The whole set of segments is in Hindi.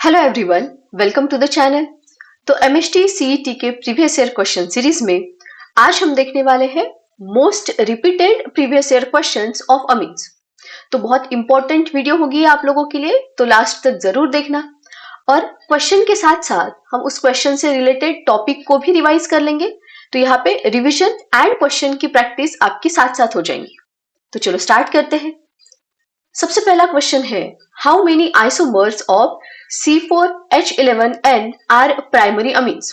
Hello everyone, welcome to the channel. तो एमएसटी सीईटी के प्रीवियस ईयर क्वेश्चन सीरीज में आज हम देखने वाले हैं most repeated previous year questions of amines. तो बहुत इंपॉर्टेंट वीडियो होगी आप लोगों के लिए, तो लास्ट तक जरूर देखना। और क्वेश्चन के साथ साथ हम उस क्वेश्चन से रिलेटेड टॉपिक को भी रिवाइज कर लेंगे, तो यहाँ पे रिविजन एंड क्वेश्चन की प्रैक्टिस आपकी साथ साथ हो जाएंगी। तो चलो स्टार्ट करते हैं। सबसे पहला क्वेश्चन है, how many isomers of C4H11N are primary amines.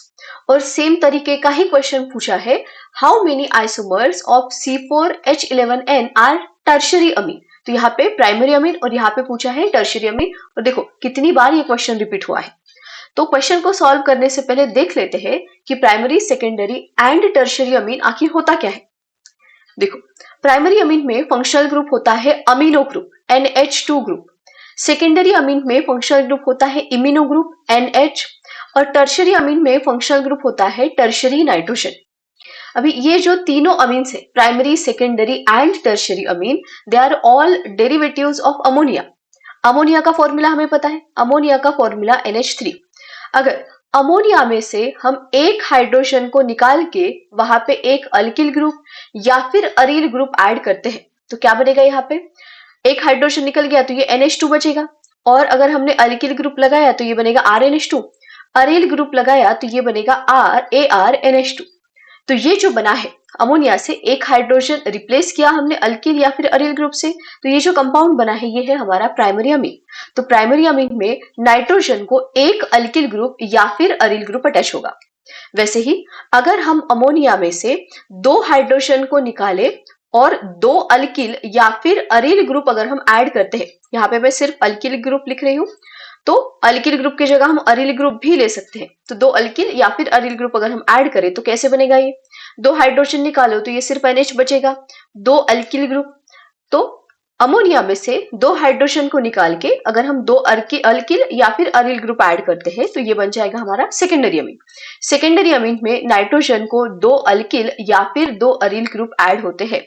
और सेम तरीके का ही क्वेश्चन पूछा है, how many isomers of C4H11N are tertiary amine. तो यहाँ पे प्राइमरी अमीन और यहाँ पे पूछा है टर्शरी अमीन। और देखो कितनी बार ये क्वेश्चन रिपीट हुआ है। तो क्वेश्चन को सॉल्व करने से पहले देख लेते हैं कि प्राइमरी, सेकेंडरी एंड टर्शरी अमीन आखिर होता क्या है। देखो, प्राइमरी अमीन में फंक्शनल ग्रुप होता है amino group NH2 group. Secondary amine में फंक्शनल ग्रुप होता है इमिनो ग्रुप NH। और टर्शरी अमीन में फंक्शनल ग्रुप होता है टर्शरी नाइट्रोजन। अभी ये जो तीनों अमीन्स है, primary, secondary and tertiary amine, they are all derivatives of ammonia. Ammonia का फॉर्मूला हमें पता है, अमोनिया का फॉर्मूला NH3। अगर अमोनिया में से हम एक हाइड्रोजन को निकाल के वहां पे एक अल्किल ग्रुप या फिर अरील ग्रुप ऐड करते हैं, तो क्या बनेगा। यहाँ पे एक हाइड्रोजन निकल गया तो ये NH2 बचेगा। और अगर हमने अल्किल ग्रुप लगाया तो ये बनेगा RNH2। अरील ग्रुप लगाया तो ये बनेगा ArNH2। तो ये जो बना है, अमोनिया से एक हाइड्रोजन रिप्लेस किया हमने अल्किल या फिर अरील ग्रुप से, तो ये जो कंपाउंड बना है ये है हमारा प्राइमरी अमीन। तो प्राइमरी अमीन में नाइट्रोजन को एक अल्किल ग्रुप या फिर अरील ग्रुप अटैच होगा। वैसे ही अगर हम अमोनिया में से दो हाइड्रोजन को निकाले और दो अल्किल या फिर अरील ग्रुप अगर हम ऐड करते हैं, यहाँ पे मैं सिर्फ अल्किल ग्रुप लिख रही हूं, तो अल्किल ग्रुप की जगह हम अरील ग्रुप भी ले सकते हैं। तो दो अल्किल या फिर अरील ग्रुप अगर हम ऐड करें तो कैसे बनेगा। ये दो हाइड्रोजन निकालो तो ये सिर्फ NH बचेगा, दो अल्किल ग्रुप। तो अमोनिया में से दो हाइड्रोजन को निकाल के अगर हम दो अल्किल या फिर अरील ग्रुप ऐड करते हैं तो ये बन जाएगा हमारा सेकेंडरी अमीन। सेकेंडरी अमीन में नाइट्रोजन को दो अल्किल या फिर दो अरील ग्रुप ऐड होते हैं।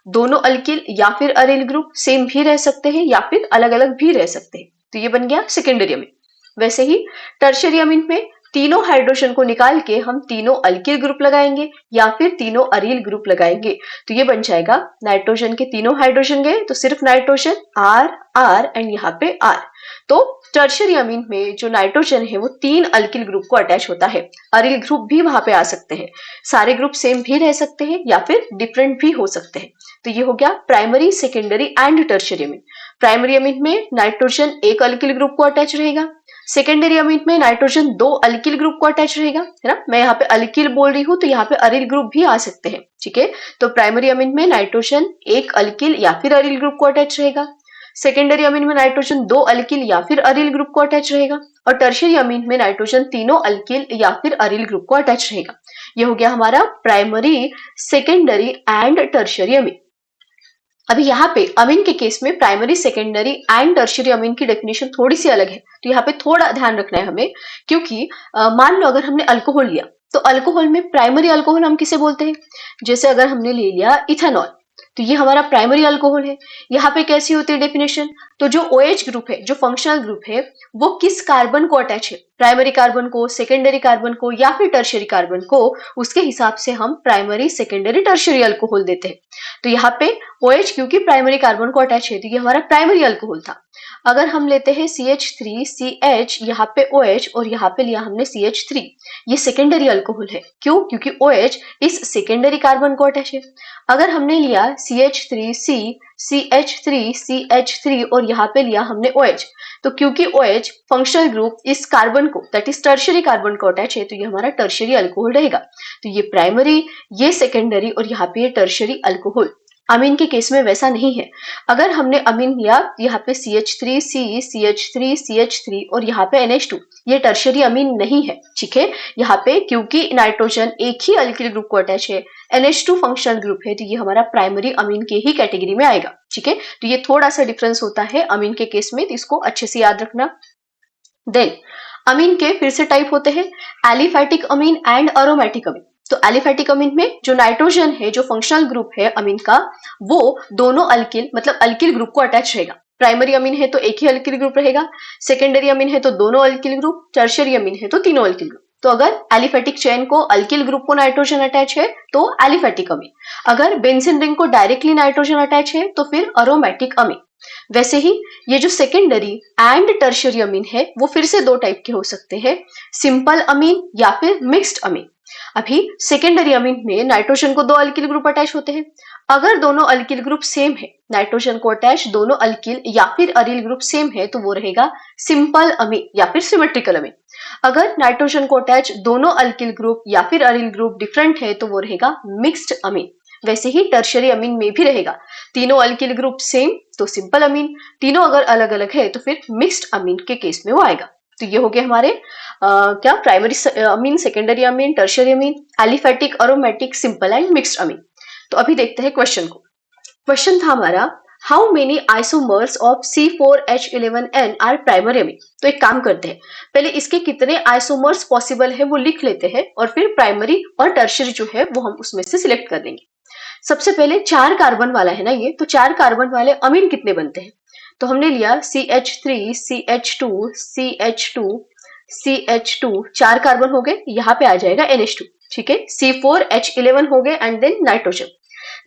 दोनों अल्किल या फिर अरील ग्रुप सेम भी रह सकते हैं या फिर अलग अलग भी रह सकते हैं, तो ये बन गया सेकेंडरी अमीन। वैसे ही टर्शरी अमीन में तीनों हाइड्रोजन को निकाल के हम तीनों अल्किल ग्रुप लगाएंगे या फिर तीनों अरील ग्रुप लगाएंगे, तो ये बन जाएगा नाइट्रोजन के तीनों हाइड्रोजन गए तो सिर्फ नाइट्रोजन R एंड यहाँ पे R। तो टर्शरी अमीन में जो नाइट्रोजन है वो तीन अल्किल ग्रुप को अटैच होता है। अरील ग्रुप भी वहां पे आ सकते हैं, सारे ग्रुप सेम भी रह सकते हैं या फिर डिफरेंट भी हो सकते हैं। तो ये हो गया primary, secondary and tertiary Amin. Primary amine में नाइट्रोजन एक अल्किल ग्रुप को अटैच रहेगा, सेकेंडरी अमीन में नाइट्रोजन दो अल्किल ग्रुप को अटैच रहेगा, है ना। मैं यहाँ पे अल्किल बोल रही हूँ तो यहाँ पे अरील ग्रुप भी आ सकते हैं, ठीक है। तो प्राइमरी अमीन में नाइट्रोजन एक अल्किल या फिर अरील ग्रुप को अटैच रहेगा, सेकेंडरी अमीन में नाइट्रोजन दो अल्किल या फिर अरील ग्रुप को अटैच रहेगा, और टर्शरी अमीन में नाइट्रोजन तीनों अल्किल या फिर अरील ग्रुप को अटैच रहेगा। ये हो गया हमारा प्राइमरी, सेकेंडरी एंड टर्शरी अमीन। अभी यहाँ पे अमीन के केस में प्राइमरी, सेकेंडरी एंड टर्शरी अमीन की डेफिनेशन थोड़ी सी अलग है, तो यहाँ पे थोड़ा ध्यान रखना है हमें। क्योंकि मान लो अगर हमने अल्कोहल लिया तो अल्कोहल में प्राइमरी अल्कोहल हम किसे बोलते हैं। जैसे अगर हमने ले लिया इथेनॉल, तो ये हमारा प्राइमरी अल्कोहल है। यहाँ पे कैसी होती है डेफिनेशन, तो जो OH ग्रुप है, जो फंक्शनल ग्रुप है, वो किस कार्बन को अटैच है, प्राइमरी कार्बन को, सेकेंडरी कार्बन को या फिर टर्शरी कार्बन को, उसके हिसाब से हम प्राइमरी, सेकेंडरी, टर्शरी अल्कोहल देते हैं। तो यहाँ पे OH क्योंकि प्राइमरी कार्बन को अटैच है तो ये हमारा प्राइमरी अल्कोहल था। अगर हम लेते हैं CH3CH, यहाँ पे OH और यहाँ पे लिया हमने CH3, ये सेकेंडरी अल्कोहल है। क्यों? क्योंकि OH इस सेकेंडरी कार्बन को अटैच है। अगर हमने लिया CH3C, CH3CH3 और यहाँ पे लिया हमने OH, तो क्योंकि OH फंक्शनल ग्रुप इस कार्बन को, दैट इज टर्शरी कार्बन को अटैच है, तो ये हमारा टर्शरी अल्कोहल रहेगा। तो ये प्राइमरी, ये सेकेंडरी और यहाँ पे ये टर्शरी अल्कोहल। अमीन के केस में वैसा नहीं है। अगर हमने अमीन लिया यहाँ पे CH3C, CH3CH3 और यहाँ पे NH2, ये टर्शरी अमीन नहीं है, ठीक है। यहाँ पे क्योंकि नाइट्रोजन एक ही अल्किल ग्रुप को अटैच है, NH2 फंक्शनल ग्रुप है, तो ये हमारा प्राइमरी अमीन के ही कैटेगरी में आएगा, ठीक है। तो ये थोड़ा सा डिफरेंस होता है अमीन के केस में, तो इसको अच्छे से याद रखना। देन अमीन के फिर से टाइप होते हैं एलिफैटिक अमीन एंड अरोमेटिक अमीन। तो एलिफैटिक अमीन में जो नाइट्रोजन है, जो फंक्शनल ग्रुप है अमीन का, वो दोनों अल्किल मतलब अल्किल ग्रुप को अटैच रहेगा। प्राइमरी अमीन है तो एक ही अल्किल ग्रुप रहेगा, सेकेंडरी अमीन है तो दोनों अल्किल ग्रुप, टर्शियरी अमीन है तो तीनों अल्किल ग्रुप। तो अगर एलिफेटिक चेन को अल्किल ग्रुप को नाइट्रोजन अटैच है तो एलिफेटिक अमीन, अगर बेंजीन रिंग को डायरेक्टली नाइट्रोजन अटैच है तो फिर अरोमेटिक अमीन। वैसे ही ये जो सेकेंडरी एंड टर्शियरी अमीन है वो फिर से दो टाइप के हो सकते हैं, सिंपल अमीन या फिर मिक्स्ड अमीन। अभी सेकेंडरी अमीन में नाइट्रोजन को दो अल्किल ग्रुप अटैच होते हैं, अगर दोनों अल्किल ग्रुप सेम है, नाइट्रोजन को अटैच दोनों अल्किल या फिर अरिल ग्रुप सेम है तो वो रहेगा सिंपल अमीन या फिर सिमेट्रिकल अमीन। अगर नाइट्रोजन को अटैच दोनों अल्किल ग्रुप या फिर अरिल ग्रुप डिफरेंट है तो वो रहेगा मिक्स्ड अमीन। वैसे ही टर्शियरी अमीन में भी रहेगा, तीनों अल्किल ग्रुप सेम तो सिंपल अमीन, तीनों अगर अलग अलग है तो फिर मिक्स्ड अमीन के केस में वो आएगा। तो ये हो गया हमारे क्या primary amine, secondary amine, tertiary amine, aliphatic, aromatic, simple and mixed amine. तो अभी देखते हैं क्वेश्चन को। क्वेश्चन था हमारा how many isomers of C4H11N are primary amine. तो एक काम करते हैं, पहले इसके कितने आइसोमर्स पॉसिबल है वो लिख लेते हैं और फिर प्राइमरी और टर्शियरी जो है वो हम उसमें से सिलेक्ट कर लेंगे। सबसे पहले 4 कार्बन वाला है ना ये, तो 4 कार्बन वाले अमीन कितने बनते हैं? तो हमने लिया CH3, CH2, CH2, CH2, 4 carbon हो गए, यहाँ पे आ जाएगा NH2, ठीक है। C4H11 हो गए एंड देन नाइट्रोजन।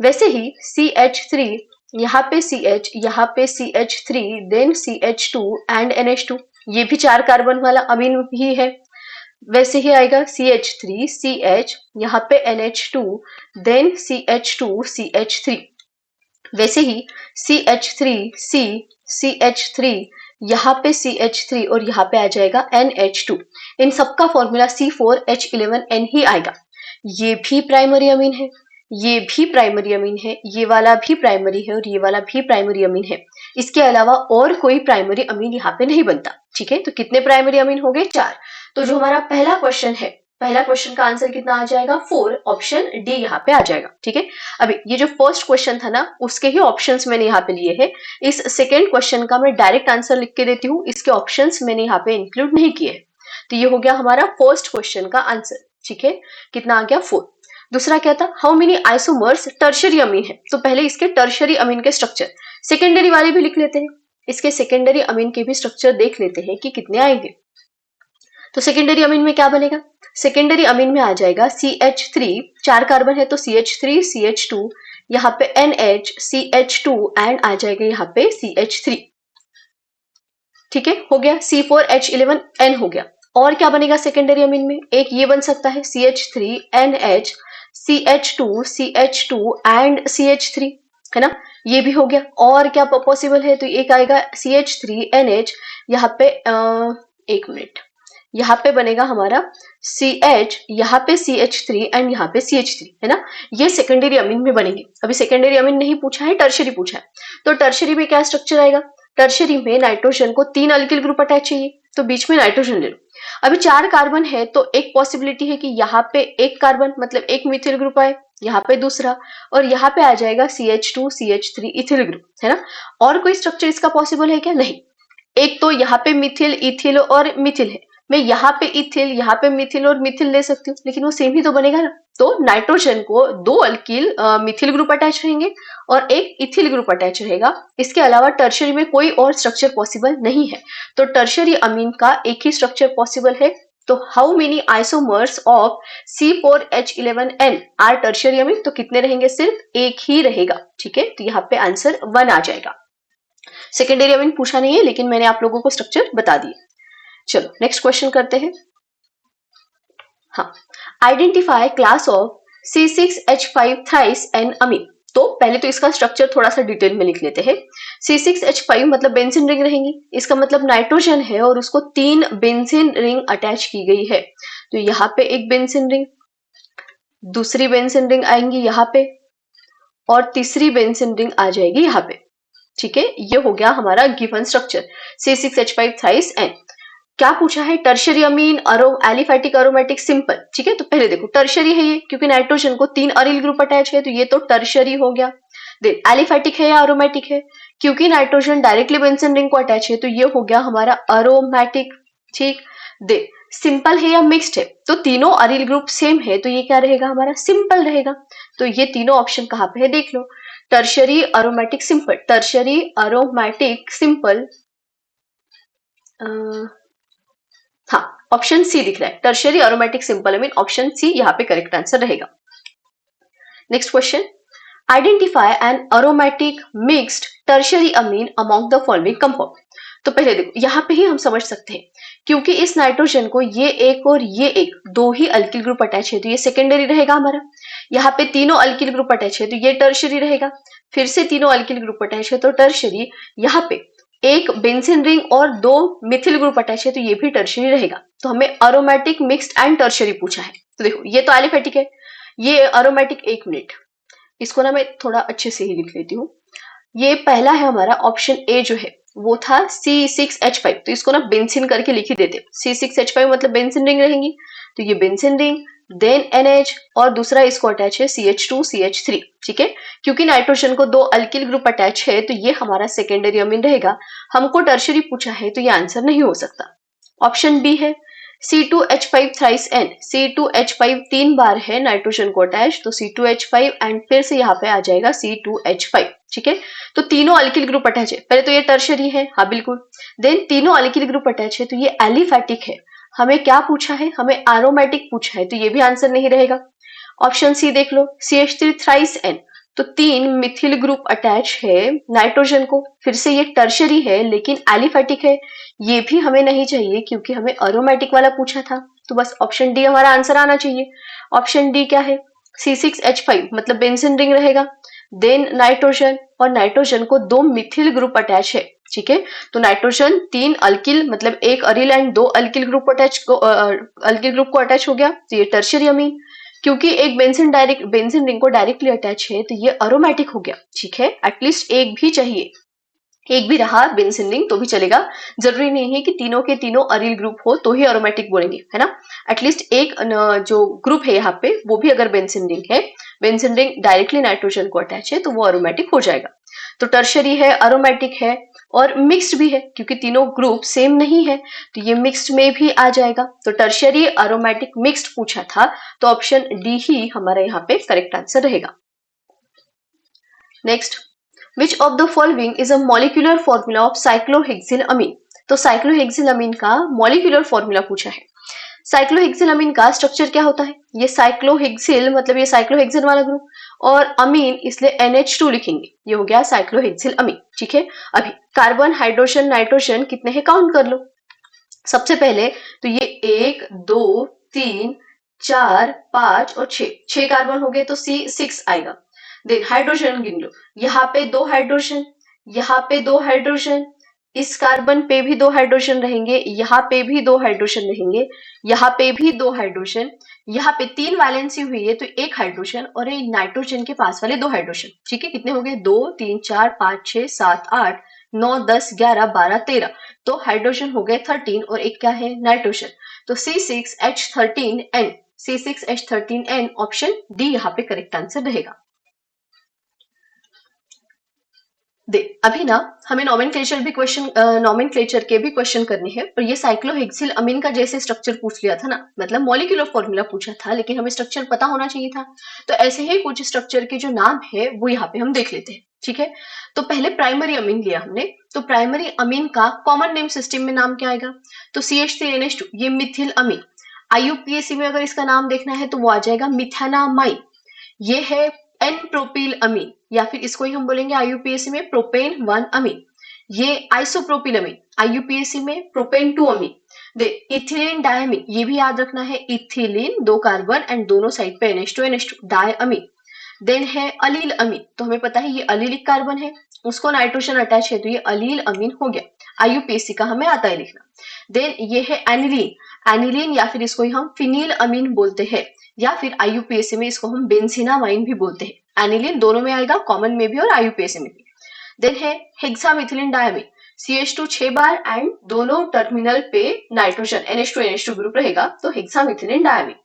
वैसे ही CH3, यहाँ पे CH, यहाँ पे CH3, then CH2 and NH2, ये भी 4 कार्बन वाला अमीन ही है। वैसे ही आएगा CH3, CH, यहाँ पे NH2, देन CH2, CH3। वैसे ही CH3, C, CH3, यहाँ पे CH3 और यहाँ पे आ जाएगा NH2। इन सबका फॉर्मूला C4H11N ही आएगा। ये भी प्राइमरी अमीन है, ये भी प्राइमरी अमीन है, ये वाला भी प्राइमरी है और ये वाला भी प्राइमरी अमीन है। इसके अलावा और कोई प्राइमरी अमीन यहाँ पे नहीं बनता, ठीक है। तो कितने प्राइमरी अमीन हो गए? 4। तो जो हमारा पहला क्वेश्चन है, पहला क्वेश्चन का आंसर कितना आ जाएगा? 4, ऑप्शन डी यहाँ पे आ जाएगा, ठीक है। अभी ये जो फर्स्ट क्वेश्चन था ना उसके ही ऑप्शंस मैंने यहाँ पे लिए हैं। इस सेकेंड क्वेश्चन का मैं डायरेक्ट आंसर लिख के देती हूँ, इसके ऑप्शंस मैंने यहाँ पे इंक्लूड नहीं किए हैं। तो ये हो गया हमारा फर्स्ट क्वेश्चन का आंसर, ठीक है। कितना आ गया? 4। दूसरा क्या था? How many isomers tertiary amine है। तो पहले इसके टर्शियरी अमीन के स्ट्रक्चर, सेकेंडरी वाले भी लिख लेते हैं, इसके सेकेंडरी अमीन के भी स्ट्रक्चर देख लेते हैं कि कितने आएंगे। तो सेकेंडरी अमीन में क्या बनेगा? सेकेंडरी अमीन में आ जाएगा CH3, 4 कार्बन है तो CH3, CH2, यहाँ पे NH, CH2 एंड आ जाएगा यहाँ पे CH3, ठीक है। हो गया C4H11N हो गया। और क्या बनेगा सेकेंडरी अमीन में? एक ये बन सकता है CH3, NH, CH2, CH2 and CH3, है ना, ये भी हो गया। और क्या पॉसिबल है? तो एक आएगा CH3, NH, यहाँ पे एक मिनट, यहाँ पे बनेगा हमारा CH, यहाँ पे CH3 एंड यहाँ पे CH3, है ना। ये सेकेंडरी अमीन में बनेंगे। अभी सेकेंडरी अमीन नहीं पूछा है, टर्शियरी पूछा है। तो टर्शियरी में क्या स्ट्रक्चर आएगा? टर्शियरी में नाइट्रोजन को 3 अल्किल ग्रुप अटैच चाहिए, तो बीच में नाइट्रोजन ले लो। अभी 4 कार्बन है तो एक पॉसिबिलिटी है कि यहाँ पे एक कार्बन मतलब एक मिथिल ग्रुप आए, यहाँ पे दूसरा, और यहाँ पे आ जाएगा CH2, CH3 इथिल ग्रुप, है ना। और कोई स्ट्रक्चर इसका पॉसिबल है क्या? नहीं। एक तो यहाँ पे मिथिल, इथिल और मिथिल है, मैं यहाँ पे इथिल, यहाँ पे मिथिल और मिथिल ले सकती हूँ, लेकिन वो सेम ही तो बनेगा ना। तो नाइट्रोजन को 2 अल्किल मिथिल ग्रुप अटैच रहेंगे और एक इथिल ग्रुप अटैच रहेगा। इसके अलावा टर्शियरी में कोई और स्ट्रक्चर पॉसिबल नहीं है। तो टर्शियरी अमीन का एक ही स्ट्रक्चर पॉसिबल है। तो how many isomers of C4H11N are tertiary amine? तो कितने रहेंगे? सिर्फ एक ही रहेगा, ठीक है। तो यहाँ पे आंसर 1 आ जाएगा। सेकेंडरी अमीन पूछा नहीं है, लेकिन मैंने आप लोगों को स्ट्रक्चर बता दिए। चलो नेक्स्ट क्वेश्चन करते हैं। हाँ, identify class of C6H5 thrice N amine. तो पहले तो इसका स्ट्रक्चर थोड़ा सा डिटेल में लिख लेते हैं। C6H5 मतलब बेंजीन रिंग रहेंगी, इसका मतलब नाइट्रोजन है और उसको 3 बेंजीन रिंग अटैच की गई है। तो यहाँ पे एक बेंजीन रिंग, दूसरी बेंजीन रिंग आएंगी यहाँ पे, और तीसरी बेंजीन रिंग आ जाएगी यहाँ पे, ठीक है। ये हो गया हमारा given structure C6H5 thrice N. क्या पूछा है? Tertiary amine, aliphatic, aromatic, simple, ठीक है। तो पहले देखो टर्शियरी है ये, क्योंकि नाइट्रोजन को 3 अरिल ग्रुप अटैच है, तो ये तो टर्शियरी हो गया। देन एलिफेटिक है या अरोमेटिक है? क्योंकि नाइट्रोजन डायरेक्टली बेंजीन रिंग को अटैच है, तो ये हो गया हमारा अरोमेटिक, ठीक। देन सिंपल है या मिक्स्ड है? तो तीनों अरिल ग्रुप सेम है, तो ये क्या रहेगा? हमारा सिंपल रहेगा। तो ये तीनों ऑप्शन कहाँ पे है देख लो। Tertiary aromatic simple, tertiary aromatic simple, हाँ ऑप्शन सी दिख रहा है, tertiary aromatic simple amine, option C यहाँ पे करेक्ट आंसर रहेगा। Next question, identify an aromatic mixed tertiary amine among the following compound. तो पहले देखो यहाँ पे ही हम समझ सकते हैं, क्योंकि इस नाइट्रोजन को ये एक और ये एक दो ही अल्किल ग्रुप अटैच है तो ये सेकेंडरी रहेगा हमारा। यहाँ पे तीनों अल्किल ग्रुप अटैच है तो ये टर्शरी रहेगा। फिर से तीनों अल्किल ग्रुप अटैच है तो टर्शरी। यहाँ पे एक बेंजीन रिंग और दो मिथिल ग्रुप अटैच है तो ये भी टर्शरी रहेगा। तो हमें अरोमेटिक मिक्स्ड एंड टर्शरी पूछा है। तो देखो ये तो एलिफेटिक है, ये अरोमेटिक, एक मिनट इसको ना मैं थोड़ा अच्छे से ही लिख लेती हूँ। ये पहला है हमारा ऑप्शन ए जो है वो था C6H5, तो इसको ना बेंजीन करके लिख ही देते। C6H5 मतलब बेंजीन रिंग रहेंगी, तो ये बेंजीन रिंग, देन NH और दूसरा इसको अटैच है CH2CH3, ठीक है। क्योंकि नाइट्रोजन को दो अल्किल ग्रुप अटैच है तो ये हमारा सेकेंडरी अमीन रहेगा। हमको टर्शरी पूछा है तो ये आंसर नहीं हो सकता। ऑप्शन बी है C2H5 थ्राइस N, C2H5 तीन बार है नाइट्रोजन को अटैच, तो C2H5 एंड फिर से यहाँ पे आ जाएगा C2H5, ठीक है। तो तीनों अल्किल ग्रुप अटैच है, पहले तो ये टर्शरी है, हाँ बिल्कुल। देन तीनों अल्किल ग्रुप अटैच है तो ये एलिफेटिक है। हमें क्या पूछा है, हमें एरोमेटिक पूछा है, तो ये भी आंसर नहीं रहेगा। ऑप्शन सी देख लो, CH3 थ्राइस N, तो तीन मिथिल ग्रुप अटैच है नाइट्रोजन को, फिर से ये टर्शरी है लेकिन एलिफेटिक है, ये भी हमें नहीं चाहिए क्योंकि हमें अरोमेटिक वाला पूछा था। तो बस ऑप्शन डी हमारा आंसर आना चाहिए। ऑप्शन डी क्या है, C6H5 मतलब बेंजीन रिंग रहेगा, देन नाइट्रोजन, और नाइट्रोजन को दो मिथिल ग्रुप अटैच है, ठीक है। तो नाइट्रोजन तीन अल्किल मतलब एक अरिल एंड दो अल्किल ग्रुप अल्किल ग्रुप को अटैच हो गया, तो ये टर्शरी अमीन। क्योंकि एक बेंजीन रिंग को डायरेक्टली अटैच है तो ये अरोमेटिक हो गया, ठीक है। एटलीस्ट एक भी चाहिए, एक भी रहा बेंजीन रिंग तो भी चलेगा, जरूरी नहीं है कि तीनों के तीनों अरिल ग्रुप हो तो ही अरोमेटिक बोलेंगे, है ना। एटलीस्ट एक जो ग्रुप है यहाँ पे वो भी अगर बेंजीन रिंग है, बेंजीन रिंग डायरेक्टली नाइट्रोजन को अटैच है तो वो अरोमेटिक हो जाएगा। तो टर्शरी है, अरोमेटिक है और मिक्स्ड भी है, क्योंकि तीनों ग्रुप सेम नहीं है तो ये मिक्स्ड में भी आ जाएगा। तो टर्शरी अरोमेटिक मिक्स्ड पूछा था तो ऑप्शन डी ही हमारा यहाँ पे करेक्ट आंसर रहेगा। Next, Which of the following is a molecular formula of cyclohexylamine? तो साइक्लोहेक्सिलामीन का मॉलिक्यूलर फॉर्मूला पूछा है। साइक्लोहेक्सिलामीन का स्ट्रक्चर क्या होता है, ये साइक्लोहेक्सिल मतलब ये साइक्लोहेक्सिल वाला ग्रुप, और अमीन इसलिए NH2 लिखेंगे, ये हो गया साइक्लोहेक्सिल अमीन, ठीक है। अभी कार्बन हाइड्रोजन नाइट्रोजन कितने हैं काउंट कर लो। सबसे पहले तो ये 1 2 3 4 5 और 6 कार्बन हो गए तो C6 आएगा। देन हाइड्रोजन गिन लो, यहाँ पे दो हाइड्रोजन, यहाँ पे दो हाइड्रोजन, इस कार्बन पे भी दो हाइड्रोजन रहेंगे, यहाँ पे भी दो हाइड्रोजन रहेंगे, यहाँ पे भी दो हाइड्रोजन, यहाँ पे तीन वैलेंसी हुई है तो एक हाइड्रोजन, और ये नाइट्रोजन के पास वाले दो हाइड्रोजन, ठीक है। कितने हो गए, 2 3 4 5 6 7 8 9 10 11 12 13, तो हाइड्रोजन हो गए 13 और एक क्या है, नाइट्रोजन। तो C6H13N, C6H13N ऑप्शन डी यहाँ पे करेक्ट आंसर रहेगा। अभी ना हमें नॉमेनक्लेचर के भी क्वेश्चन करने हैं, और ये साइक्लोहेक्सिल अमीन का जैसे स्ट्रक्चर पूछ लिया था ना, मतलब मॉलिक्यूलर फॉर्मूला पूछा था लेकिन हमें स्ट्रक्चर पता होना चाहिए था, तो ऐसे ही कुछ स्ट्रक्चर के जो नाम है वो यहाँ पे हम देख लेते हैं, ठीक है। तो पहले प्राइमरी अमीन लिया हमने, तो प्राइमरी अमीन का कॉमन नेम सिस्टम में नाम क्या आएगा, तो CH3NH2 ये मिथिल अमीन। IUPAC में अगर इसका नाम देखना है तो वो आ जाएगा मिथेनामाइन। ये है एन प्रोपिल अमीन, या फिर इसको ही हम बोलेंगे IUPAC में प्रोपेन 1 अमीन। ये आइसोप्रोपिल अमीन, IUPAC में प्रोपेन 2 अमीन। दे इथिलीन डायमीन, ये भी याद रखना है, इथिलीन 2 कार्बन एंड दोनों साइड पे NH2 डाई अमीन। देन है अलील अमीन, तो हमें पता है ये अलीलिक कार्बन है, उसको नाइट्रोजन अटैच है तो ये अलील अमीन हो गया, IUPAC का हमें आता है लिखना। देन ये है एनिलीन, एनिलीन या फिर इसको हम फिनील अमीन बोलते हैं, या फिर IUPAC में इसको हम बेंजीनामाइन भी बोलते हैं। एनिलीन दोनों में आएगा, कॉमन में भी और IUPAC में भी। देन है हेक्सामिथिलीन डायमीन, CH2 6 बार एंड दोनों टर्मिनल पे नाइट्रोजन NH2 ग्रुप रहेगा तो हेक्सामिथिलीन डायमीन।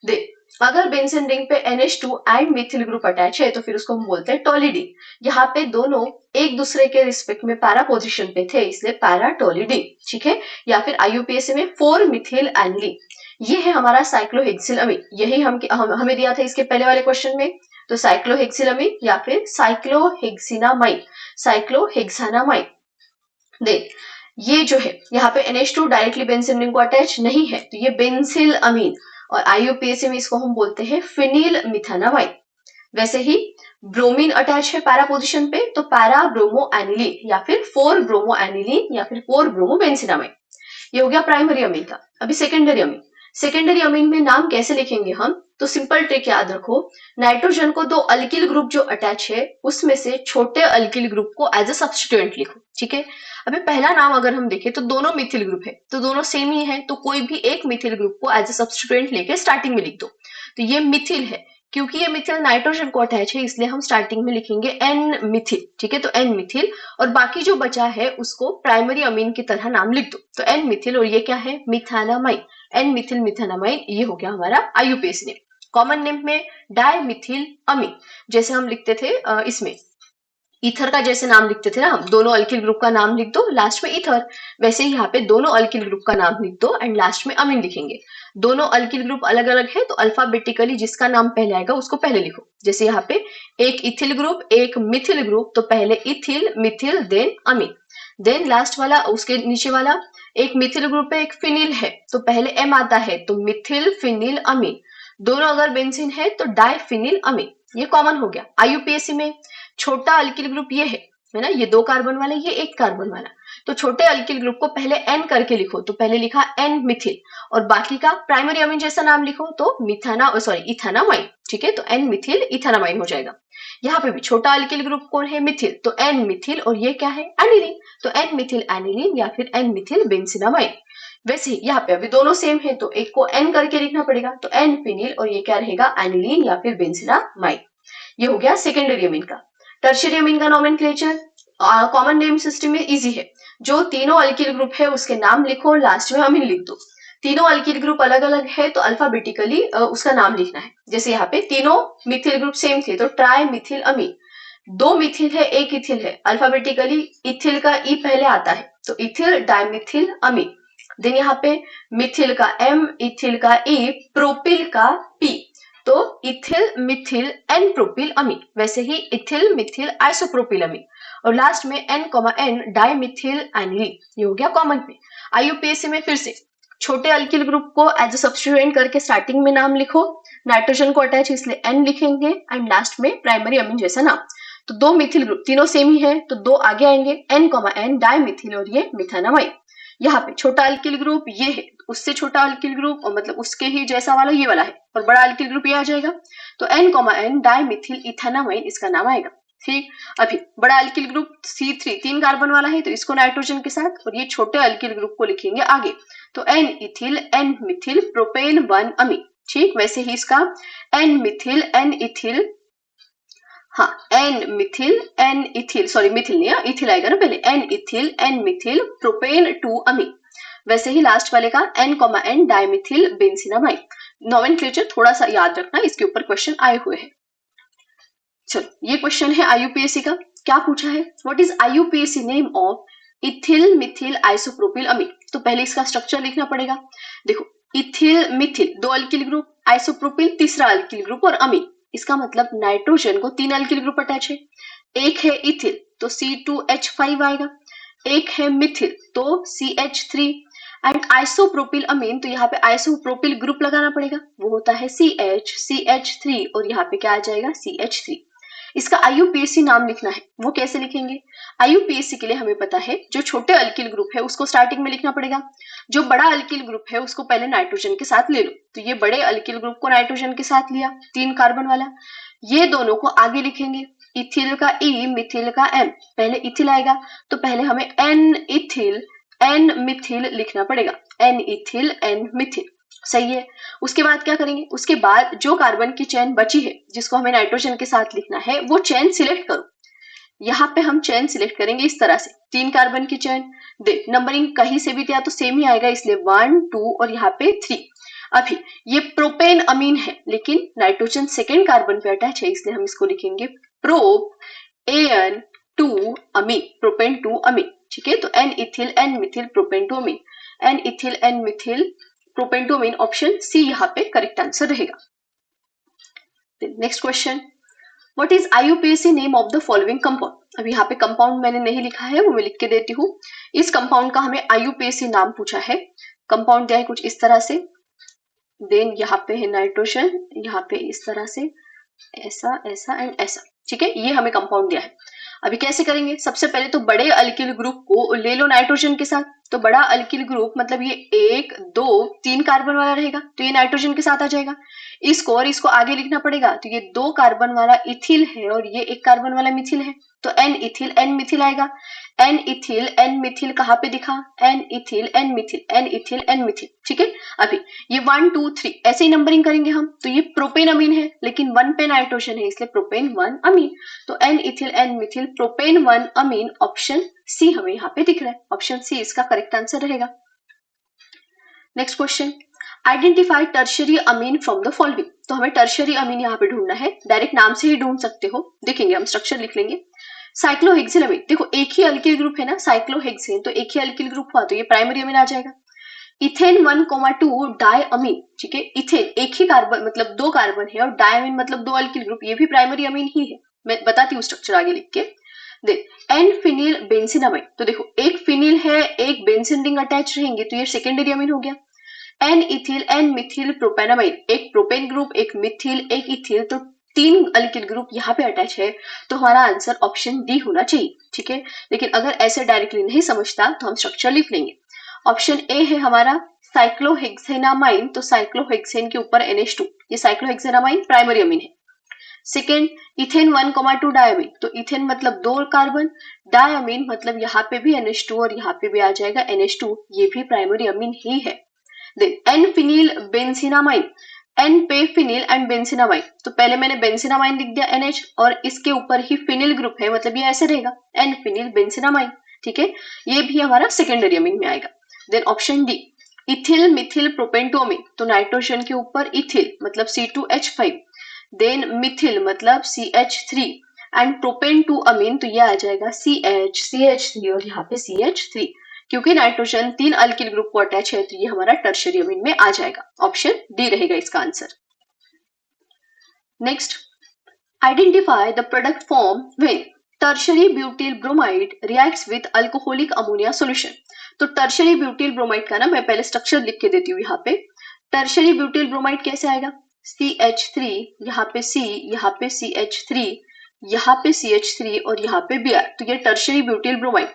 देन अगर बेंजीन रिंग पे NH2 and methyl group attach है तो फिर उसको हम बोलते हैं टोलिडीन। यहाँ पे दोनों एक दूसरे के रिस्पेक्ट में पैरा पोजीशन पे थे इसलिए पैराटोलिडीन, ठीक है। या फिर IUPAC में 4 मिथिल एनिलीन। ये है हमारा साइक्लोहेक्सिल अमीन, यही हमें दिया था इसके पहले वाले क्वेश्चन में, तो साइक्लोहेक्सिलामीन या फिर साइक्लोहेक्सिनामाइड, साइक्लोहेक्सानामाइड। देन ये जो है यहाँ पे NH2 डायरेक्टली बेंजीन रिंग को अटैच नहीं है, तो ये बेंजिल अमीन, और IUPAC में इसको हम बोलते हैं फिनिल मिथानामाइड। वैसे ही ब्रोमीन अटैच है पैरा पोजीशन पे, तो पैरा ब्रोमो एनिलीन या फिर 4 ब्रोमो एनिलीन या फिर 4 ब्रोमो बेंजीनामाइड। ये हो गया प्राइमरी अमीन का। अभी सेकेंडरी अमीन, सेकेंडरी अमीन में नाम कैसे लिखेंगे हम, तो सिंपल ट्रिक याद रखो, नाइट्रोजन को दो अल्किल ग्रुप जो अटैच है उसमें से छोटे अल्किल ग्रुप को एज अ सब्स्टिट्यूएंट लिखो, ठीक है। अभी पहला नाम अगर हम देखें तो दोनों मिथिल ग्रुप है, तो दोनों सेम ही है, तो कोई भी एक मिथिल ग्रुप को एज अ सब्स्टिट्यूएंट लेके स्टार्टिंग में लिख दो। तो ये मिथिल है, क्योंकि ये मिथिल नाइट्रोजन को अटैच है इसलिए हम स्टार्टिंग में लिखेंगे एन मिथिल, ठीक है। तो एन मिथिल, और बाकी जो बचा है उसको प्राइमरी अमीन की तरह नाम लिख दो। तो एन मिथिल, और ये क्या है, मिथानामाइड, एन मिथिल मिथानामाइड, ये हो गया हमारा IUPAC नेम। कॉमन नेम में डाइमिथिल अमीन, जैसे हम लिखते थे इसमें ईथर का जैसे नाम लिखते थे ना हम, दोनों अल्किल ग्रुप का नाम लिख दो लास्ट में ईथर, वैसे ही यहाँ पे दोनों अल्किल ग्रुप का नाम लिख दो एंड लास्ट में अमीन लिखेंगे। दोनों अल्किल ग्रुप अलग अलग है तो अल्फाबेटिकली जिसका नाम पहले आएगा उसको पहले लिखो। जैसे यहाँ पे एक इथिल ग्रुप एक मिथिल ग्रुप, तो पहले इथिल मिथिल देन अमीन, देन लास्ट वाला उसके नीचे वाला एक मिथिल ग्रुप है एक फिनिल है, तो पहले एम आता है तो मिथिल फिनिल अमीन, दोनों अगर बेंजीन है तो डाइफिनिल अमीन। ये कॉमन हो गया। IUPAC में छोटा अल्किल ग्रुप ये है ना, ये 2 कार्बन वाला, ये 1 कार्बन वाला, तो छोटे अल्किल ग्रुप को पहले एन करके लिखो, तो पहले लिखा एन मिथिल, और बाकी का प्राइमरी अमीन जैसा नाम लिखो तो इथानामाइड, ठीक है। तो एन मिथिल इथानामाइड हो जाएगा। यहाँ पे भी छोटा अल्किल ग्रुप कौन है, मिथिल, तो एन मिथिल, और ये क्या है, एनिलीन, तो एन मिथिल एनिलीन या फिर एन मिथिल बेंजीनामाइड। वैसे ही यहाँ पे अभी दोनों सेम है तो एक को एन करके लिखना पड़ेगा, तो एन फिनिल, और ये क्या रहेगा, एनिलीन या फिर बेंजीनामाइड। ये हो गया सेकेंडरी अमीन का। टर्शियरी अमीन का नोमेनक्लेचर कॉमन नेम सिस्टम में इजी है, जो तीनों अल्किल ग्रुप है उसके नाम लिखो, लास्ट में अमीन लिख दो। तीनों अल्किल ग्रुप अलग अलग है तो अल्फाबेटिकली उसका नाम लिखना है। जैसे यहाँ पे तीनों मिथिल ग्रुप सेम थे तो ट्राई मिथिल अमीन, 2 मिथिल है 1 इथिल है, अल्फाबेटिकली इथिल का ई पहले आता है तो इथिल डाइमिथिल अमीन। देन यहाँ पे मिथिल का एम, इथिल का ई, प्रोपिल का पी, तो इथिल मिथिल एन प्रोपिल अमीन, वैसे ही इथिल मिथिल आइसोप्रोपिल अमीन, और लास्ट में N, डाइमिथिल एनिलीन। ये हो गया कॉमन में। IUPAC में फिर से छोटे अल्किल ग्रुप को एज अ सब्स्टिट्यूएंट करके स्टार्टिंग में नाम लिखो, नाइट्रोजन को अटैच इसलिए N लिखेंगे एंड लास्ट में प्राइमरी अमीन जैसा नाम। तो 2 मिथिल ग्रुप तीनों सेम ही है तो 2 आगे आएंगे N, डाइमिथिल, और ये मिथानामाइड। यहाँ पे छोटा अल्किल ग्रुप ये है, उससे छोटा अल्किल ग्रुप और मतलब उसके ही जैसा वाला ये वाला है, और बड़ा अल्किल ग्रुप ये आ जाएगा तो N, डाइमिथिल इथानामाइड इसका नाम आएगा, ठीक। अभी बड़ा अल्किल ग्रुप C3 3 कार्बन वाला है तो इसको नाइट्रोजन के साथ, और ये छोटे अल्किल ग्रुप को लिखेंगे आगे, तो N ethyl N Mithil propane 1 अमीन, ठीक। वैसे ही इसका N मिथिल N इथिल, हाँ N methyl N ethyl, sorry Mithil नहीं है, इथिल आएगा ना पहले, N ethyl N Mithil propane 2 अमीन। वैसे ही लास्ट वाले का N, डाइमिथिल बेंजीनामाइड। नोमेनक्लेचर थोड़ा सा याद रखना, इसके ऊपर क्वेश्चन आए हुए हैं। चलो ये क्वेश्चन है IUPAC का। क्या पूछा है, what is IUPAC name of ethyl methyl isopropyl amine. तो पहले इसका स्ट्रक्चर लिखना पड़ेगा। देखो ethyl methyl 2 alkyl group, isopropyl तीसरा अल्किल ग्रुप, और अमीन, इसका मतलब नाइट्रोजन को 3 अल्किल ग्रुप अटैच है। एक है इथिल तो C2H5 आएगा, एक है मिथिल तो CH3, एंड आइसोप्रोपिल अमीन तो यहाँ पे आइसोप्रोपिल ग्रुप लगाना पड़ेगा, वो होता है CH3, और यहाँ पे क्या आ जाएगा CH3। इसका IUPAC नाम लिखना है, वो कैसे लिखेंगे। IUPAC के लिए हमें पता है जो छोटे अल्किल ग्रुप है उसको स्टार्टिंग में लिखना पड़ेगा, जो बड़ा अल्किल ग्रुप है उसको पहले नाइट्रोजन के साथ ले लो। तो ये बड़े अल्किल ग्रुप को नाइट्रोजन के साथ लिया 3 कार्बन वाला, ये दोनों को आगे लिखेंगे, इथिल का E मिथिल का M, पहले इथिल आएगा तो पहले हमें N इथिल N मिथिल लिखना पड़ेगा, N इथिल N मिथिल, सही है। उसके बाद क्या करेंगे, उसके बाद जो कार्बन की चेन बची है जिसको हमें नाइट्रोजन के साथ लिखना है वो चेन सिलेक्ट करो। यहाँ पे हम चेन सिलेक्ट करेंगे इस तरह से, 3 कार्बन की चेन, देख नंबरिंग कहीं से भी दिया तो सेम ही आएगा इसलिए 1 2 और यहाँ पे 3। अभी ये प्रोपेन अमीन है लेकिन नाइट्रोजन सेकेंड कार्बन पे अटैच है इसलिए हम इसको लिखेंगे प्रोप AN2 अमीन, प्रोपेन 2 अमीन, ठीक है। तो N ethyl N Mithil propane 2 अमीन, N ethyl N Mithil propane 2 अमीन, ऑप्शन सी यहाँ पे करेक्ट आंसर रहेगा। Next question, what is IUPAC name of the following compound. अब यहाँ पे कंपाउंड मैंने नहीं लिखा है, वो मैं लिख के देती हूँ। इस कंपाउंड का हमें IUPAC नाम पूछा है। कंपाउंड दिया है कुछ इस तरह से, देन यहाँ पे है नाइट्रोजन, यहाँ पे इस तरह से, ऐसा ऐसा एंड ऐसा, ठीक है, ये हमें कंपाउंड दिया है। अभी कैसे करेंगे, सबसे पहले तो बड़े अल्किल ग्रुप को ले लो नाइट्रोजन के साथ। तो बड़ा अल्किल ग्रुप मतलब ये 1 2 3 कार्बन वाला रहेगा, तो ये नाइट्रोजन के साथ आ जाएगा। इसको और इसको आगे लिखना पड़ेगा, तो ये 2 कार्बन वाला इथिल है और ये 1 कार्बन वाला मिथिल है, तो एन इथिल एन मिथिल आएगा। एन इथिल एन मिथिल कहाँ पे दिखा, N ethyl N methyl N ethyl N methyl, ठीक है। अभी ये 1 2 3 ऐसे ही नंबरिंग करेंगे हम। तो ये प्रोपेन अमीन है, लेकिन 1 पे नाइट्रोजन है, इसलिए प्रोपेन 1 अमीन। तो N ethyl N methyl propane 1 amine, option C हमें यहाँ पे दिख रहा है। ऑप्शन सी इसका करेक्ट आंसर रहेगा। Next question, identify tertiary amine from the following. तो हमें टर्शियरी अमीन यहाँ पे ढूंढना है, डायरेक्ट नाम से ही ढूंढ सकते हो। देखेंगे हम, स्ट्रक्चर लिख लेंगे। साइक्लोहेक्सेन अमीन, देखो एक ही अल्किल ग्रुप है ना, साइक्लोहेक्सेन, तो एक ही अल्किल ग्रुप हुआ, तो ये प्राइमरी अमीन आ जाएगा। इथेन 1,2 डाई अमीन, ठीक है। इथेन एक ही कार्बन मतलब 2 कार्बन है, और डाई अमीन मतलब 2 अल्किल ग्रुप, ये भी प्राइमरी अमीन ही है। मैं बताती हूँ स्ट्रक्चर आगे लिख के। देख एन फिनिल बेंजीन अमीन, तो देखो एक फिनिल है, एक बेंजीन रिंग अटैच रहेंगे, तो ये सेकेंडरी अमीन हो गया। N ethyl N methyl propanamine, एक प्रोपेन ग्रुप, एक मिथिल, एक इथिल, तो 3 अल्किल ग्रुप यहाँ पे अटैच है, तो हमारा आंसर ऑप्शन डी होना चाहिए, ठीक है। लेकिन अगर ऐसे डायरेक्टली नहीं समझता तो हम स्ट्रक्चर लिख लेंगे। ऑप्शन ए है हमारा साइक्लोहेक्सेनामाइन, तो साइक्लोहेक्सेन के ऊपर NH2, ये साइक्लोहेक्सेनामाइन प्राइमरी अमीन है। सेकेंड इथेन 1,2 डायमीन, तो इथेन मतलब 2 कार्बन, डायमीन मतलब यहाँ पे भी NH2 और यहाँ पे भी आ जाएगा NH2, ये भी प्राइमरी अमीन ही है। एन फिनिल बेंजीनामाइन, एन पे फिनिल एंड बेंजीनामाइन, तो पहले मैंने बेंजीनामाइन लिख दिया NH, और इसके ऊपर ही फिनिल ग्रुप है, मतलब ये ऐसे रहेगा एन फिनिल बेंजीनामाइन, ठीक है। ये भी हमारा सेकेंडरी अमीन में आएगा। Then option D ethyl methyl propane 2 amine, तो नाइट्रोजन के ऊपर इथिल मतलब C2H5, देन मिथिल मतलब CH3 एंड प्रोपेन 2 अमीन, तो ये आ जाएगा CH3 और यहाँ पे CH3। क्योंकि नाइट्रोजन 3 अल्किल ग्रुप को अटैच है, तो ये हमारा टर्शियरी अमीन में आ जाएगा। ऑप्शन डी रहेगा इसका answer. Next, identify the product form when tertiary butyl bromide reacts with alcoholic ammonia solution. तो टर्शियरी ब्यूटिल ब्रोमाइड का ना मैं पहले स्ट्रक्चर लिख के देती हूँ यहाँ पे। टर्शियरी ब्यूटिल ब्रोमाइड कैसे आएगा, CH3, यहाँ पे C, यहाँ पे CH3, यहाँ पे CH3 और यहाँ पे Br, तो ये टर्शियरी ब्यूटिल ब्रोमाइड।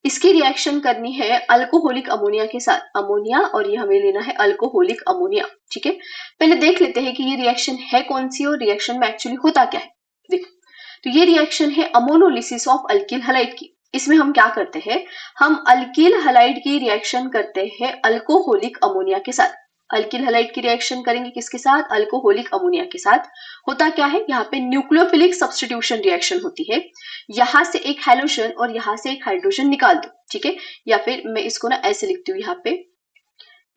इसकी रिएक्शन करनी है अल्कोहलिक अमोनिया के साथ, अमोनिया, और ये हमें लेना है अल्कोहलिक अमोनिया, ठीक है। पहले देख लेते हैं कि ये रिएक्शन है कौन सी और रिएक्शन में एक्चुअली होता क्या है। देखो, तो ये रिएक्शन है अमोनोलिसिस ऑफ अल्किल हैलाइड की। इसमें हम क्या करते हैं, हम अल्किल हैलाइड की रिएक्शन करते हैं अल्कोहलिक अमोनिया के साथ। अल्किल हैलाइड की रिएक्शन करेंगे किसके साथ, अल्कोहलिक अमोनिया के साथ। होता क्या है, यहाँ पे न्यूक्लियोफिलिक सब्स्टिट्यूशन रिएक्शन होती है। यहाँ से एक हैलोजन और यहाँ से एक हाइड्रोजन निकाल दो, ठीक है। या फिर मैं इसको ना ऐसे लिखती हूँ, यहाँ पे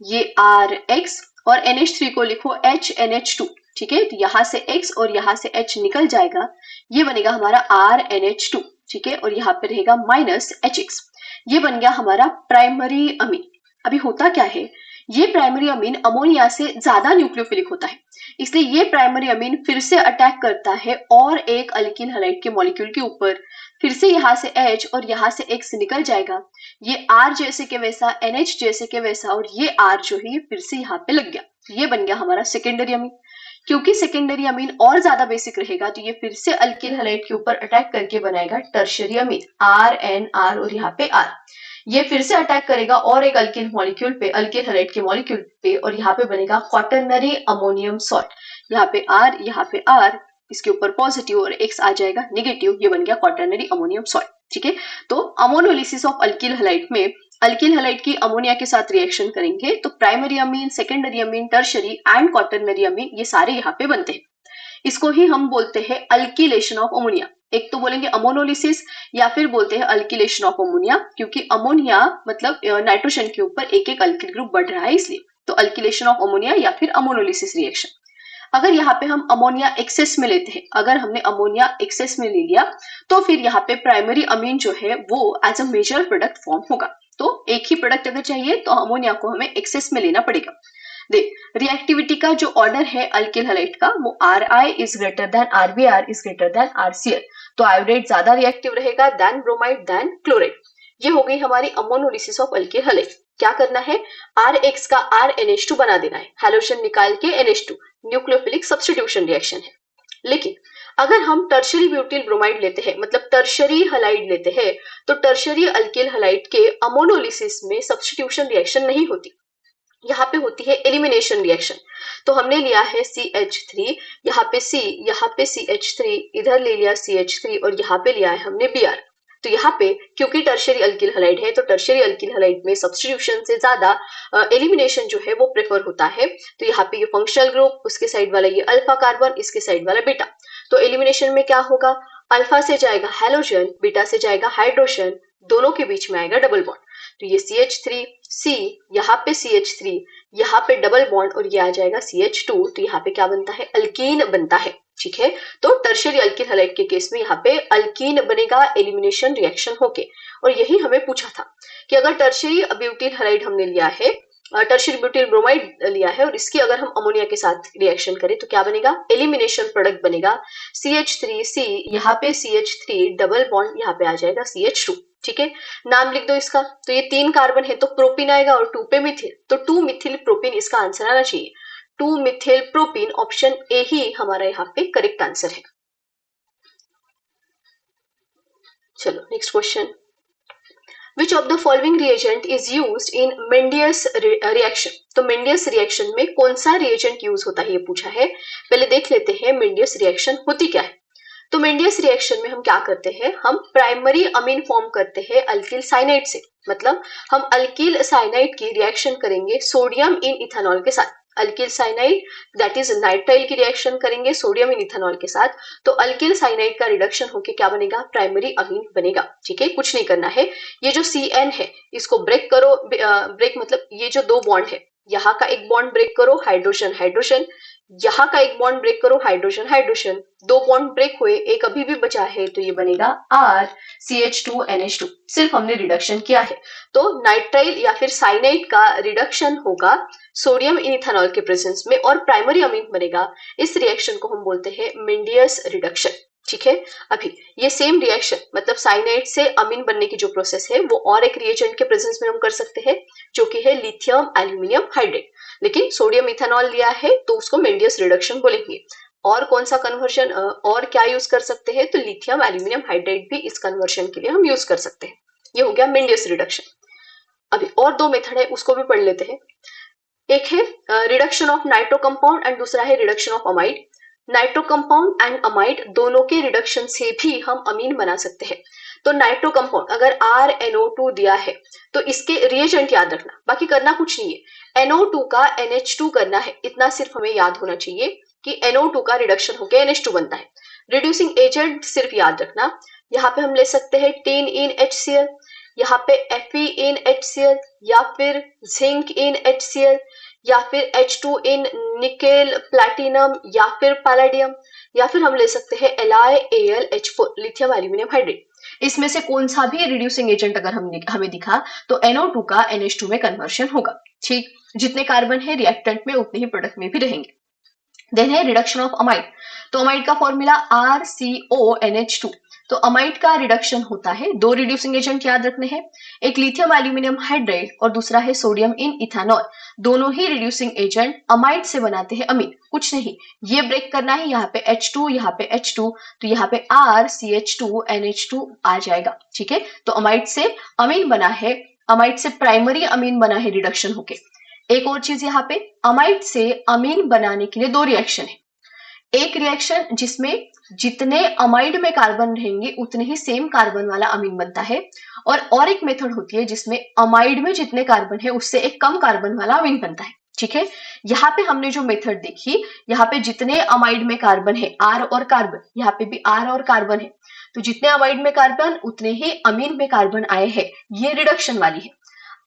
ये RH और NH3 को लिखो HNH2, ठीक है। तो यहाँ से X और यहाँ से H निकल जाएगा, ये बनेगा हमारा RNH2, ठीक है। और यहाँ पे रहेगा -HX, ये बन गया हमारा प्राइमरी अमीन। अभी होता क्या है, ये प्राइमरी अमीन अमोनिया से ज्यादा न्यूक्लियोफिलिक होता है, इसलिए ये प्राइमरी अमीन फिर से अटैक करता है और एक अल्किल हैलाइड के मॉलिक्यूल के ऊपर। फिर से यहाँ से H और यहाँ से X निकल जाएगा, ये R जैसे के वैसा, NH जैसे के वैसा, और ये R जो है ये फिर से यहाँ पे लग गया, ये बन गया हमारा सेकेंडरी अमीन। क्योंकि सेकेंडरी अमीन और ज्यादा बेसिक रहेगा, तो ये फिर से अल्किल हैलाइड के ऊपर अटैक करके बनाएगा टर्शियरी अमीन, RNR और यहाँ पे R। ये फिर से अटैक करेगा और एक अल्किल मॉलिक्यूल पे, अल्किल हैलाइड के मॉलिक्यूल पे, और यहाँ पे बनेगा क्वाटरनरी अमोनियम सॉल्ट। यहाँ पे R, इसके ऊपर पॉजिटिव और X आ जाएगा नेगेटिव, ये बन गया क्वाटरनरी अमोनियम सॉल्ट, ठीक है। तो अमोनोलिसिस ऑफ अल्किल हैलाइड में अल्किल हैलाइड की अमोनिया के साथ रिएक्शन करेंगे, तो primary amine, secondary amine, tertiary and quaternary amine, ये सारे यहाँ पे बनते हैं। इसको ही हम बोलते हैं अल्किलेशन ऑफ अमोनिया। एक तो बोलेंगे अमोनोलिसिस या फिर बोलते हैं अल्किलेशन ऑफ अमोनिया, क्योंकि अमोनिया मतलब नाइट्रोजन के ऊपर एक एक अल्किल ग्रुप बढ़ रहा है, इसलिए तो अल्किलेशन ऑफ अमोनिया या फिर अमोनोलिसिस रिएक्शन। अगर यहाँ पे हम अमोनिया एक्सेस में लेते हैं, अगर हमने अमोनिया एक्सेस में ले लिया, तो फिर यहाँ पे प्राइमरी अमीन जो है वो as a major product form होगा। तो एक ही प्रोडक्ट अगर चाहिए तो अमोनिया को हमें एक्सेस में लेना पड़ेगा। देख, रिएक्टिविटी का जो ऑर्डर है अल्किल हैलाइड का वो Ri is greater than Rbr is greater than RCl। तो आयोडाइड ज्यादा रिएक्टिव रहेगा देन ब्रोमाइड देन क्लोराइड। ये हो गई हमारी अमोनोलिसिस ऑफ अल्किल हैलाइड। क्या करना है, Rx का RNH2 बना देना है, हैलोजन निकाल के NH2, न्यूक्लियोफिलिक सब्स्टिट्यूशन रिएक्शन है। लेकिन अगर हम टर्शरी ब्यूटिल ब्रोमाइड लेते हैं, मतलब टर्शरी हलाइड लेते हैं, तो टर्शरी अल्किल हलाइड के अमोनोलिसिस में सब्स्टिट्यूशन रिएक्शन नहीं होती, यहाँ पे होती है एलिमिनेशन रिएक्शन। तो हमने लिया है CH3, यहाँ पे C, यहाँ पे CH3, इधर ले लिया CH3 और यहाँ पे लिया है हमने Br। तो यहाँ पे क्योंकि टर्शरी अल्किल हलाइड है तो टर्शरी अल्किल हलाइड में सब्स्टिट्यूशन से ज्यादा एलिमिनेशन जो है वो प्रेफर होता है। तो यहाँ पे ये फंक्शनल ग्रुप, उसके साइड वाला ये अल्फा कार्बन, इसके साइड वाला बीटा। तो एलिमिनेशन में क्या होगा, अल्फा से जाएगा हैलोजन, बीटा से जाएगा हाइड्रोजन, दोनों के बीच में आएगा डबल बॉन्ड। तो ये CH3, C, यहाँ पे CH3, यहाँ पे डबल बॉन्ड और ये आ जाएगा CH2। तो यहाँ पे क्या बनता है, अल्कीन बनता है। ठीक है, तो टर्शियरी अल्किल हैलाइड के केस में यहाँ पे अल्कीन बनेगा एलिमिनेशन रिएक्शन होके। और यही हमें पूछा था कि अगर टर्शियरी ब्यूटिल हैलाइड हमने लिया है, टर्शियरी ब्यूटिल ब्रोमाइड लिया है और इसकी अगर हम अमोनिया के साथ रिएक्शन करें तो क्या बनेगा, एलिमिनेशन प्रोडक्ट बनेगा CH3C, यहाँ पे CH3 डबल बॉन्ड, यहाँ पे आ जाएगा CH2। ठीक है, नाम लिख दो इसका। तो ये 3 कार्बन है तो प्रोपिन आएगा और 2 पे मिथिल, तो 2 मिथिल प्रोपिन इसका आंसर आना चाहिए। 2 मिथिल प्रोपिन, ऑप्शन ए ही हमारा यहाँ पे करेक्ट आंसर है। चलो next question, Which of the following reagent is used in Mendius reaction? तो मेंडियस रिएक्शन में कौन सा रिएजेंट यूज होता है ये पूछा है। पहले देख लेते हैं मेंडियस रिएक्शन होती क्या है। तो मेंडियस रिएक्शन में हम क्या करते हैं, हम प्राइमरी अमीन फॉर्म करते हैं अल्किल साइनाइड से, मतलब हम अल्किल साइनाइड की रिएक्शन करेंगे सोडियम इन इथेनॉल के साथ। Alkyl cyanide that is nitrile की रिएक्शन करेंगे सोडियम इन इथेनॉल के साथ, तो अल्किल साइनाइड का रिडक्शन होके क्या बनेगा, प्राइमरी अमीन बनेगा। ठीक है, कुछ नहीं करना है, ये जो CN है इसको ब्रेक करो, ब्रेक मतलब ये जो 2 बॉन्ड है, यहाँ का एक बॉन्ड ब्रेक करो, हाइड्रोजन हाइड्रोजन, यहाँ का एक बॉन्ड ब्रेक करो, हाइड्रोजन हाइड्रोजन, 2 बॉन्ड ब्रेक हुए, एक अभी भी बचा है, तो ये बनेगा RCH2NH2। सिर्फ हमने रिडक्शन किया है। तो नाइट्राइल या फिर साइनाइड का रिडक्शन होगा सोडियम इन इथेनॉल के प्रेजेंस में और प्राइमरी अमीन बनेगा। इस रिएक्शन को हम बोलते हैं मेंडियस रिडक्शन। ठीक है, अभी ये सेम रिएक्शन मतलब साइनाइड से अमीन बनने की जो प्रोसेस है वो और एक रिएजेंट के प्रेजेंस में हम कर सकते हैं, जो कि है लिथियम एल्यूमिनियम हाइड्रेट। लेकिन सोडियम इथेनॉल लिया है तो उसको मेंडियस रिडक्शन बोलेंगे। और कौन सा कन्वर्जन और क्या यूज कर सकते हैं, तो लिथियम एल्यूमिनियम हाइड्रेट भी इस कन्वर्जन के लिए हम यूज कर सकते हैं। ये हो गया मेंडियस रिडक्शन। अभी और 2 मेथड है उसको भी पढ़ लेते हैं। एक है reduction of nitro compound and दूसरा है reduction of amide. Nitro compound and amide दोनों के रिडक्शन से भी हम अमीन बना सकते हैं। तो नाइट्रो कंपाउंड अगर RNO2 दिया है तो इसके रिएजेंट याद रखना, बाकी करना कुछ नहीं है। NO2 का NH2 करना है, इतना सिर्फ हमें याद होना चाहिए कि NO2 का रिडक्शन होकर NH2 बनता है। रिड्यूसिंग एजेंट सिर्फ याद रखना, यहाँ पे हम ले सकते हैं टिन इन HCl, यहाँ पे Fe इन HCl, या फिर जिंक इन HCl, या फिर H2 इन निकेल प्लैटिनम, या फिर पैलेडियम, या फिर हम ले सकते हैं LiAlH4 लिथियम एल्यूमिनियम हाइड्रेट। इसमें से कौन सा भी रिड्यूसिंग एजेंट अगर हमें दिखा तो NO2 का NH2 में कन्वर्शन होगा। ठीक, जितने कार्बन है रिएक्टेंट में उतने ही प्रोडक्ट में भी रहेंगे। देन है रिडक्शन ऑफ अमाइड। तो अमाइड का फॉर्मूला RCONH2। तो अमाइड का रिडक्शन होता है, 2 रिड्यूसिंग एजेंट याद रखने हैं, एक लिथियम एल्यूमिनियम हाइड्रेट और दूसरा है सोडियम इन इथेनॉल। दोनों ही रिड्यूसिंग एजेंट अमाइड से बनाते हैं अमीन, कुछ नहीं। ये ब्रेक करना है, यहाँ पे H2, यहाँ पे H2, तो यहाँ पे RCH2NH2 आ जाएगा। ठीक है, तो अमाइड से अमीन बना है, अमाइड से प्राइमरी अमीन बना है रिडक्शन होके। एक और चीज, यहाँ पे अमाइड से अमीन बनाने के लिए 2 रिएक्शन है। एक रिएक्शन जिसमें जितने अमाइड में कार्बन रहेंगे उतने ही सेम कार्बन वाला अमीन बनता है, और एक मेथड होती है जिसमें अमाइड में जितने कार्बन है उससे एक कम कार्बन वाला अमीन बनता है। ठीक है, यहाँ पे हमने जो मेथड देखी, यहाँ पे जितने अमाइड में कार्बन है R और कार्बन, यहाँ पे भी R और कार्बन है, तो जितने अमाइड में कार्बन उतने ही अमीन में कार्बन आए हैं, ये रिडक्शन वाली है।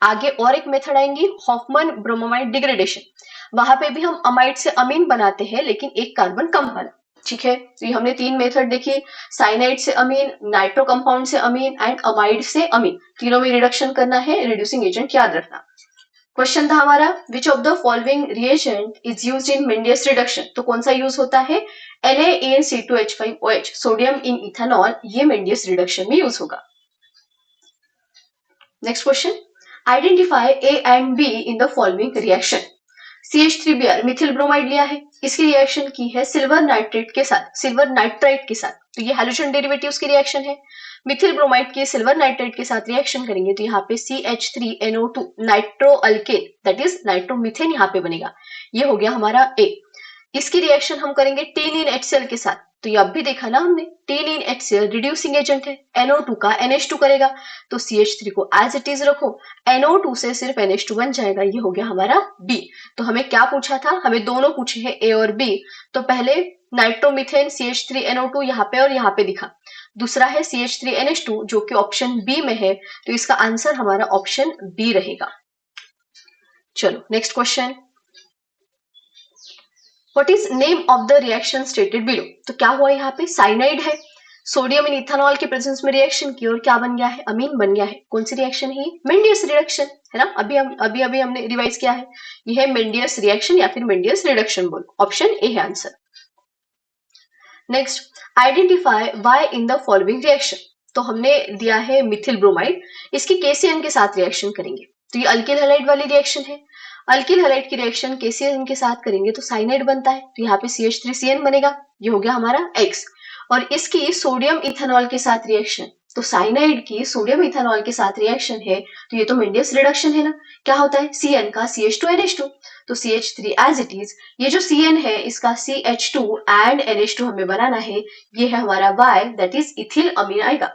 आगे और एक मेथड आएंगी हॉफमैन ब्रोमोमाइड डिग्रेडेशन, वहां पे भी हम अमाइड से अमीन बनाते हैं लेकिन एक कार्बन कम वाला। ठीक है, तो ये हमने 3 मेथड देखी, साइनाइड से अमीन, नाइट्रो कंपाउंड से अमीन एंड अमाइड से अमीन। तीनों में रिडक्शन करना है, रिड्यूसिंग एजेंट याद रखना। क्वेश्चन था हमारा which of the following reagent is used in Mendius reduction, तो कौन सा यूज होता है, Na-AnC2H5OH, सोडियम इन इथेनॉल, ये मेंडियस रिडक्शन में यूज होगा। Next question, identify A and B in the following reaction. CH3Br Mithil bromide लिया है, इसकी रिएक्शन की है सिल्वर नाइट्रेट के साथ, सिल्वर नाइट्राइट के साथ, तो ये हैलोजन डेरिवेटिव्स की रिएक्शन है। मिथिल ब्रोमाइड की सिल्वर नाइट्रेट के साथ रिएक्शन करेंगे तो यहाँ पे CH3NO2 nitro alkane that is nitromethane यहाँ पे बनेगा, ये हो गया हमारा A। इसकी रिएक्शन हम करेंगे टीन इन HCl के साथ, तो ये अब भी देखा ना हमने, टीन इन HCl रिड्यूसिंग एजेंट है, NO2 का NH2 करेगा, तो CH3 को एज इट इज रखो, NO2 से सिर्फ NH2 बन जाएगा, ये हो गया हमारा B। तो हमें क्या पूछा था, हमें दोनों पूछे हैं A और B, तो पहले नाइट्रोमीथेन CH3NO2 यहाँ पे और यहाँ पे दिखा, दूसरा है CH3NH2 जो कि ऑप्शन बी में है, तो इसका आंसर हमारा ऑप्शन बी रहेगा। चलो next question, what is name of the reaction stated below, तो क्या हुआ यहाँ पे, साइनाइड है, सोडियम इन इथेनॉल के प्रेजेंस में रिएक्शन की और क्या बन गया है, अमीन बन गया है। कौन सी रिएक्शन है, मेंडियस रिडक्शन है ना, अभी हमने रिवाइज किया है, यह है मेंडियस रिएक्शन या फिर मेंडियस रिडक्शन बोलो, ऑप्शन ए है answer. Next, identify Y in the following reaction, तो हमने दिया है मिथिल ब्रोमाइड, इसकी KCN के साथ रिएक्शन करेंगे, तो ये अल्किल हैलाइड वाली रिएक्शन है, अल्किल हैलाइड की रिएक्शन KCN के साथ करेंगे तो साइनाइड बनता है, तो यहाँ पे CH3CN बनेगा, ये हो गया हमारा X। और इसकी सोडियम इथेनॉल के साथ रिएक्शन, तो साइनाइड की सोडियम इथेनॉल के साथ रिएक्शन है, तो ये तो मेंडियस रिडक्शन है ना, क्या होता है, Cn का CH2NH2, तो CH3 एज इट इज, ये जो Cn है इसका CH2 एंड NH2 हमें बनाना है, ये है हमारा Y that is ethyl amine आएगा,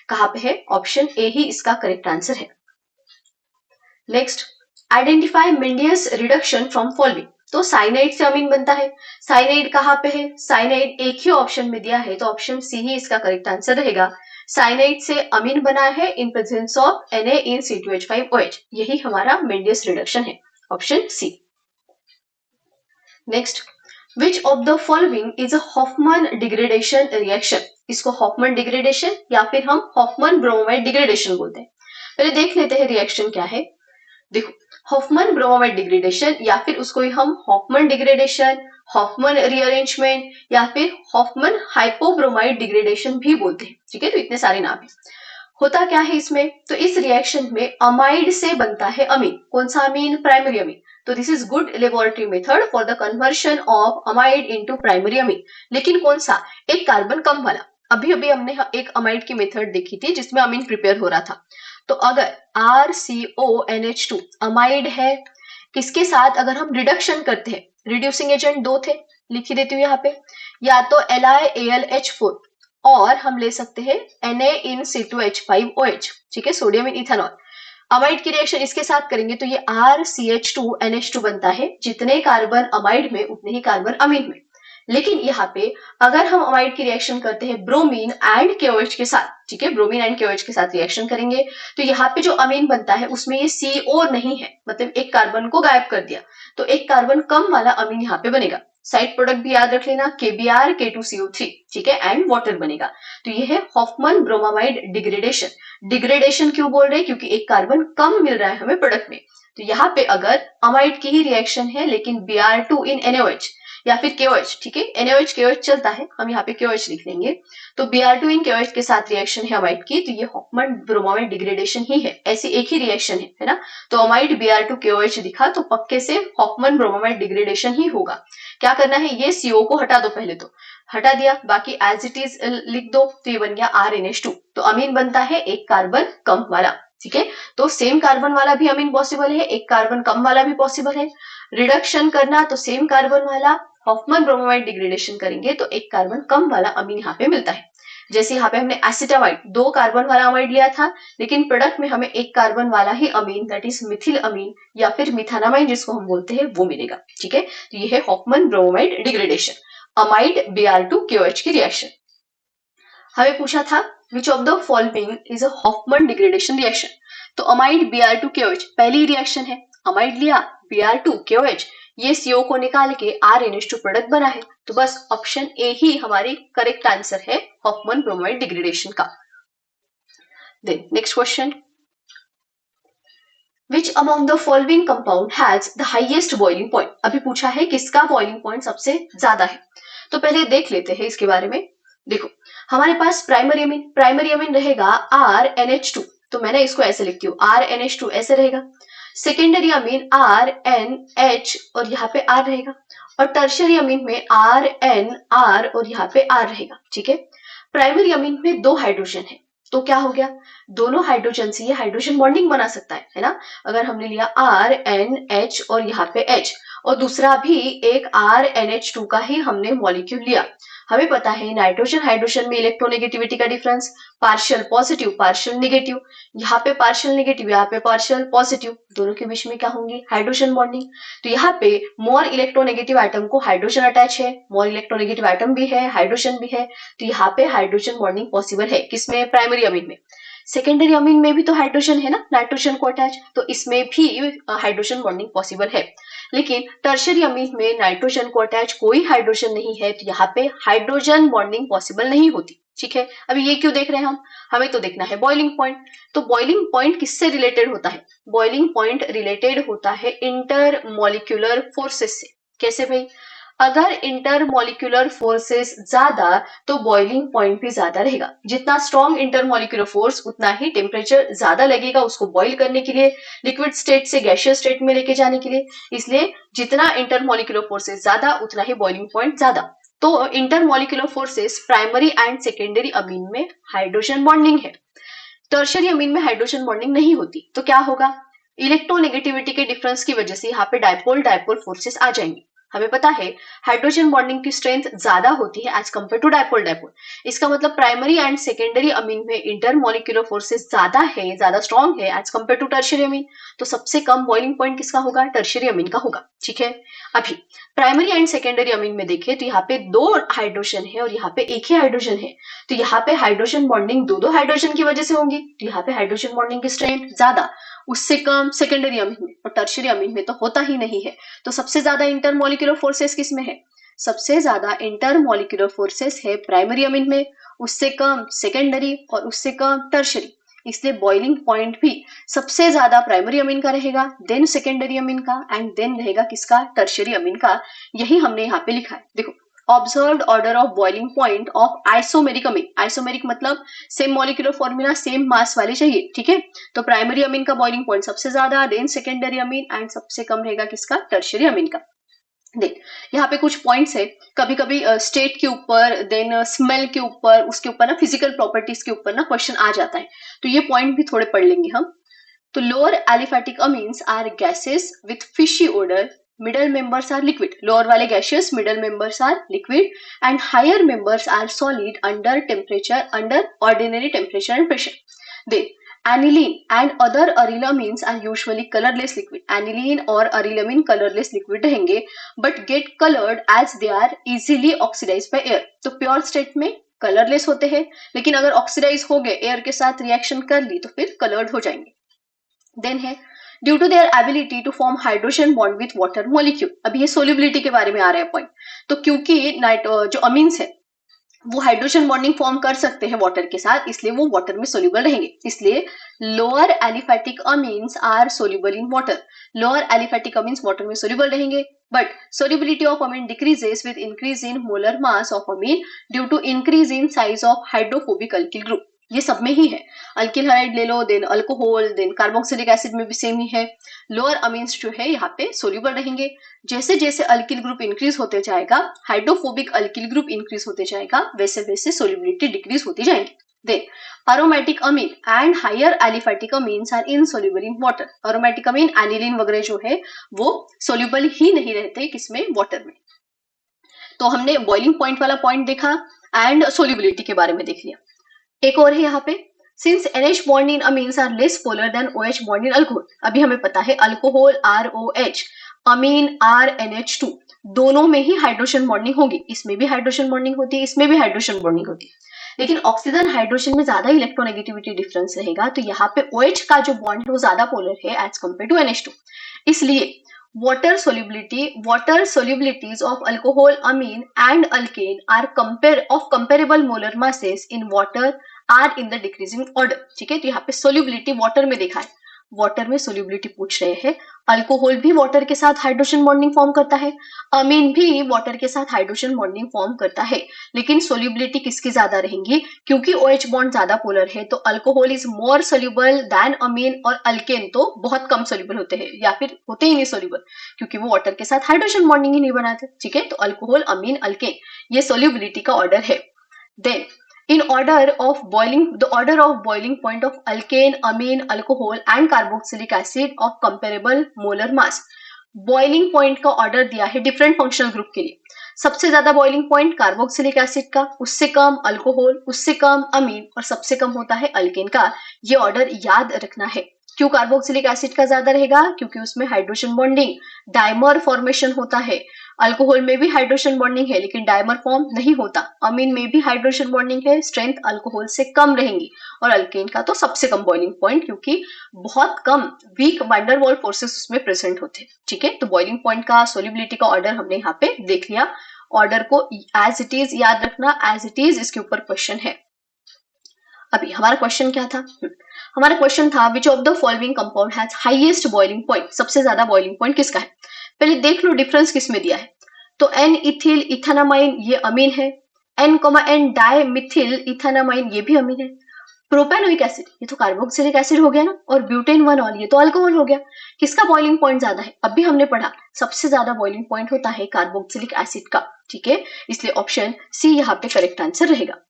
कहाँ पे है, ऑप्शन ए ही इसका करेक्ट आंसर है। Next, identify Mendius reduction from following, तो साइनाइड से अमीन बनता है, साइनाइड कहाँ पे है, साइनाइड एक ही ऑप्शन में दिया है, तो ऑप्शन सी ही इसका करेक्ट आंसर रहेगा। साइनाइड से अमीन बना है इन प्रेजेंस ऑफ Na-In-C2H5OH, यही हमारा मेंडियस रिडक्शन है, option C. Next, which of the following is a Hofmann degradation reaction, इसको हॉफमैन डिग्रेडेशन या फिर हम हॉफमैन ब्रोमाइड डिग्रेडेशन बोलते हैं। पहले देख लेते हैं रिएक्शन क्या है। देखो, हॉफमैन ब्रोमाइड डिग्रेडेशन या फिर उसको ही हम हॉफमैन डिग्रेडेशन, हॉफमैन रीअरेंजमेंट या फिर हॉफमैन हाइपोब्रोमाइड डिग्रेडेशन भी बोलते हैं, ठीक है, तो इतने सारे नाम है। होता क्या है इसमें, तो इस रिएक्शन में अमाइड से बनता है अमीन, कौन सा अमीन, प्राइमरी अमीन, तो this is good laboratory method for the conversion of amide into primary amine, लेकिन कौन सा, एक कार्बन कम वाला। अभी अभी हमने एक अमाइड की मेथड देखी थी जिसमें अमीन प्रिपेयर हो रहा था, तो अगर RCONH2 अमाइड है, किसके साथ अगर हम रिडक्शन करते हैं, रिड्यूसिंग एजेंट दो थे, लिख ही देती हूँ यहाँ पे, या तो LiAlH4 और हम ले सकते हैं Na-In-C2H5OH, ठीक है, सोडियम इन इथेनॉल। अमाइड की रिएक्शन इसके साथ करेंगे तो ये RCH2NH2 बनता है, जितने कार्बन अमाइड में उतने ही कार्बन अमीन में। लेकिन यहाँ पे अगर हम अमाइड की रिएक्शन करते हैं ब्रोमीन एंड KOH के साथ, ठीक है, ब्रोमीन एंड KOH के साथ रिएक्शन करेंगे तो यहाँ पे जो अमीन बनता है उसमें ये CO नहीं है, मतलब एक कार्बन को गायब कर दिया, तो एक कार्बन कम वाला अमीन यहाँ पे बनेगा। साइड प्रोडक्ट भी याद रख लेना, KBr K2CO3, ठीक है, एंड वाटर बनेगा, तो ये है हॉफमैन ब्रोमामाइड डिग्रेडेशन। डिग्रेडेशन क्यों बोल रहे हैं, क्योंकि एक कार्बन कम मिल रहा है हमें प्रोडक्ट में, तो यहाँ पे अगर अमाइड की ही रिएक्शन है लेकिन Br2 इन NaOH या फिर KOH, ठीक है, NaOH KOH चलता है, हम यहाँ पे KOH लिख लेंगे, तो Br2 इन KOH के साथ रिएक्शन है अमाइड की, तो ये हॉफमैन ब्रोमामाइड डिग्रेडेशन ही है, ऐसी एक ही रिएक्शन है ना, तो अमाइड Br2 KOH दिखा तो पक्के से हॉफमैन ब्रोमामाइड डिग्रेडेशन ही होगा। क्या करना है, ये CO को हटा दो, पहले तो हटा दिया, बाकी एज इट इज लिख दो, तो ये बन गया RNH2, तो अमीन बनता है एक कार्बन कम वाला, ठीक है, तो सेम कार्बन वाला भी अमीन पॉसिबल है, एक कार्बन कम वाला भी पॉसिबल है। रिडक्शन करना तो सेम कार्बन वाला हॉफमैन ब्रोमामाइड डिग्रेडेशन करेंगे तो एक कार्बन कम वाला अमीन यहाँ पे मिलता है। जैसे यहाँ पे हमने एसिटामाइड 2 कार्बन वाला अमाइड लिया था, लेकिन प्रोडक्ट में हमें एक कार्बन वाला ही अमीन दैट इज मिथिल अमीन या फिर मिथानामाइड जिसको हम बोलते हैं वो मिलेगा, ठीक है, तो ये है Hofmann bromamide degradation, amide Br2 KOH की रिएक्शन। हमें पूछा था which of the following is a Hofmann degradation reaction, तो अमाइड Br2 KOH पहली रिएक्शन है, अमाइड लिया Br2 KOH, ये CO को निकाल के RNH2 प्रोडक्ट बना है, तो बस ऑप्शन ए ही हमारी करेक्ट आंसर है हॉफमैन ब्रोमाइड डिग्रेडेशन का। Then next question, which among the following compound has the highest boiling point. अभी पूछा है किसका बॉइलिंग पॉइंट सबसे ज्यादा है। तो पहले देख लेते हैं इसके बारे में। देखो हमारे पास प्राइमरी अमीन रहेगा RNH2, तो मैंने इसको ऐसे लिखती हूँ RNH2 ऐसे रहेगा। सेकेंडरी अमीन RNH और यहाँ पे R रहेगा, और टर्शियरी अमीन में RNR और यहाँ पे R रहेगा। ठीक है, प्राइमरी अमीन में 2 हाइड्रोजन है, तो क्या हो गया, दोनों हाइड्रोजन से ये हाइड्रोजन बॉन्डिंग बना सकता है ना। अगर हमने लिया RNH और यहाँ पे H, और दूसरा भी एक RNH2 का ही हमने मॉलिक्यूल लिया, हमें पता है नाइट्रोजन हाइड्रोजन में इलेक्ट्रोनेगेटिविटी का difference partial positive partial negative, यहाँ पे पार्शियल नेगेटिव यहाँ पे पार्शियल पॉजिटिव, दोनों के बीच में क्या होंगी, हाइड्रोजन बॉन्डिंग। तो यहाँ पे मोर इलेक्ट्रोनेगेटिव आइटम को हाइड्रोजन अटैच है, मोर इलेक्ट्रोनेगेटिव आइटम भी है, हाइड्रोजन भी है, तो यहाँ पे हाइड्रोजन बॉन्डिंग पॉसिबल है। किसमें, प्राइमरी अमीन में। सेकेंडरी अमीन में भी तो हाइड्रोजन है ना, नाइट्रोजन को अटैच, तो इसमें भी हाइड्रोजन बॉन्डिंग पॉसिबल है। लेकिन टर्शियरी अमीन में नाइट्रोजन को अटैच कोई हाइड्रोजन नहीं है, तो यहाँ पे हाइड्रोजन बॉन्डिंग पॉसिबल नहीं होती। ठीक है, अभी ये क्यों देख रहे हैं हम, हमें तो देखना है बॉइलिंग पॉइंट। तो बॉइलिंग पॉइंट किससे रिलेटेड होता है, बॉइलिंग पॉइंट रिलेटेड होता है इंटर मॉलिक्यूलर फोर्सेस से। कैसे भाई, अगर इंटरमॉलिक्यूलर फोर्सेस ज्यादा तो बॉइलिंग पॉइंट भी ज्यादा रहेगा। जितना स्ट्रॉन्ग इंटरमॉलिक्यूलर फोर्स उतना ही टेम्परेचर ज्यादा लगेगा उसको बॉइल करने के लिए, लिक्विड स्टेट से गैसियस स्टेट में लेके जाने के लिए। इसलिए जितना इंटरमॉलिक्यूलर फोर्सेस ज्यादा उतना ही बॉइलिंग पॉइंट ज्यादा। तो intermolecular forces primary and secondary amine में हाइड्रोजन बॉन्डिंग है, टर्शियरी अमीन में हाइड्रोजन बॉन्डिंग नहीं होती। तो क्या होगा, इलेक्ट्रोनेगेटिविटी के डिफरेंस की वजह से यहाँ पे डायपोल डायपोल फोर्सेस आ जाएंगे। हमें पता है हाइड्रोजन बॉन्डिंग की स्ट्रेंथ ज्यादा होती है as compare to dipole dipole. इसका मतलब प्राइमरी एंड सेकेंडरी अमीन में इंटरमॉलिक्यूलर फोर्सेस ज्यादा है, ज्यादा स्ट्रॉन्ग है as compare to tertiary amine. तो सबसे कम बॉइलिंग पॉइंट किसका होगा, टर्शियरी अमीन का होगा। ठीक है, अभी प्राइमरी एंड सेकेंडरी अमीन में देखें तो यहाँ पे 2 हाइड्रोजन है और यहाँ पे एक ही हाइड्रोजन है, तो यहाँ पे हाइड्रोजन बॉन्डिंग दो हाइड्रोजन की वजह से होंगी, तो यहाँ पे हाइड्रोजन बॉन्डिंग की स्ट्रेंथ ज्यादा, उससे कम सेकेंडरी अमीन में, और टर्शियरी अमीन में तो होता ही नहीं है। तो सबसे ज्यादा इंटरमॉलिक्यूलर फोर्सेस किस में है, सबसे ज्यादा इंटरमॉलिक्यूलर फोर्सेस है प्राइमरी अमीन में, उससे कम सेकेंडरी और उससे कम टर्शियरी। इसलिए बॉइलिंग पॉइंट भी सबसे ज्यादा प्राइमरी अमीन का रहेगा, देन सेकेंडरी अमीन का, एंड देन रहेगा किसका, टर्शियरी अमीन का। यही हमने यहाँ पे लिखा है। देखो observed order of boiling point of isomeric amine, isomeric मतलब same molecular formula same mass वाले चाहिए। ठीक है, तो प्राइमरी अमीन का बॉइलिंग पॉइंट सबसे ज्यादा, देन सेकेंडरी अमीन, एंड सबसे कम रहेगा किसका, टर्शियरी अमीन का। देख यहाँ पे कुछ पॉइंट्स है, कभी कभी स्टेट के ऊपर, देन स्मेल के ऊपर, उसके ऊपर ना फिजिकल प्रॉपर्टीज के ऊपर ना क्वेश्चन आ जाता है, तो ये पॉइंट भी थोड़े पढ़ लेंगे हम। तो lower aliphatic amines are gases with fishy odour, middle members are liquid, lower वाले gaseous, middle members are liquid, and higher members are solid under temperature, under ordinary temperature and pressure. Then aniline and other arylamines are usually colorless liquid. Aniline और arylamine colorless liquid रहेंगे, but get colored as they are easily oxidized by air. तो pure state में colorless होते हैं, लेकिन अगर oxidize हो गए, air के साथ reaction कर ली, तो फिर colored हो जाएंगे। देन है due to their ability to form hydrogen bond with water molecule. अभी ये सोल्युबिलिटी के बारे में आ रहा है पॉइंट। तो क्योंकि जो अमीन्स है वो हाइड्रोजन बॉन्डिंग फॉर्म कर सकते हैं वाटर के साथ, इसलिए वो वाटर में सोल्यूबल रहेंगे। इसलिए lower aliphatic amines are soluble in water, lower aliphatic amines water में सोल्यूबल रहेंगे, but solubility of amine decreases with increase in molar mass of amine due to increase in size of hydrophobic alkyl group. ये सब में ही है, अल्किल हाइड ले लो, then alcohol, then carboxylic acid में भी सेम ही है। लोअर अमीन्स जो है यहाँ पे सोल्यूबल रहेंगे, जैसे जैसे अल्किल ग्रुप इंक्रीज होते जाएगा, हाइड्रोफोबिक अल्किल ग्रुप इंक्रीज होते जाएगा, वैसे वैसे सोल्यूबिलिटी डिक्रीज होती जाएगी। Then aromatic amine and higher aliphatic amines are insoluble in water. Aromatic amine aniline वगैरह जो है वो सोल्यूबल ही नहीं रहते किसमें, वाटर में। तो हमने बॉइलिंग पॉइंट वाला पॉइंट देखा एंड सोल्यूबिलिटी के बारे में देख लिया। एक और है यहाँ पे, since NH bond in amines are less polar than OH bond in alcohol. अभी हमें पता है अल्कोहल ROH, अमीन RNH2, दोनों में ही हाइड्रोजन बॉन्डिंग होगी, इसमें भी हाइड्रोजन बॉन्डिंग होती है, इसमें भी हाइड्रोजन बॉन्डिंग होती है, लेकिन ऑक्सीजन हाइड्रोजन में ज्यादा इलेक्ट्रोनेगेटिविटी डिफरेंस रहेगा, तो यहाँ पे OH का जो बॉन्ड है वो ज्यादा पोलर है एज कम्पेयर टू NH2। इसलिए water solubilities of alcohol, amine and alkane are comparable molar masses in water are in the decreasing order। ठीक है, तो यहाँ पे solubility water में देखा है, वाटर में सोल्यूबिलिटी पूछ रहे हैं। अल्कोहल भी वाटर के साथ हाइड्रोजन बॉन्डिंग फॉर्म करता है, अमीन भी वाटर के साथ हाइड्रोजन बॉन्डिंग फॉर्म करता है, लेकिन सोल्यूबिलिटी किसकी ज्यादा रहेंगी? क्योंकि OH बॉन्ड ज्यादा पोलर है तो alcohol is more soluble than amine, और अल्केन तो बहुत कम सोल्यूबल होते हैं या फिर होते ही नहीं सोल्यूबल, क्योंकि वो वाटर के साथ हाइड्रोजन बॉन्डिंग ही नहीं बनाते। ठीक है, तो अल्कोहल, अमीन, अल्केन, ये सोल्यूबिलिटी का ऑर्डर है। Then in the order of boiling point of alkane, amine, alcohol and carboxylic acid of comparable molar mass, boiling point का ऑर्डर दिया है डिफरेंट फंक्शनल ग्रुप के लिए। सबसे ज्यादा बॉइलिंग पॉइंट कार्बोक्सिलिक एसिड का, उससे कम अल्कोहल, उससे कम अमीन और सबसे कम होता है अल्केन का। ये ऑर्डर याद रखना है। क्यों कार्बोक्सिलिक एसिड का ज्यादा रहेगा? क्योंकि उसमें हाइड्रोजन बॉन्डिंग, डायमर फॉर्मेशन होता है। अल्कोहल में भी हाइड्रोजन बॉन्डिंग है लेकिन डायमर फॉर्म नहीं होता। अमीन में भी हाइड्रोजन बॉन्डिंग है, स्ट्रेंथ अल्कोहल से कम रहेंगी। और अल्केन का तो सबसे कम बॉइलिंग पॉइंट, क्योंकि बहुत कम weak van der Waals forces उसमें प्रेजेंट होते हैं। ठीक है, तो बॉइलिंग पॉइंट का, सोल्यूबिलिटी का ऑर्डर हमने यहाँ पे देख लिया। ऑर्डर को एज इट इज याद रखना, एज इट इज इसके ऊपर क्वेश्चन है। अभी हमारा क्वेश्चन क्या था? हमारा क्वेश्चन था which of the following compound has highest boiling point, सबसे ज्यादा बॉइलिंग पॉइंट किसका है? पहले देख लो डिफरेंस किसमें दिया है। तो एन इथिल इथानामाइन ये अमीन है, एन डाई मिथिल इथानामाइन ये भी अमीन है। प्रोपेनोइक एसिड ये तो कार्बोक्सिलिक एसिड हो गया ना, और ब्यूटेन 1 ये तो अल्कोहल हो गया। किसका बॉइलिंग पॉइंट ज्यादा है? अभी हमने पढ़ा सबसे ज्यादा बॉइलिंग पॉइंट होता है कार्बोक्सिलिक एसिड का। ठीक है, इसलिए ऑप्शन सी यहाँ पे करेक्ट आंसर रहेगा।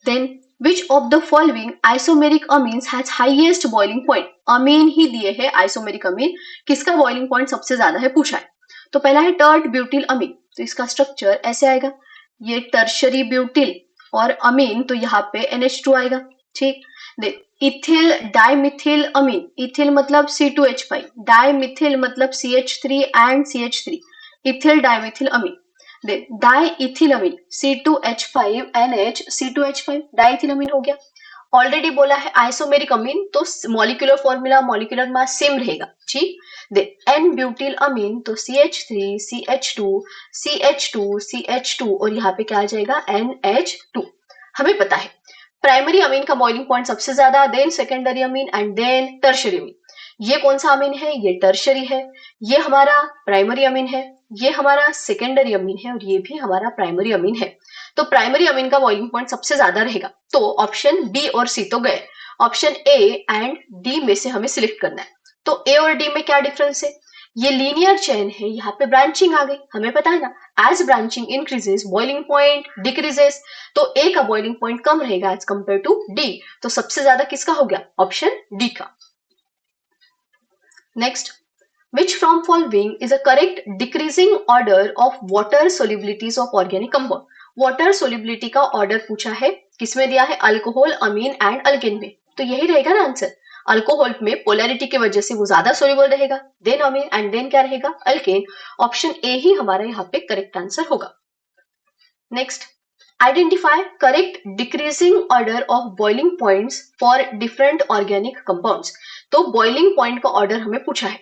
Then which of the following isomeric amines has highest boiling point? अमीन ही दिए है, आइसोमेरिक अमीन, किसका बॉइलिंग पॉइंट सबसे ज्यादा है पूछा है। तो पहला है टर्ट ब्यूटिल अमीन, तो इसका स्ट्रक्चर ऐसे आएगा, ये टर्शरी ब्यूटिल और अमीन, तो यहाँ पे NH2 आएगा। ठीक, देख इथिल डाइमिथिल अमीन, इथिल मतलब C2H5, डाइमिथिल मतलब CH3 and CH3, ethyl डाइमिथिल Amin. डाइथिलामीन C2H5NH, C2H5 डाइथिलामीन हो गया। ऑलरेडी बोला है आइसोमेरिक अमीन, तो molecular formula, molecular mass same रहेगा। ठीक, एन ब्यूटिल अमीन तो CH3 CH2 CH2 CH2 और यहाँ पे क्या आ जाएगा NH2। हमें पता है प्राइमरी अमीन का बॉइलिंग पॉइंट सबसे ज्यादा, then secondary amine and then tertiary amine. ये कौन सा अमीन है? ये टर्शरी है, ये हमारा प्राइमरी अमीन है, ये हमारा सेकेंडरी अमीन है और ये भी हमारा प्राइमरी अमीन है। तो प्राइमरी अमीन का बॉइलिंग पॉइंट सबसे ज्यादा रहेगा। तो ऑप्शन बी और सी तो गए, ऑप्शन ए एंड डी में से हमें सिलेक्ट करना है। तो ए और डी में क्या डिफरेंस है? ये लीनियर चेन है, यहाँ पे ब्रांचिंग आ गई, हमें पता है ना, as branching increases boiling point decreases, तो ए का बॉइलिंग पॉइंट कम रहेगा एज कंपेयर टू डी। तो सबसे ज्यादा किसका हो गया? ऑप्शन डी का। Next, which from following is a correct decreasing order of water solubilities of organic compound? Water solubility का ऑर्डर पूछा है, किसमें दिया है? अल्कोहल, अमीन एंड अल्केन में, तो यही रहेगा ना आंसर। अल्कोहल में पोलैरिटी की वजह से वो ज्यादा सोल्यूबल रहेगा, देन अमीन एंड देन क्या रहेगा? अल्केन। ऑप्शन ए ही हमारा यहाँ पे करेक्ट आंसर होगा। Next, identify correct decreasing order of boiling points for different organic compounds. तो बॉइलिंग पॉइंट का ऑर्डर हमें पूछा है,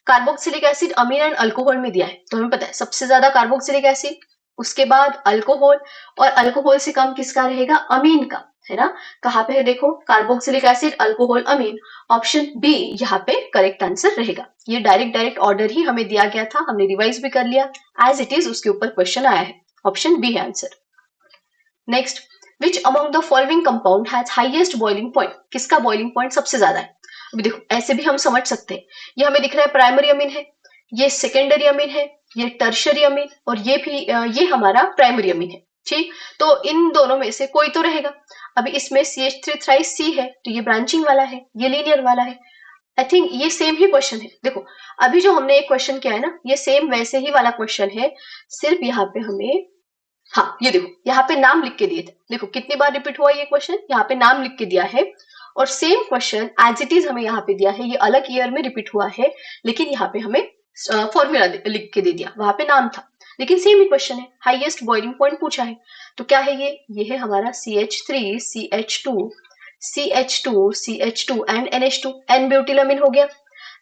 carboxylic acid, amine and alcohol में दिया है, तो हमें पता है सबसे ज्यादा कार्बोक्सिलिक एसिड, उसके बाद अल्कोहल, और अल्कोहल से कम किसका रहेगा? अमीन का, है ना। कहाँ पे है देखो, कार्बोक्सिलिक एसिड, अल्कोहल, अमीन, ऑप्शन बी यहाँ पे करेक्ट आंसर रहेगा। ये डायरेक्ट ऑर्डर ही हमें दिया गया था, हमने रिवाइज भी कर लिया, एज इट इज उसके ऊपर क्वेश्चन आया है, ऑप्शन बी है answer. Next, which among the following compound has highest boiling point, किसका बॉइलिंग पॉइंट सबसे ज्यादा है? अभी देखो ऐसे भी हम समझ सकते हैं, ये हमें दिख रहा है प्राइमरी अमीन है, ये सेकेंडरी अमीन है, ये टर्शरी अमीन, और ये भी ये हमारा प्राइमरी अमीन है। ठीक, तो इन दोनों में से कोई तो रहेगा। अभी इसमें CH3 थ्राइस C है, तो ये ब्रांचिंग वाला है, ये लीनियर वाला है। आई थिंक ये सेम ही क्वेश्चन है। देखो अभी जो हमने एक क्वेश्चन किया है ना, ये सेम वैसे ही वाला क्वेश्चन है, सिर्फ यहाँ पे हमें, हाँ ये देखो यहाँ पे नाम लिख के दिए थे, देखो कितनी बार रिपीट हुआ ये क्वेश्चन, यहाँ पे नाम लिख के दिया है, और same question as it is हमें यहाँ पे दिया है, ये अलग ईयर में रिपीट हुआ है, लेकिन यहाँ पे हमें फॉर्मूला लिख के दे दिया, वहां पे नाम था, लेकिन सेम ही क्वेश्चन है, हाईएस्ट बॉइलिंग पॉइंट पूछा है। तो क्या है ये है हमारा CH3 CH2 CH2 CH2 and NH2, N ब्यूटिलामिन हो गया,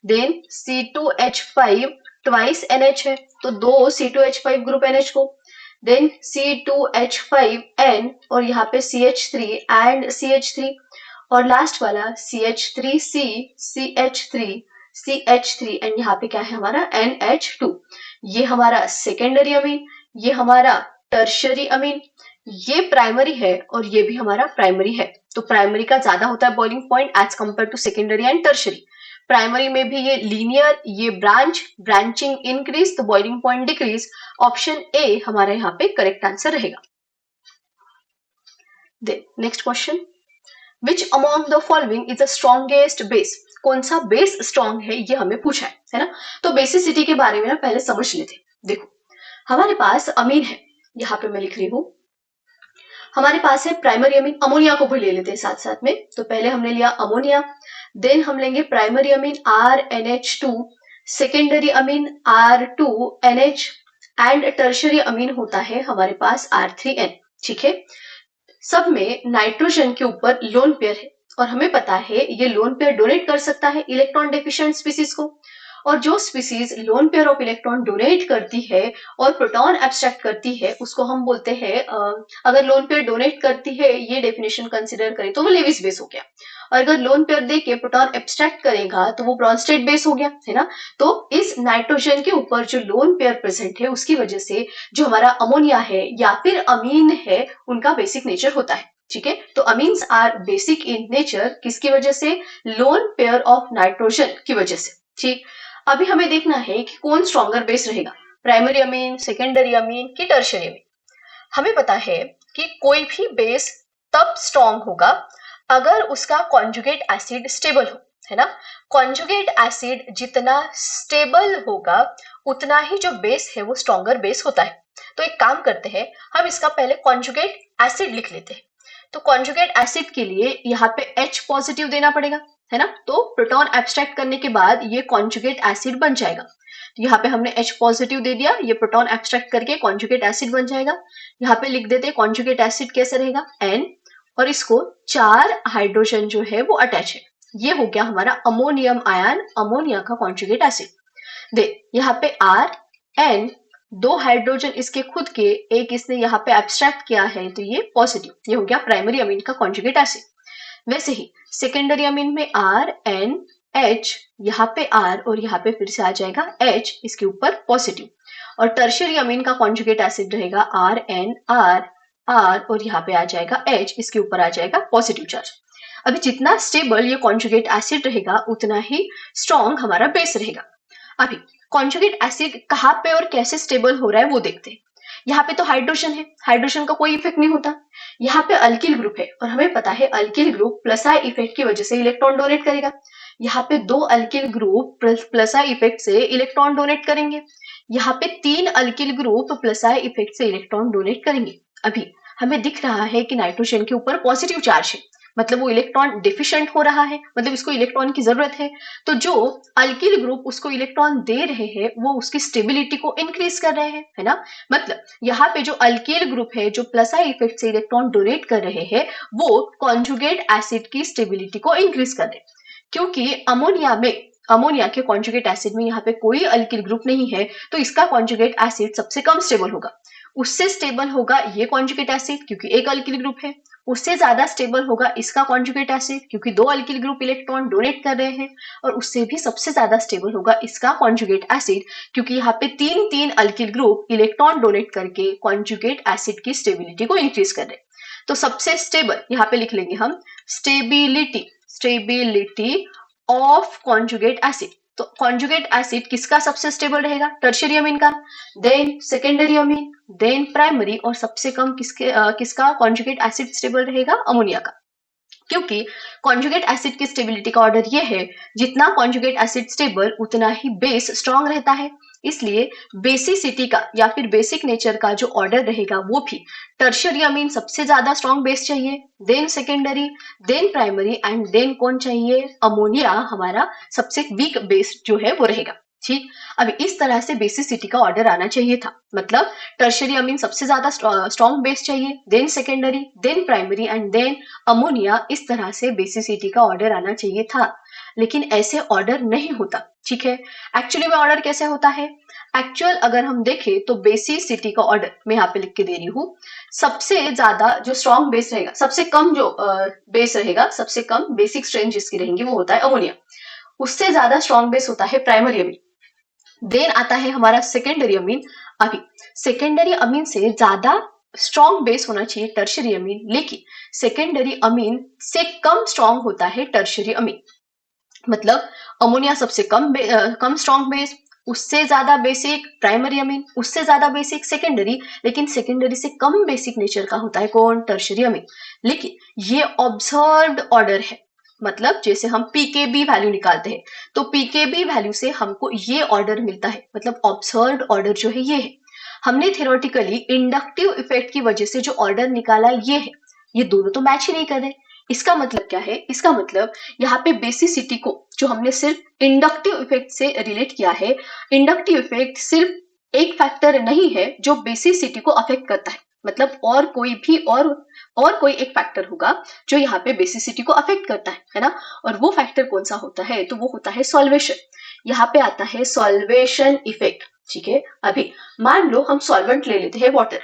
देन C2H5 ट्वाइस NH है, तो दो C2H5 ग्रुप NH को, देन C2H5N और यहाँ पे CH3 एंड CH3, और लास्ट वाला CH3C, CH3, CH3 एंड यहाँ पे क्या है हमारा NH2। ये हमारा सेकेंडरी अमीन, ये हमारा टर्शरी अमीन, ये प्राइमरी है और ये भी हमारा प्राइमरी है। तो प्राइमरी का ज्यादा होता है boiling point as compare to secondary and tertiary. Primary में भी ये लीनियर, ये ब्रांचिंग इंक्रीज, तो boiling point decrease. Option A हमारा यहाँ पे करेक्ट आंसर रहेगा। Next question, which among the following is the strongest base? कौन सा बेस स्ट्रॉन्ग है ये हमें पूछा है ना। तो बेसिसिटी के बारे में ना पहले समझ लेते। देखो हमारे पास अमीन है, यहाँ पे मैं लिख रही हूँ, हमारे पास है प्राइमरी अमीन, अमोनिया को भी ले लेते हैं साथ साथ में। तो पहले हमने लिया अमोनिया, देन हम लेंगे primary amine RNH2, secondary amine R2NH and tertiary अमीन होता है हमारे पास R3N। ठीक है, सब में नाइट्रोजन के ऊपर लोन पेयर है और हमें पता है ये लोन पेयर डोनेट कर सकता है इलेक्ट्रॉन डेफिशिएंट स्पीसीज को। और जो species lone pair of electron donate करती है और प्रोटॉन एब्स्ट्रैक्ट करती है उसको हम बोलते हैं, अगर लोन पेयर डोनेट करती है, ये डेफिनेशन कंसीडर करें तो वो लेविस बेस हो गया, और अगर लोन पेयर दे के प्रोटॉन एब्स्ट्रैक्ट करेगा तो वो ब्रॉन्स्टेड बेस हो गया, है ना। तो इस नाइट्रोजन के ऊपर जो लोन पेयर प्रेजेंट है उसकी वजह से जो हमारा अमोनिया है या फिर अमीन है उनका बेसिक नेचर होता है। ठीक है, तो amines are basic in nature, किसकी वजह से? लोन पेयर ऑफ नाइट्रोजन की वजह से। ठीक, अभी हमें देखना है कि कौन स्ट्रॉन्गर बेस रहेगा, प्राइमरी अमीन, सेकेंडरी अमीन की टर्शरी अमीन। हमें पता है कि कोई भी बेस तब स्ट्रॉन्ग होगा अगर उसका कॉन्जुगेट एसिड स्टेबल हो, है ना। कॉन्जुगेट एसिड जितना स्टेबल होगा उतना ही जो बेस है वो स्ट्रॉन्गर बेस होता है। तो एक काम करते हैं, हम इसका पहले कॉन्जुगेट एसिड लिख लेते हैं। तो कॉन्जुगेट एसिड के लिए यहाँ पे H पॉजिटिव देना पड़ेगा, है ना। तो प्रोटॉन एब्स्ट्रैक्ट करने के बाद ये कॉन्जुगेट एसिड बन जाएगा। तो यहाँ पे हमने H पॉजिटिव दे दिया, ये प्रोटॉन एब्स्ट्रैक्ट करके कॉन्जुगेट एसिड बन जाएगा। यहाँ पे लिख देते हैं कॉन्जुगेट एसिड कैसे रहेगा, N, और इसको 4 हाइड्रोजन जो है वो अटैच है। ये हो गया हमारा अमोनियम आयन, अमोनिया का कॉन्जुगेट एसिड। दे यहाँ पे R, N, 2 हाइड्रोजन इसके खुद के, एक इसने यहाँ पे एब्स्ट्रैक्ट किया है तो ये पॉजिटिव, ये हो गया प्राइमरी अमीन का कॉन्जुगेट एसिड। वैसे ही सेकेंडरी अमीन में R, N, H, यहाँ पे R और यहाँ पे फिर से आ जाएगा H इसके ऊपर पॉजिटिव। और टर्शियरी अमीन का कॉन्जुगेट एसिड रहेगा R, N, R, R और यहाँ पे आ जाएगा H, इसके ऊपर आ जाएगा पॉजिटिव चार्ज। अभी जितना स्टेबल ये कॉन्जुगेट एसिड रहेगा उतना ही स्ट्रॉन्ग हमारा बेस रहेगा। अभी कॉन्जुगेट एसिड कहाँ पे और कैसे स्टेबल हो रहा है वो देखते हैं। यहाँ पे तो हाइड्रोजन है, हाइड्रोजन का कोई इफेक्ट नहीं होता। यहाँ पे अल्किल ग्रुप है और हमें पता है alkyl group plus I effect की वजह से इलेक्ट्रॉन डोनेट करेगा। यहाँ पे 2 alkyl group plus I effect से इलेक्ट्रॉन डोनेट करेंगे। यहाँ पे 3 alkyl group plus I effect से इलेक्ट्रॉन डोनेट करेंगे। अभी हमें दिख रहा है कि नाइट्रोजन के ऊपर पॉजिटिव चार्ज है, मतलब वो इलेक्ट्रॉन डिफिशिएंट हो रहा है, मतलब इसको इलेक्ट्रॉन की जरूरत है। तो जो अल्किल ग्रुप उसको इलेक्ट्रॉन दे रहे हैं वो उसकी स्टेबिलिटी को इंक्रीज कर रहे हैं, है ना। मतलब यहाँ पे जो अल्किल ग्रुप है जो प्लस आई इफेक्ट से इलेक्ट्रॉन डोनेट कर रहे हैं वो कॉन्जुगेट एसिड की स्टेबिलिटी को इंक्रीज कर रहे हैं। क्योंकि अमोनिया के कॉन्जुगेट एसिड में यहाँ पे कोई अल्किल ग्रुप नहीं है तो इसका कॉन्जुगेट एसिड सबसे कम स्टेबल होगा। उससे स्टेबल होगा ये कॉन्जुगेट एसिड क्योंकि एक अल्किल ग्रुप है। उससे ज्यादा स्टेबल होगा इसका कॉन्जुगेट एसिड क्योंकि 2 अल्किल ग्रुप इलेक्ट्रॉन डोनेट कर रहे हैं। और उससे भी सबसे ज्यादा स्टेबल होगा इसका कॉन्जुगेट एसिड क्योंकि यहाँ पे 3 अल्किल ग्रुप इलेक्ट्रॉन डोनेट करके कॉन्जुगेट एसिड की स्टेबिलिटी को इंक्रीज कर रहे हैं। तो सबसे स्टेबल यहाँ पे लिख लेंगे हम स्टेबिलिटी ऑफ कॉन्जुगेट एसिड। तो कॉन्जुगेट एसिड किसका सबसे स्टेबल रहेगा? टर्शियरी अमीन का, then secondary amine, then primary, और सबसे कम किसका कॉन्जुगेट एसिड स्टेबल रहेगा? अमोनिया का। क्योंकि कॉन्जुगेट एसिड की स्टेबिलिटी का ऑर्डर ये है, जितना कॉन्जुगेट एसिड स्टेबल उतना ही बेस स्ट्रॉन्ग रहता है। इसलिए बेसिसिटी का या फिर बेसिक नेचर का जो ऑर्डर रहेगा वो भी टर्शियरी अमीन सबसे ज्यादा स्ट्रॉन्ग बेस चाहिए, then secondary, then primary and then कौन चाहिए? अमोनिया हमारा सबसे वीक बेस जो है वो रहेगा। ठीक, अब इस तरह से बेसिसिटी का ऑर्डर आना चाहिए था, मतलब टर्शियरी अमीन सबसे ज्यादा स्ट्रॉन्ग बेस चाहिए, then secondary, then primary and then ammonia. इस तरह से बेसिसिटी का ऑर्डर आना चाहिए था, लेकिन ऐसे ऑर्डर नहीं होता। ठीक है, एक्चुअली में ऑर्डर कैसे होता है? एक्चुअल अगर हम देखें तो बेसिसिटी का ऑर्डर मैं यहाँ पे लिख के दे रही हूँ। सबसे ज्यादा जो स्ट्रॉन्ग बेस रहेगा, सबसे कम जो बेस रहेगा, सबसे कम बेसिक स्ट्रेंथ जिसकी रहेंगी वो होता है अमोनिया। उससे ज्यादा स्ट्रॉन्ग बेस होता है प्राइमरी अमीन। देन आता है हमारा सेकेंडरी अमीन। अभी सेकेंडरी अमीन से ज्यादा स्ट्रॉन्ग बेस होना चाहिए टर्शरी अमीन, लेकिन सेकेंडरी अमीन से कम स्ट्रॉन्ग होता है टर्शरी अमीन। मतलब अमोनिया सबसे कम स्ट्रॉन्ग बेस, उससे ज्यादा बेसिक प्राइमरी अमीन, उससे ज्यादा बेसिक सेकेंडरी, लेकिन सेकेंडरी से कम बेसिक नेचर का होता है कौन? टर्शरी अमीन। लेकिन ये ऑब्जर्व्ड ऑर्डर है। मतलब जैसे हम पीकेबी वैल्यू निकालते हैं तो पीकेबी वैल्यू से हमको ये ऑर्डर मिलता है, मतलब ऑब्जर्व्ड ऑर्डर जो है ये है। हमने थियोरेटिकली इंडक्टिव इफेक्ट की वजह से जो ऑर्डर निकाला ये है, ये दोनों तो मैच ही नहीं कर रहे। इसका मतलब क्या है? इसका मतलब यहाँ पे बेसिसिटी को जो हमने सिर्फ इंडक्टिव इफेक्ट से रिलेट किया है, इंडक्टिव इफेक्ट सिर्फ एक फैक्टर नहीं है जो बेसिसिटी को अफेक्ट करता है। मतलब और कोई भी और कोई एक फैक्टर होगा जो यहाँ पे बेसिसिटी को अफेक्ट करता है ना। और वो फैक्टर कौन सा होता है? तो वो होता है सॉल्वेशन। यहाँ पे आता है सॉल्वेशन इफेक्ट। ठीक है, अभी मान लो हम सॉल्वेंट ले लेते हैं वाटर।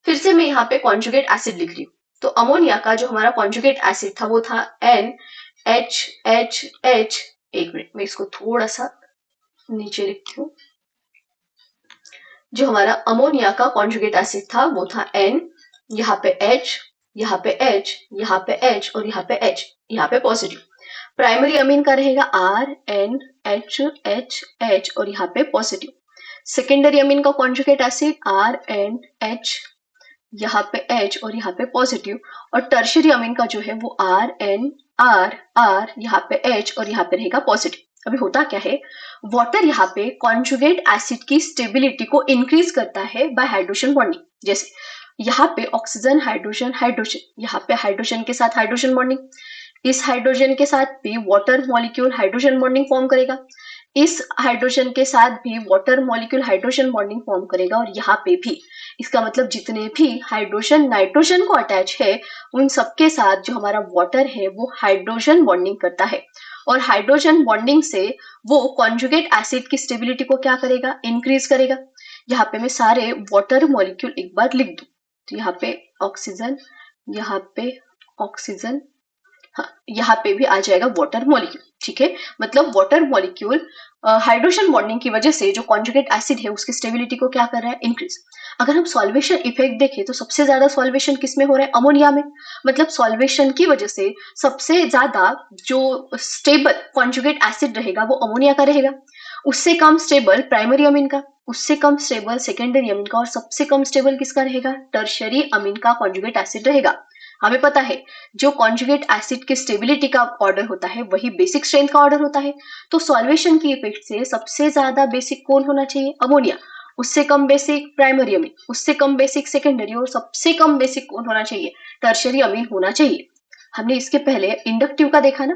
फिर से मैं यहाँ पे कॉन्जुगेट एसिड लिख रही हूँ। तो अमोनिया का जो हमारा कॉन्जुगेट एसिड था वो था NHH। एक मिनट, मैं इसको थोड़ा सा नीचे लिखती हूँ। जो हमारा अमोनिया का कॉन्जुगेट एसिड था वो था N, यहाँ पे H, यहाँ पे H, यहाँ पे H और यहाँ पे H, यहाँ पे पॉजिटिव। प्राइमरी अमीन का रहेगा RNHHH और यहाँ पे पॉजिटिव। सेकेंडरी अमीन का कॉन्जुगेट एसिड RNH, यहाँ पे H और यहाँ पे पॉजिटिव। और टर्शरी अमीन का जो है वो RNR, यहाँ पे H और यहाँ पे रहेगा पॉजिटिव। अभी होता क्या है, वाटर यहाँ पे कॉन्जुगेट एसिड की स्टेबिलिटी को इंक्रीज करता है बाय हाइड्रोजन बॉन्डिंग। जैसे यहाँ पे ऑक्सीजन हाइड्रोजन हाइड्रोजन, यहाँ पे हाइड्रोजन के साथ हाइड्रोजन बॉन्डिंग, इस हाइड्रोजन के साथ भी water molecule hydrogen bonding form करेगा, इस हाइड्रोजन के साथ भी water molecule hydrogen bonding form करेगा, और यहाँ पे भी। इसका मतलब जितने भी हाइड्रोजन नाइट्रोजन को अटैच है उन सबके साथ जो हमारा वाटर है वो हाइड्रोजन बॉन्डिंग करता है। और हाइड्रोजन बॉन्डिंग से वो कॉन्जुगेट एसिड की स्टेबिलिटी को क्या करेगा? इंक्रीज करेगा। यहाँ पे मैं सारे वाटर मॉलिक्यूल एक बार लिख दूं। तो यहाँ पे ऑक्सीजन, यहाँ पे ऑक्सीजन, हाँ, यहाँ पे भी आ जाएगा वाटर मॉलिक्यूल। ठीक है, मतलब वाटर मॉलिक्यूल हाइड्रोजन बॉन्डिंग की वजह से जो कॉन्जुगेट एसिड है उसकी स्टेबिलिटी को क्या कर रहा है? इंक्रीज। अगर हम सॉल्वेशन इफेक्ट देखें तो सबसे ज्यादा सॉल्वेशन किसमें हो रहा है? अमोनिया में। मतलब सॉल्वेशन की वजह से सबसे ज्यादा जो स्टेबल कॉन्जुगेट एसिड रहेगा वो अमोनिया का रहेगा, उससे कम स्टेबल प्राइमरी अमीन का, उससे कम स्टेबल सेकेंडरी अमीन का, और सबसे कम स्टेबल किसका रहेगा? टर्शरी अमीन का कॉन्जुगेट एसिड रहेगा। हमें पता है जो कॉन्जुगेट एसिड की स्टेबिलिटी का ऑर्डर होता है वही बेसिक स्ट्रेंथ का ऑर्डर होता है। तो सॉल्वेशन की इफेक्ट से सबसे ज्यादा बेसिक कौन होना चाहिए? अमोनिया। उससे कम बेसिक प्राइमरी अमीन, उससे कम बेसिक सेकेंडरी, और सबसे कम बेसिक कौन होना चाहिए? टर्शरी अमीन होना चाहिए। हमने इसके पहले इंडक्टिव का देखा ना,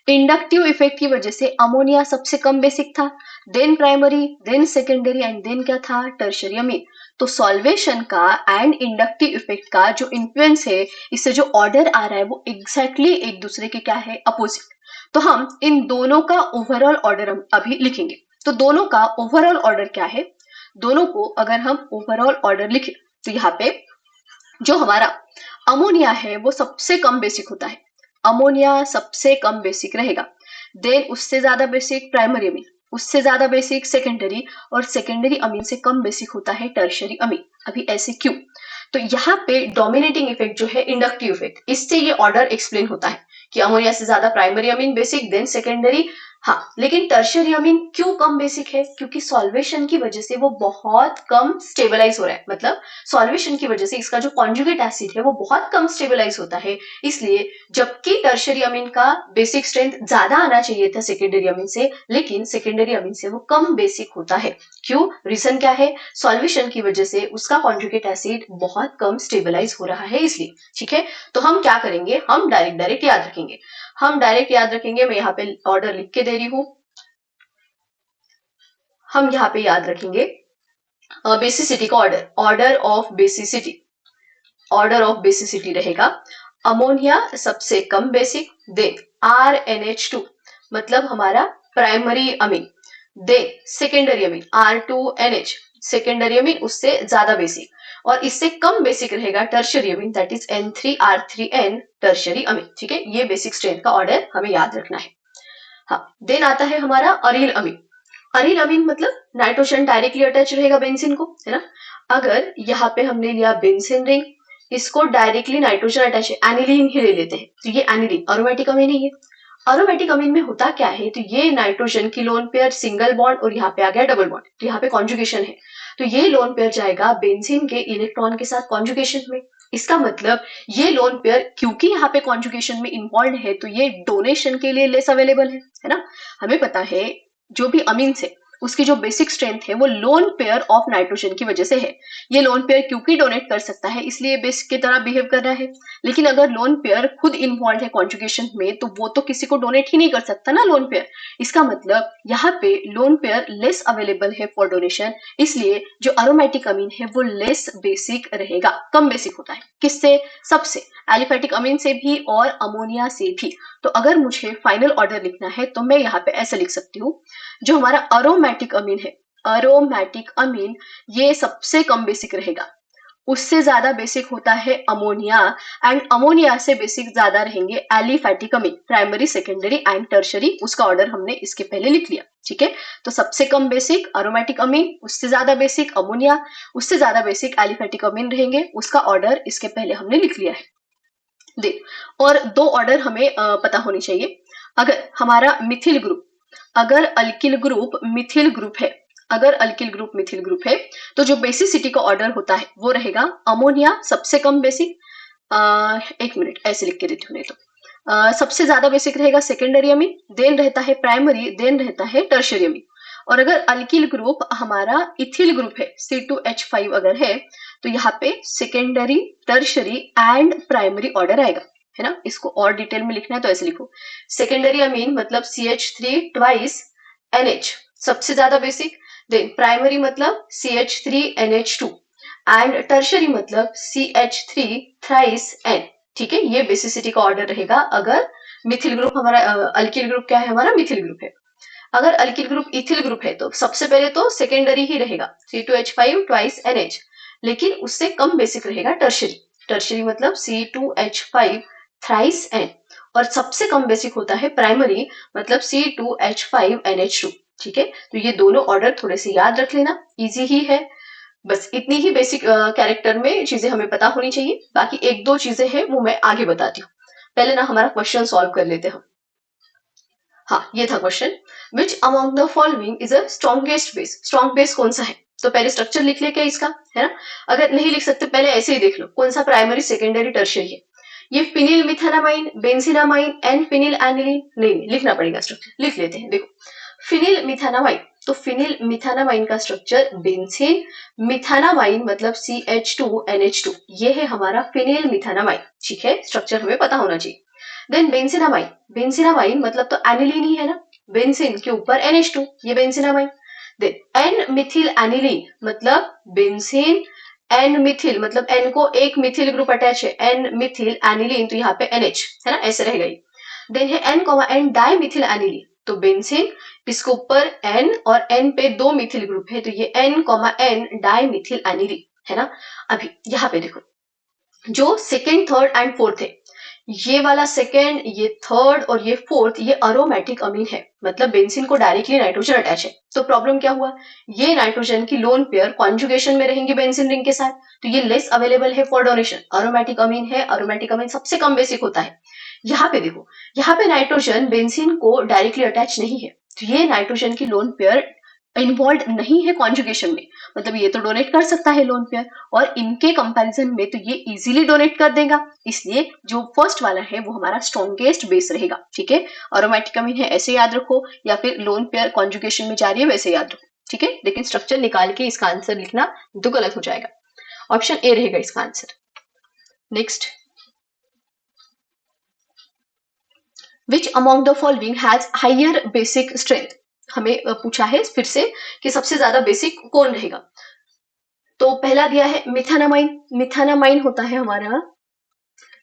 इंडक्टिव इफेक्ट की वजह से अमोनिया सबसे कम बेसिक था, then primary, then secondary and then क्या था? Tertiary amine. तो सॉल्वेशन का एंड इंडक्टिव इफेक्ट का जो इन्फ्लुएंस है, इससे जो ऑर्डर आ रहा है वो एग्जैक्टली एक दूसरे के क्या है? अपोजिट। तो हम इन दोनों का ओवरऑल ऑर्डर हम अभी लिखेंगे। तो दोनों का ओवरऑल ऑर्डर क्या है? दोनों को अगर हम ओवरऑल ऑर्डर लिखें तो यहाँ पे जो हमारा अमोनिया है वो सबसे कम बेसिक होता है, अमोनिया सबसे कम बेसिक रहेगा। देन उससे ज्यादा बेसिक प्राइमरी अमीन, उससे ज्यादा बेसिक सेकेंडरी, और सेकेंडरी अमीन से कम बेसिक होता है टर्शरी अमीन। अभी ऐसे क्यों? तो यहाँ पे डोमिनेटिंग इफेक्ट जो है इंडक्टिव इफेक्ट, इससे ये ऑर्डर एक्सप्लेन होता है कि अमोनिया से ज्यादा primary amine basic, then secondary. हाँ, लेकिन टर्शियरी अमीन क्यों कम बेसिक है? क्योंकि सॉल्वेशन की वजह से वो बहुत कम स्टेबलाइज हो रहा है। मतलब सॉल्वेशन की वजह से इसका जो कॉन्जुगेट एसिड है वो बहुत कम स्टेबलाइज होता है, इसलिए। जबकि टर्शियरी अमीन का बेसिक स्ट्रेंथ ज्यादा आना चाहिए था सेकेंडरी अमीन से, लेकिन सेकेंडरी अमीन से वो कम बेसिक होता है। क्यों? रीजन क्या है? सॉल्वेशन की वजह से उसका कॉन्जुगेट एसिड बहुत कम स्टेबलाइज हो रहा है, इसलिए। ठीक है, तो हम क्या करेंगे? हम डायरेक्ट याद रखेंगे। हम डायरेक्ट याद रखेंगे। मैं यहाँ पे ऑर्डर लिख के दे रही हूं। हम यहाँ पे याद रखेंगे बेसिसिटी का order, order of basicity, order of basicity रहेगा अमोनिया सबसे कम बेसिक, देन RNH2 मतलब हमारा primary amine, then secondary amine R2NH, secondary amine उससे ज्यादा बेसिक और इससे कम बेसिक रहेगा tertiary amine, that is N3R3N tertiary amine. ठीक है, ये बेसिक स्ट्रेंथ का ऑर्डर हमें याद रखना है। हाँ, देन आता है हमारा अरील अमीन। अरील अमीन मतलब नाइट्रोजन डायरेक्टली अटैच रहेगा बेंजीन को, है ना। अगर यहाँ पे हमने लिया बेंजीन रिंग, इसको डायरेक्टली नाइट्रोजन अटैच है, एनिलीन ही ले लेते हैं, तो ये एनिलीन अरोमेटिक अमीन है। ये अरोमेटिक अमीन में होता क्या है, तो ये नाइट्रोजन की लोन पेयर सिंगल बॉन्ड और यहाँ पे आ गया डबल बॉन्ड, तो यहाँ पे कॉन्जुगेशन है, तो ये लोन पेयर जाएगा बेंजीन के इलेक्ट्रॉन के साथ कॉन्जुगेशन में। इसका मतलब ये लोन पेयर क्योंकि यहाँ पे कॉन्जुगेशन में इन्वॉल्व है, तो ये डोनेशन के लिए लेस अवेलेबल है ना। हमें पता है जो भी अमीन से उसकी जो बेसिक स्ट्रेंथ है वो लोन पेयर ऑफ नाइट्रोजन की वजह से है। ये लोन पेयर क्योंकि डोनेट कर सकता है इसलिए बेस की तरह बिहेव कर रहा है, लेकिन अगर लोन पेयर खुद इन्वॉल्व है कॉन्जुगेशन में तो वो तो किसी को डोनेट ही नहीं कर सकता ना लोन पेयर। इसका मतलब यहाँ पे लोन पेयर लेस अवेलेबल है फॉर डोनेशन, इसलिए जो अरोमेटिक अमीन है वो लेस बेसिक रहेगा, कम बेसिक होता है। किससे? सबसे, एलिफेटिक अमीन से भी और अमोनिया से भी। तो अगर मुझे फाइनल ऑर्डर लिखना है तो मैं यहाँ पे ऐसे लिख सकती हूँ, जो हमारा अरोमेटिक अमीन है, अरोमेटिक अमीन ये सबसे कम बेसिक रहेगा, उससे ज्यादा बेसिक होता है अमोनिया, एंड अमोनिया से बेसिक ज्यादा रहेंगे aliphatic Amin, primary secondary and tertiary. उसका ऑर्डर हमने इसके पहले लिख लिया। ठीक है, तो सबसे कम बेसिक अरोमेटिक अमीन, उससे ज्यादा बेसिक अमोनिया, उससे ज्यादा बेसिक एलिफेटिक अमीन रहेंगे। उसका ऑर्डर इसके पहले हमने लिख लिया है। देख, और दो ऑर्डर हमें पता होनी चाहिए। अगर हमारा मिथिल ग्रुप, अगर अल्किल ग्रुप मिथिल ग्रुप है, अगर अल्किल ग्रुप मिथिल ग्रुप है, तो जो बेसिसिटी का ऑर्डर होता है वो रहेगा अमोनिया सबसे कम बेसिक, एक मिनट ऐसे लिख के देती हूँ, नहीं तो सबसे ज्यादा बेसिक रहेगा सेकेंडरी अमीन, देन रहता है प्राइमरी, देन रहता है टर्शरी अमीन। और अगर अल्किल ग्रुप हमारा इथिल ग्रुप है, C2H5 अगर है, तो यहाँ पे secondary, tertiary and primary order आएगा, है ना। इसको और डिटेल में लिखना है तो ऐसे लिखो, सेकेंडरी अमीन मतलब CH3 ट्वाइस NH सबसे ज्यादा बेसिक, देन प्राइमरी मतलब CH3NH2 एंड टर्शरी मतलब CH3 थ्राइस N। ठीक है, ये बेसिसिटी का ऑर्डर रहेगा अगर मिथिल ग्रुप हमारा, अल्किल ग्रुप क्या है हमारा, मिथिल ग्रुप है। अगर अल्किल ग्रुप इथिल ग्रुप है तो सबसे पहले तो सेकेंडरी ही रहेगा, C2H5 ट्वाइस NH, लेकिन उससे कम बेसिक रहेगा टर्शरी, टर्शरी मतलब C2H5 थ्राइस N, और सबसे कम बेसिक होता है प्राइमरी मतलब C2H5NH2। ठीक है, तो ये दोनों ऑर्डर थोड़े से याद रख लेना, इजी ही है। बस इतनी ही बेसिक कैरेक्टर में चीजें हमें पता होनी चाहिए, बाकी एक दो चीजें हैं वो मैं आगे बताती हूँ। पहले ना हमारा क्वेश्चन सॉल्व कर लेते हैं। हाँ, ये था question, which among the following is a strongest base. Strong base कौन सा है, तो पहले स्ट्रक्चर लिख ले क्या इसका, है ना। अगर नहीं लिख सकते पहले ऐसे ही देख लो कौन सा प्राइमरी सेकेंडरी टर्शियरी है। ये फिनिल मिथानामाइन, बेंजीनामाइन एंड फिनिल एनिलीन, नहीं लिखना पड़ेगा, स्ट्रक्चर लिख लेते हैं। देखो फिनिल मिथानामाइन, तो फिनिल मिथानामाइन का स्ट्रक्चर बेंजीन, मिथानामाइन मतलब CH2NH2, ये है हमारा फिनिल मिथानामाइन। ठीक है, स्ट्रक्चर हमें पता होना चाहिए। देन बेंजीनामाइन, बेंजीनामाइन मतलब तो एनिलीन ही है ना, बेंजीन के ऊपर NH2, ये बेंजीनामाइन। देन एन मिथिल एनिलीन मतलब बेंजीन, एन मिथिल मतलब एन को एक मिथिल ग्रुप अटैच है, एन मिथिल एनिलीन, तो यहाँ पे NH है ना, ऐसे रहेगा ये। देन है N, डाई मिथिल एनिलीन, तो बेंजीन, इसके ऊपर N और N पे दो मिथिल ग्रुप है, तो ये N, डाई मिथिल एनिलीन, है ना। अभी यहाँ पे देखो, जो सेकेंड, थर्ड एंड फोर्थ है, ये वाला सेकेंड, ये थर्ड और ये फोर्थ, ये अरोमेटिक अमीन है, मतलब बेंजीन को डायरेक्टली नाइट्रोजन अटैच है। तो प्रॉब्लम क्या हुआ, ये नाइट्रोजन की लोन पेयर कॉन्जुगेशन में रहेंगे बेंजीन रिंग के साथ, तो ये लेस अवेलेबल है फॉर डोनेशन, अरोमेटिक अमीन है, अरोमेटिक अमीन सबसे कम बेसिक होता है। यहाँ पे देखो, यहाँ पे नाइट्रोजन बेंजीन को डायरेक्टली अटैच नहीं है, तो ये नाइट्रोजन की लोन पेयर इन्वॉल्व नहीं है कॉन्जुगेशन में, मतलब ये तो डोनेट कर सकता है लोन पेयर, और इनके कंपैरिजन में तो ये इजीली डोनेट कर देगा, इसलिए जो फर्स्ट वाला है वो हमारा स्ट्रॉन्गेस्ट बेस रहेगा। ठीक है, अरोमेटिक अमीन है ऐसे याद रखो, या फिर लोन पेयर कॉन्जुगेशन में जा रही है वैसे याद रखो। ठीक है, लेकिन स्ट्रक्चर निकाल के इसका आंसर लिखना तो गलत हो जाएगा, ऑप्शन ए रहेगा इसका answer. Next, which among the following has higher basic strength, हमें पूछा है फिर से कि सबसे ज्यादा बेसिक कौन रहेगा। तो पहला दिया है मिथानामाइन, मिथानामाइन होता है हमारा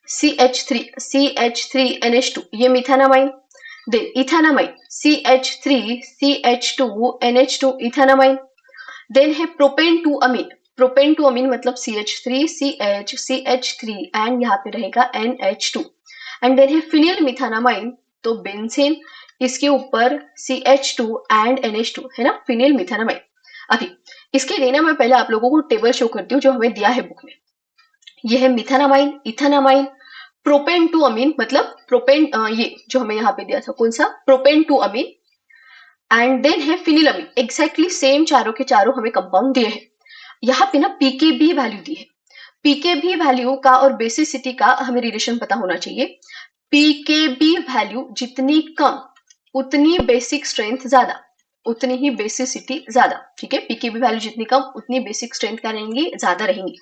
CH3NH2, ये methanamine. Then ethanamine CH3CH2NH2 ethanamine. Then है propane two amine, propane two amine मतलब CH3CH CH3 एंड यहाँ पे रहेगा NH2। एंड देन है फिनिल मिथानामाइन, तो बेंजीन, इसके ऊपर CH2 एंड NH2 है ना, फिनिल मिथानामाइन। अभी इसके लिए ना मैं पहले आप लोगों को टेबल शो करती हूँ जो हमें दिया है बुक में। ये है मिथानामाइन, इथानामाइन, प्रोपेन टू अमीन मतलब प्रोपेन, ये जो हमें यहाँ पे दिया था कौन सा, propane two amine. And then है फिनिलअमीन, एग्जैक्टली सेम चारों के चारों हमें कंपाउंड दिए हैं। यहाँ पे ना पीकेबी वैल्यू दी है, पीकेबी वैल्यू का और बेसिसिटी का हमें रिलेशन पता होना चाहिए। पीकेबी वैल्यू जितनी कम उतनी बेसिक स्ट्रेंथ ज्यादा, उतनी ही बेसिसिटी ज्यादा, ठीक है। पीकेबी वैल्यू जितनी कम उतनी बेसिक स्ट्रेंथ क्या रहेंगी, ज्यादा रहेंगी।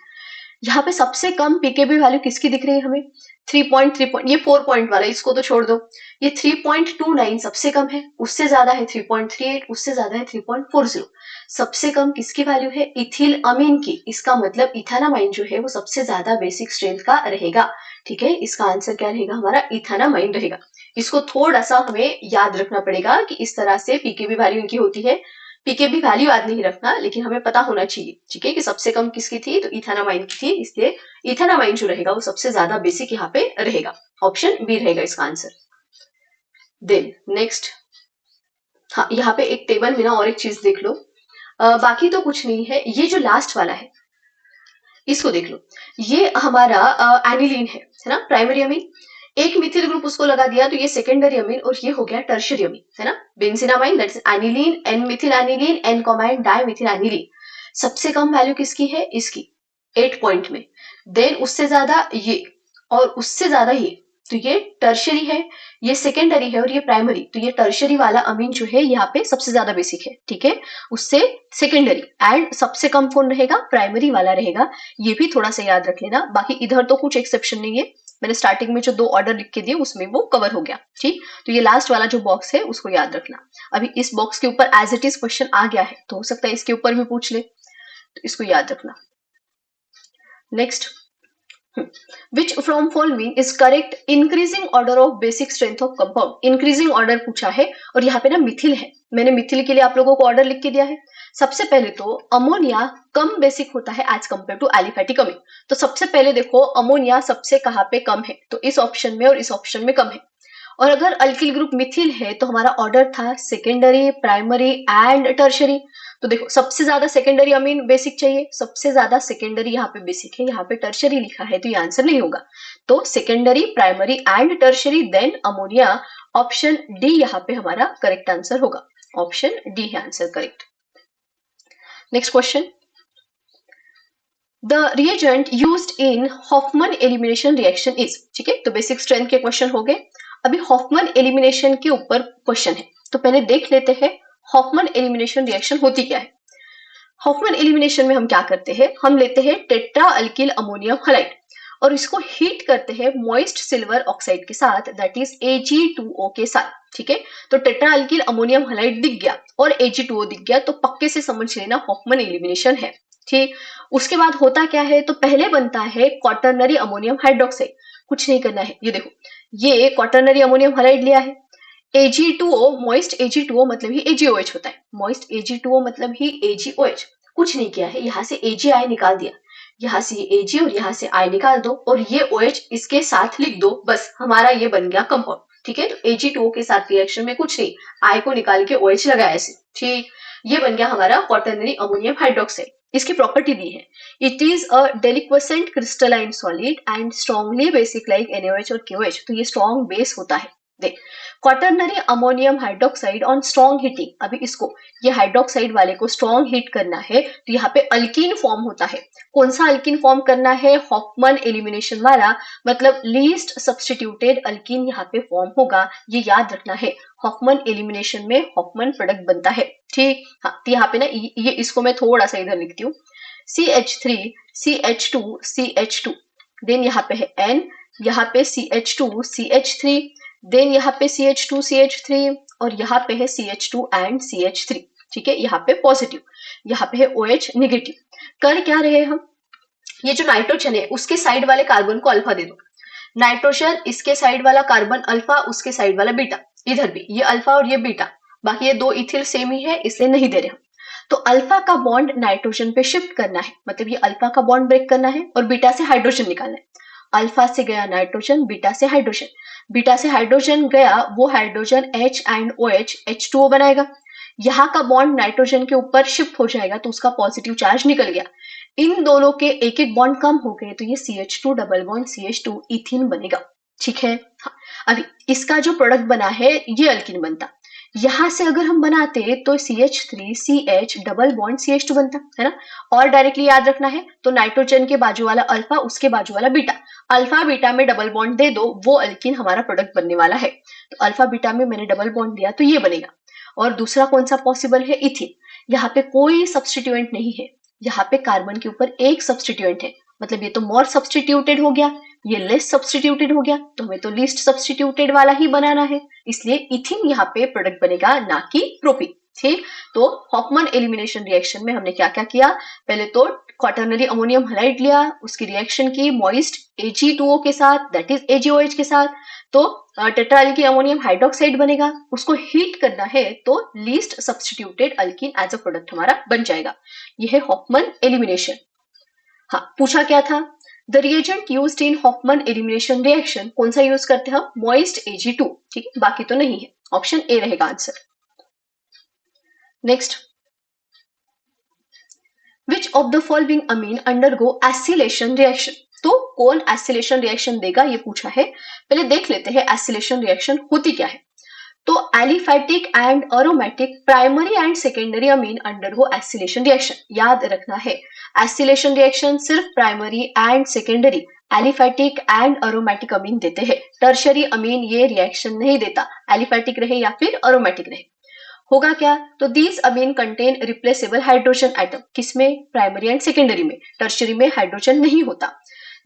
यहाँ पे सबसे कम पीकेबी वैल्यू किसकी दिख रही है हमें, 3.3, ये 4 पॉइंट वाला, इसको तो छोड़ दो। ये 3.29 सबसे कम है, उससे ज्यादा है 3.38, उससे ज्यादा है 3.40। सबसे कम किसकी वैल्यू है, इथिल अमीन की। इसका मतलब इथेनामाइन जो है वो सबसे ज्यादा बेसिक स्ट्रेंथ का रहेगा, ठीक है। इसका आंसर क्या रहेगा हमारा, इथेनामाइन रहेगा। इसको थोड़ा सा हमें याद रखना पड़ेगा कि इस तरह से पीकेबी वैल्यू इनकी होती है। पीकेबी वैल्यू याद नहीं रखना, लेकिन हमें पता होना चाहिए, ठीक है, कि सबसे कम किसकी थी, तो इथेनामाइन की थी, इसलिए इथेनामाइन जो रहेगा वो सबसे ज्यादा बेसिक यहाँ पे रहेगा। ऑप्शन बी रहेगा इसका आंसर। देन नेक्स्ट, हाँ यहाँ पे एक टेबल में ना और एक चीज देख लो, बाकी तो कुछ नहीं है। ये जो लास्ट वाला है इसको देख लो, ये हमारा एनिलीन है ना, प्राइमरी अमीन। एक मिथिल ग्रुप उसको लगा दिया तो ये सेकेंडरी अमीन और ये हो गया टर्शियरी अमीन, है ना। Benzenamine that is aniline, N methyl aniline, N comma N di methyl aniline. सबसे कम वैल्यू किसकी है, इसकी 8 पॉइंट में। देन उससे ज्यादा ये और उससे ज्यादा ये, तो ये टर्शियरी है, ये सेकेंडरी है और ये प्राइमरी। तो ये टर्शियरी वाला अमीन जो है यहाँ पे सबसे ज्यादा बेसिक है, ठीक है, उससे सेकेंडरी। एंड सबसे कम कौन रहेगा, प्राइमरी वाला रहेगा। ये भी थोड़ा सा याद रख लेना। बाकी इधर तो कुछ एक्सेप्शन नहीं है, मैंने स्टार्टिंग में जो 2 ऑर्डर लिख के दिए उसमें वो कवर हो गया, ठीक। तो ये लास्ट वाला जो बॉक्स है उसको याद रखना। अभी इस बॉक्स के ऊपर एज इट इज क्वेश्चन आ गया है, तो हो सकता है इसके ऊपर भी पूछ ले, तो इसको याद रखना। Next, Which from following is correct increasing order of basic strength of compound? increasing order पूछा है और यहाँ पे ना मिथिल है, मैंने मिथिल के लिए आप लोगों को ऑर्डर लिख के दिया है। सबसे पहले तो अमोनिया कम बेसिक होता है as compare to aliphatic amine. तो सबसे पहले देखो अमोनिया सबसे कहाँ पे कम है, तो इस ऑप्शन में और इस ऑप्शन में कम है। और अगर अल्किल ग्रुप मिथिल है तो हमारा ऑर्डर था सेकेंडरी, प्राइमरी एंड टर्शरी। तो देखो सबसे ज्यादा सेकेंडरी अमीन बेसिक चाहिए, सबसे ज्यादा सेकेंडरी यहाँ पे बेसिक है, यहाँ पे टर्शरी लिखा है तो ये आंसर नहीं होगा। तो secondary, primary and tertiary then ammonia, option D यहाँ पे हमारा करेक्ट आंसर होगा। ऑप्शन डी है answer correct. Next question, the reagent used in Hofmann elimination reaction is, ठीक है, तो बेसिक स्ट्रेंथ के क्वेश्चन हो गए। अभी हॉफमन एलिमिनेशन के ऊपर क्वेश्चन है, तो पहले देख लेते हैं हॉफमन एलिमिनेशन रिएक्शन होती क्या है। हॉफमन एलिमिनेशन में हम क्या करते हैं, हम लेते हैं टेट्रा अल्किल अमोनियम हलाइड और इसको हीट करते हैं मॉइस्ट सिल्वर ऑक्साइड के साथ, दैट इज Ag2O के साथ, ठीक है। तो टेट्रा अल्किल अमोनियम हलाइड दिख गया और Ag2O दिख गया, तो पक्के से समझ लेना हॉफमन एलिमिनेशन है, ठीक। उसके बाद होता क्या है, तो पहले बनता है क्वाटरनरी अमोनियम हाइड्रोक्साइड। कुछ नहीं करना है, ये देखो ये क्वाटरनरी अमोनियम हलाइड लिया है, Ag2O, मॉइस्ट Ag2O मतलब ही AgOH होता है, मॉइस्ट Ag2O मतलब ही AgOH। कुछ नहीं किया है, यहाँ से Agi निकाल दिया, यहाँ से ये Ag और यहाँ से I निकाल दो और ये OH इसके साथ लिख दो, बस हमारा ये बन गया कंपाउंड, ठीक है। तो Ag2O के साथ रिएक्शन में कुछ नहीं, I को निकाल के OH लगाया ऐसे, ठीक, ये बन गया हमारा क्वाटरनरी अमोनियम हाइड्रोक्साइड। इसकी प्रॉपर्टी दी है, it is a deliquescent crystalline solid and strongly basic like NaOH और KOH। तो ये स्ट्रॉन्ग बेस होता है। देख quaternary ammonium hydroxide on strong heating, अभी इसको ये हाइड्रोक्साइड वाले को स्ट्रॉन्ग हीट करना है तो यहाँ पे अल्कीन फॉर्म होता है। कौन सा अल्कीन फॉर्म करना है, हॉफमन एलिमिनेशन वाला, मतलब लीस्ट सब्स्टिट्यूटेड अल्कीन यहाँ पे फॉर्म होगा, ये याद रखना है। हॉफमन एलिमिनेशन में हॉफमन प्रोडक्ट बनता है, ठीक। हाँ तो यहाँ पे ना ये इसको मैं थोड़ा सा इधर लिखती हूँ, CH3 CH2 CH2, देन यहाँ पे है N, यहाँ पे CH2 CH3, देन यहाँ पे CH2 CH3 और यहाँ पे है CH2 एंड CH3, ठीक है। यहाँ पे पॉजिटिव, यहाँ पे है OH निगेटिव। कर क्या रहे हम, ये जो नाइट्रोजन है उसके साइड वाले कार्बन को अल्फा दे दो, नाइट्रोजन इसके साइड वाला कार्बन अल्फा, उसके साइड वाला बीटा। इधर भी ये अल्फा और ये बीटा, बाकी ये दो इथिल सेम ही है इसलिए नहीं दे रहे हम। तो अल्फा का बॉन्ड नाइट्रोजन पे शिफ्ट करना है, मतलब ये अल्फा का बॉन्ड ब्रेक करना है और बीटा से हाइड्रोजन निकालना है। अल्फा से गया नाइट्रोजन, बीटा से हाइड्रोजन, बीटा से हाइड्रोजन गया, वो hydrogen H and OH H2O बनाएगा। यहाँ का बॉन्ड नाइट्रोजन के ऊपर शिफ्ट हो जाएगा तो उसका पॉजिटिव चार्ज निकल गया। इन दोनों के एक एक बॉन्ड कम हो गए तो ये CH2 double bond CH2 ethene बनेगा। ठीक है। हाँ, अभी इसका जो प्रोडक्ट बना है ये अल्किन बनता। यहां से अगर हम बनाते तो CH3CH डबल बॉन्ड CH2 बनता है ना। और डायरेक्टली याद रखना है तो नाइट्रोजन के बाजू वाला अल्फा, उसके बाजू वाला बीटा, अल्फा बीटा में डबल बॉन्ड दे दो, वो अल्किन हमारा प्रोडक्ट बनने वाला है। तो अल्फा बीटा में मैंने डबल बॉन्ड दिया तो ये बनेगा। और दूसरा कौन सा पॉसिबल है, इथिन। यहाँ पे कोई सब्सटीट्यूएंट नहीं है, यहाँ पे कार्बन के ऊपर एक सब्सटीट्यूएंट है, मतलब ये तो मोर सब्सटीट्यूटेड हो गया, ये लेस सब्सटीट्यूटेड हो गया, तो हमें तो लीस्ट सब्सटीट्यूटेड वाला ही बनाना है, इसलिए इथिन यहाँ पे प्रोडक्ट बनेगा ना कि प्रोपीन। ठीक, तो हॉफमैन एलिमिनेशन रिएक्शन में हमने क्या क्या किया, पहले तो क्वाटर्नरी अमोनियम हलाइड लिया, उसकी रिएक्शन की मॉइस्ट Ag2O के साथ, दैट इज AgOH के साथ, तो टेट्राएल्किल अमोनियम हाइड्रोक्साइड बनेगा, उसको हीट करना है तो least substituted alkene as a product हमारा बन जाएगा। यह है हॉफमैन एलिमिनेशन। हाँ, पूछा क्या था, the reagent used in Hofmann elimination reaction, कौन सा यूज करते हैं हम, मॉइस्ट Ag2। ठीक है, बाकी तो नहीं है, ऑप्शन ए रहेगा answer. Next, which of the following amine undergo acylation reaction, तो कौन एसिलेशन रिएक्शन देगा ये पूछा है। पहले देख लेते हैं एसिलेशन रिएक्शन होती क्या है। तो aliphatic and aromatic primary and secondary amine undergo acylation reaction, याद रखना है एसिलेशन रिएक्शन सिर्फ primary and secondary aliphatic and aromatic amine देते हैं, टर्शरी अमीन ये रिएक्शन नहीं देता, एलिफैटिक रहे या फिर अरोमेटिक रहे। होगा क्या, तो these amine contain replaceable hydrogen atom, किसमें, प्राइमरी एंड सेकेंडरी में, टर्शरी में हाइड्रोजन नहीं होता।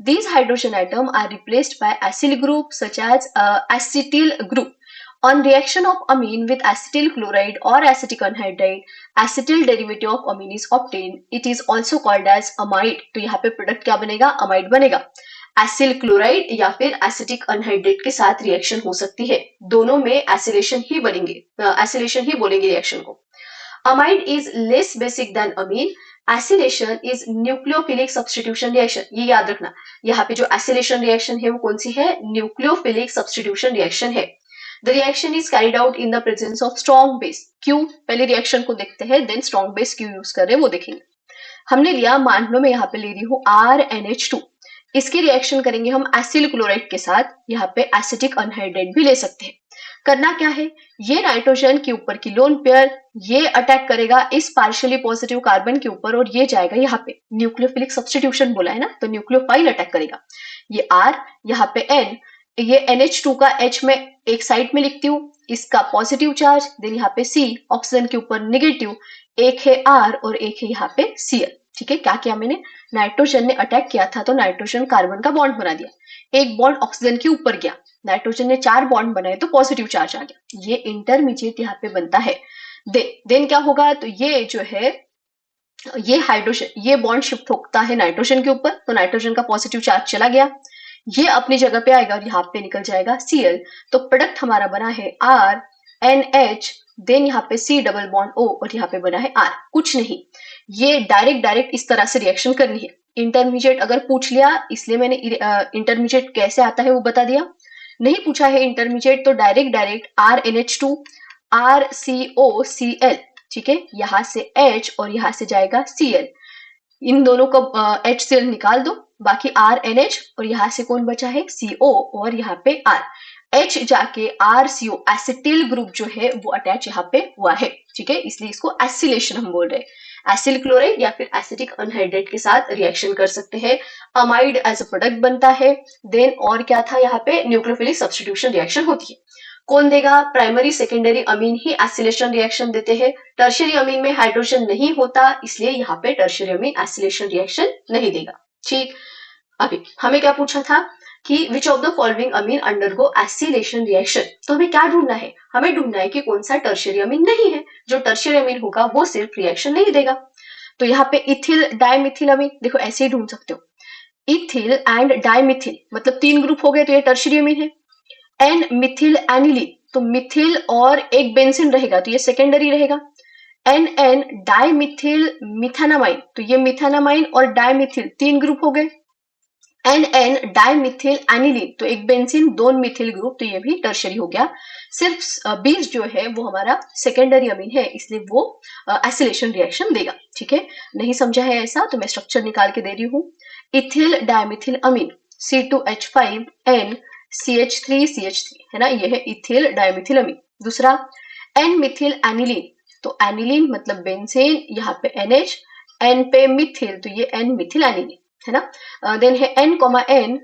These hydrogen atom are replaced by acyl group such as acetyl group. On reaction of amine with acetyl chloride or acetic anhydride, acetyl derivative of amine is obtained. It is also called as amide. तो यहाँ पे प्रोडक्ट क्या बनेगा, अमाइड बनेगा। एसिल क्लोराइड या फिर एसिटिक अनहाइड्रेट के साथ रिएक्शन हो सकती है, दोनों में एसिलेशन ही बनेंगे, एसिलेशन ही बोलेंगे रिएक्शन को। Amide is less basic than amine, acylation is nucleophilic substitution reaction, ये याद रखना। यहाँ पे जो एसिलेशन रिएक्शन है वो कौन सी है, न्यूक्लियोफिलिक सब्स्टिट्यूशन रिएक्शन है। The reaction is carried out in the presence of strong base, क्यों, पहले रिएक्शन को देखते हैं देन स्ट्रॉन्ग बेस क्यों यूज कर रहे हैं वो देखेंगे। हमने लिया, मान लो मैं यहाँ पे ले रही हूँ RNH2, इसकी रिएक्शन करेंगे हम एसिल क्लोराइड के साथ, यहाँ पे एसिटिक अनहाइड्रेट भी ले सकते हैं। करना क्या है, ये नाइट्रोजन के ऊपर की लोन पेयर ये अटैक करेगा इस पार्शियली पॉजिटिव कार्बन के ऊपर और ये जाएगा यहाँ पे, न्यूक्लियोफिलिक सब्स्टिट्यूशन बोला है ना, तो न्यूक्लियोफाइल अटैक करेगा। ये R, यहाँ पे N, ये NH2 का H में एक साइड में लिखती हूँ, इसका पॉजिटिव चार्ज, देन यहाँ पे C, ऑक्सीजन के ऊपर नेगेटिव, एक है R और एक है यहाँ पे Cl। ठीक है, क्या किया मैंने, नाइट्रोजन ने अटैक किया था तो नाइट्रोजन कार्बन का बॉन्ड बना दिया, एक बॉन्ड ऑक्सीजन के ऊपर गया, नाइट्रोजन ने 4 बॉन्ड बनाए तो पॉजिटिव चार्ज आ गया, ये इंटरमीडिएट यहाँ पे बनता है। देन क्या होगा, तो ये जो है ये हाइड्रोजन, ये बॉन्ड शिफ्ट होता है नाइट्रोजन के ऊपर, तो नाइट्रोजन का पॉजिटिव चार्ज चला गया, ये अपनी जगह पे आएगा और यहाँ पे निकल जाएगा Cl। तो प्रोडक्ट हमारा बना है RNH, देन यहाँ पे C डबल बॉन्ड O और यहाँ पे बना है R। कुछ नहीं, ये डायरेक्ट इस तरह से रिएक्शन करनी है। इंटरमीडिएट अगर पूछ लिया, इसलिए मैंने इंटरमीडिएट कैसे आता है वो बता दिया। नहीं पूछा है इंटरमीडिएट तो डायरेक्ट RNH2 RCOCl, ठीक है, यहाँ से H और यहाँ से जाएगा Cl, इन दोनों को HCl निकाल दो, बाकी RNH और यहाँ से कौन बचा है CO और यहाँ पे R, H जाके RCO एसिटिल ग्रुप जो है वो अटैच यहाँ पे हुआ है। ठीक है, इसलिए इसको एसिलेशन हम बोल रहे हैं। एसिल क्लोराइड या फिर एसिटिक अनहाइड्रेट के साथ रिएक्शन कर सकते हैं, अमाइड एज अ प्रोडक्ट बनता है। देन और क्या था, यहाँ पे न्यूक्लियोफिलिक सब्स्टिट्यूशन रिएक्शन होती है। कौन देगा, प्राइमरी सेकेंडरी अमीन ही एसिलेशन रिएक्शन देते हैं, टर्शियरी अमीन में हाइड्रोजन नहीं होता, इसलिए यहाँ पे टर्शियरी अमीन एसिलेशन रिएक्शन नहीं देगा। ठीक, अभी हमें क्या पूछा था कि which of the following amine undergo acylation reaction, तो हमें क्या ढूंढना है, हमें ढूंढना है कि कौन सा टर्शियरी अमीन नहीं है, जो टर्शियरी अमीन होगा वो सिर्फ रिएक्शन नहीं देगा। तो यहाँ पे इथिल डाइमिथिल अमीन, देखो ऐसे ही ढूंढ सकते हो, इथिल एंड डाइमिथिल मतलब 3 ग्रुप हो गए तो ये टर्शियरी अमीन है। एन मिथिल एनिलीन तो मिथिल और एक बेंजीन रहेगा तो ये सेकेंडरी रहेगा। NN डाइमिथिल मिथानामाइन, तो ये मिथानामाइन और डाइमिथिल 3 ग्रुप हो गए। NN डाइमिथिल एनिलीन, तो एक बेंजीन 2 मिथिल ग्रुप, तो ये भी टर्शरी हो गया। सिर्फ 20 जो है वो हमारा सेकेंडरी अमीन है, इसलिए वो एसिलेशन रिएक्शन देगा। ठीक है, नहीं समझा है ऐसा तो मैं स्ट्रक्चर निकाल के दे रही हूँ। इथिल डाइमिथिल अमीन C2H5N CH3 है ना, ये है इथिल डाइमिथिल अमीन। दूसरा N मिथिल एनिलीन, तो एनिलीन मतलब बेंजीन, यहाँ पे NH, N पे मिथिल, तो ये N मिथिल एनिलीन है ना। देन है N,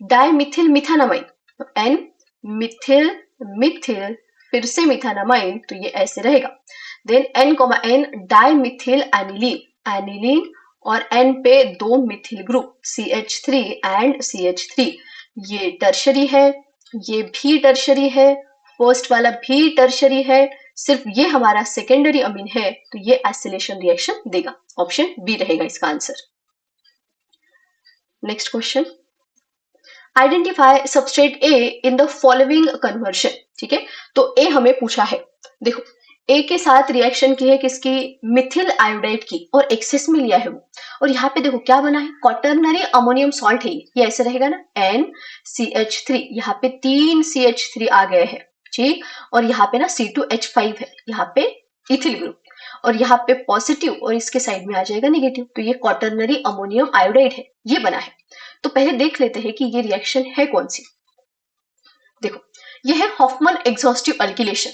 डाइमिथिल मिथानामाइन, तो N मिथिल मिथिल फिर से मिथानामाइन, तो ये ऐसे रहेगा। देन N, डाइमिथिल एनिलीन, एनिलीन और N पे 2 methyl group CH3 and CH3, ये टर्शरी है, ये भी टर्शरी है, फर्स्ट वाला भी टर्शरी है, सिर्फ ये हमारा सेकेंडरी अमीन है, तो ये एसिलेशन रिएक्शन देगा। ऑप्शन बी रहेगा इसका answer. Next question, identify substrate A in the following conversion. ठीक है, तो ए हमें पूछा है, देखो ए के साथ रिएक्शन की है किसकी, मिथिल आयोडाइड की, और एक्सेस में लिया है वो, और यहाँ पे देखो क्या बना है, क्वाटरनरी अमोनियम सॉल्ट है, ये ऐसे रहेगा ना, NCH3, यहाँ पे 3 CH3 आ गए हैं। ठीक, और यहाँ पे ना C2H5 है, यहाँ पे इथिल ग्रुप, और यहाँ पे पॉजिटिव और इसके साइड में आ जाएगा नेगेटिव, तो ये क्वाटरनरी अमोनियम आयोडाइड है, ये बना है। तो पहले देख लेते हैं कि ये रिएक्शन है कौन सी। देखो ये है हॉफमैन एग्जॉस्टिव अल्किलेशन।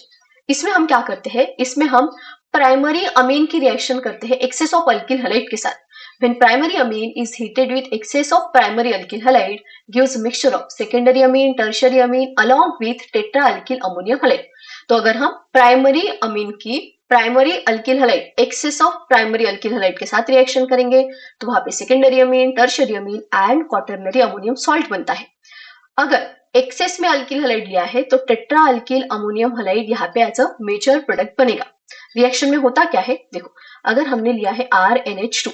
इसमें हम क्या करते हैं, इसमें हम प्राइमरी अमीन की रिएक्शन करते हैं एक्सेस ऑफ अल्किल हैलाइड के साथ। When primary amine is heated with excess of primary alkyl halide gives mixture of secondary amine, tertiary amine along with tetra alkyl ammonium halide। तो अगर हम प्राइमरी अमीन की primary alkyl halide excess of primary alkyl halide के साथ रिएक्शन करेंगे तो वहां पे secondary amine, tertiary amine and quaternary ammonium salt बनता है। अगर एक्सेस में अल्किल हैलाइड लिया है तो टेट्रा अल्किल अमोनियम हैलाइड यहाँ पे एज अ मेजर प्रोडक्ट बनेगा। रिएक्शन में होता क्या है, देखो अगर हमने लिया है RNH2,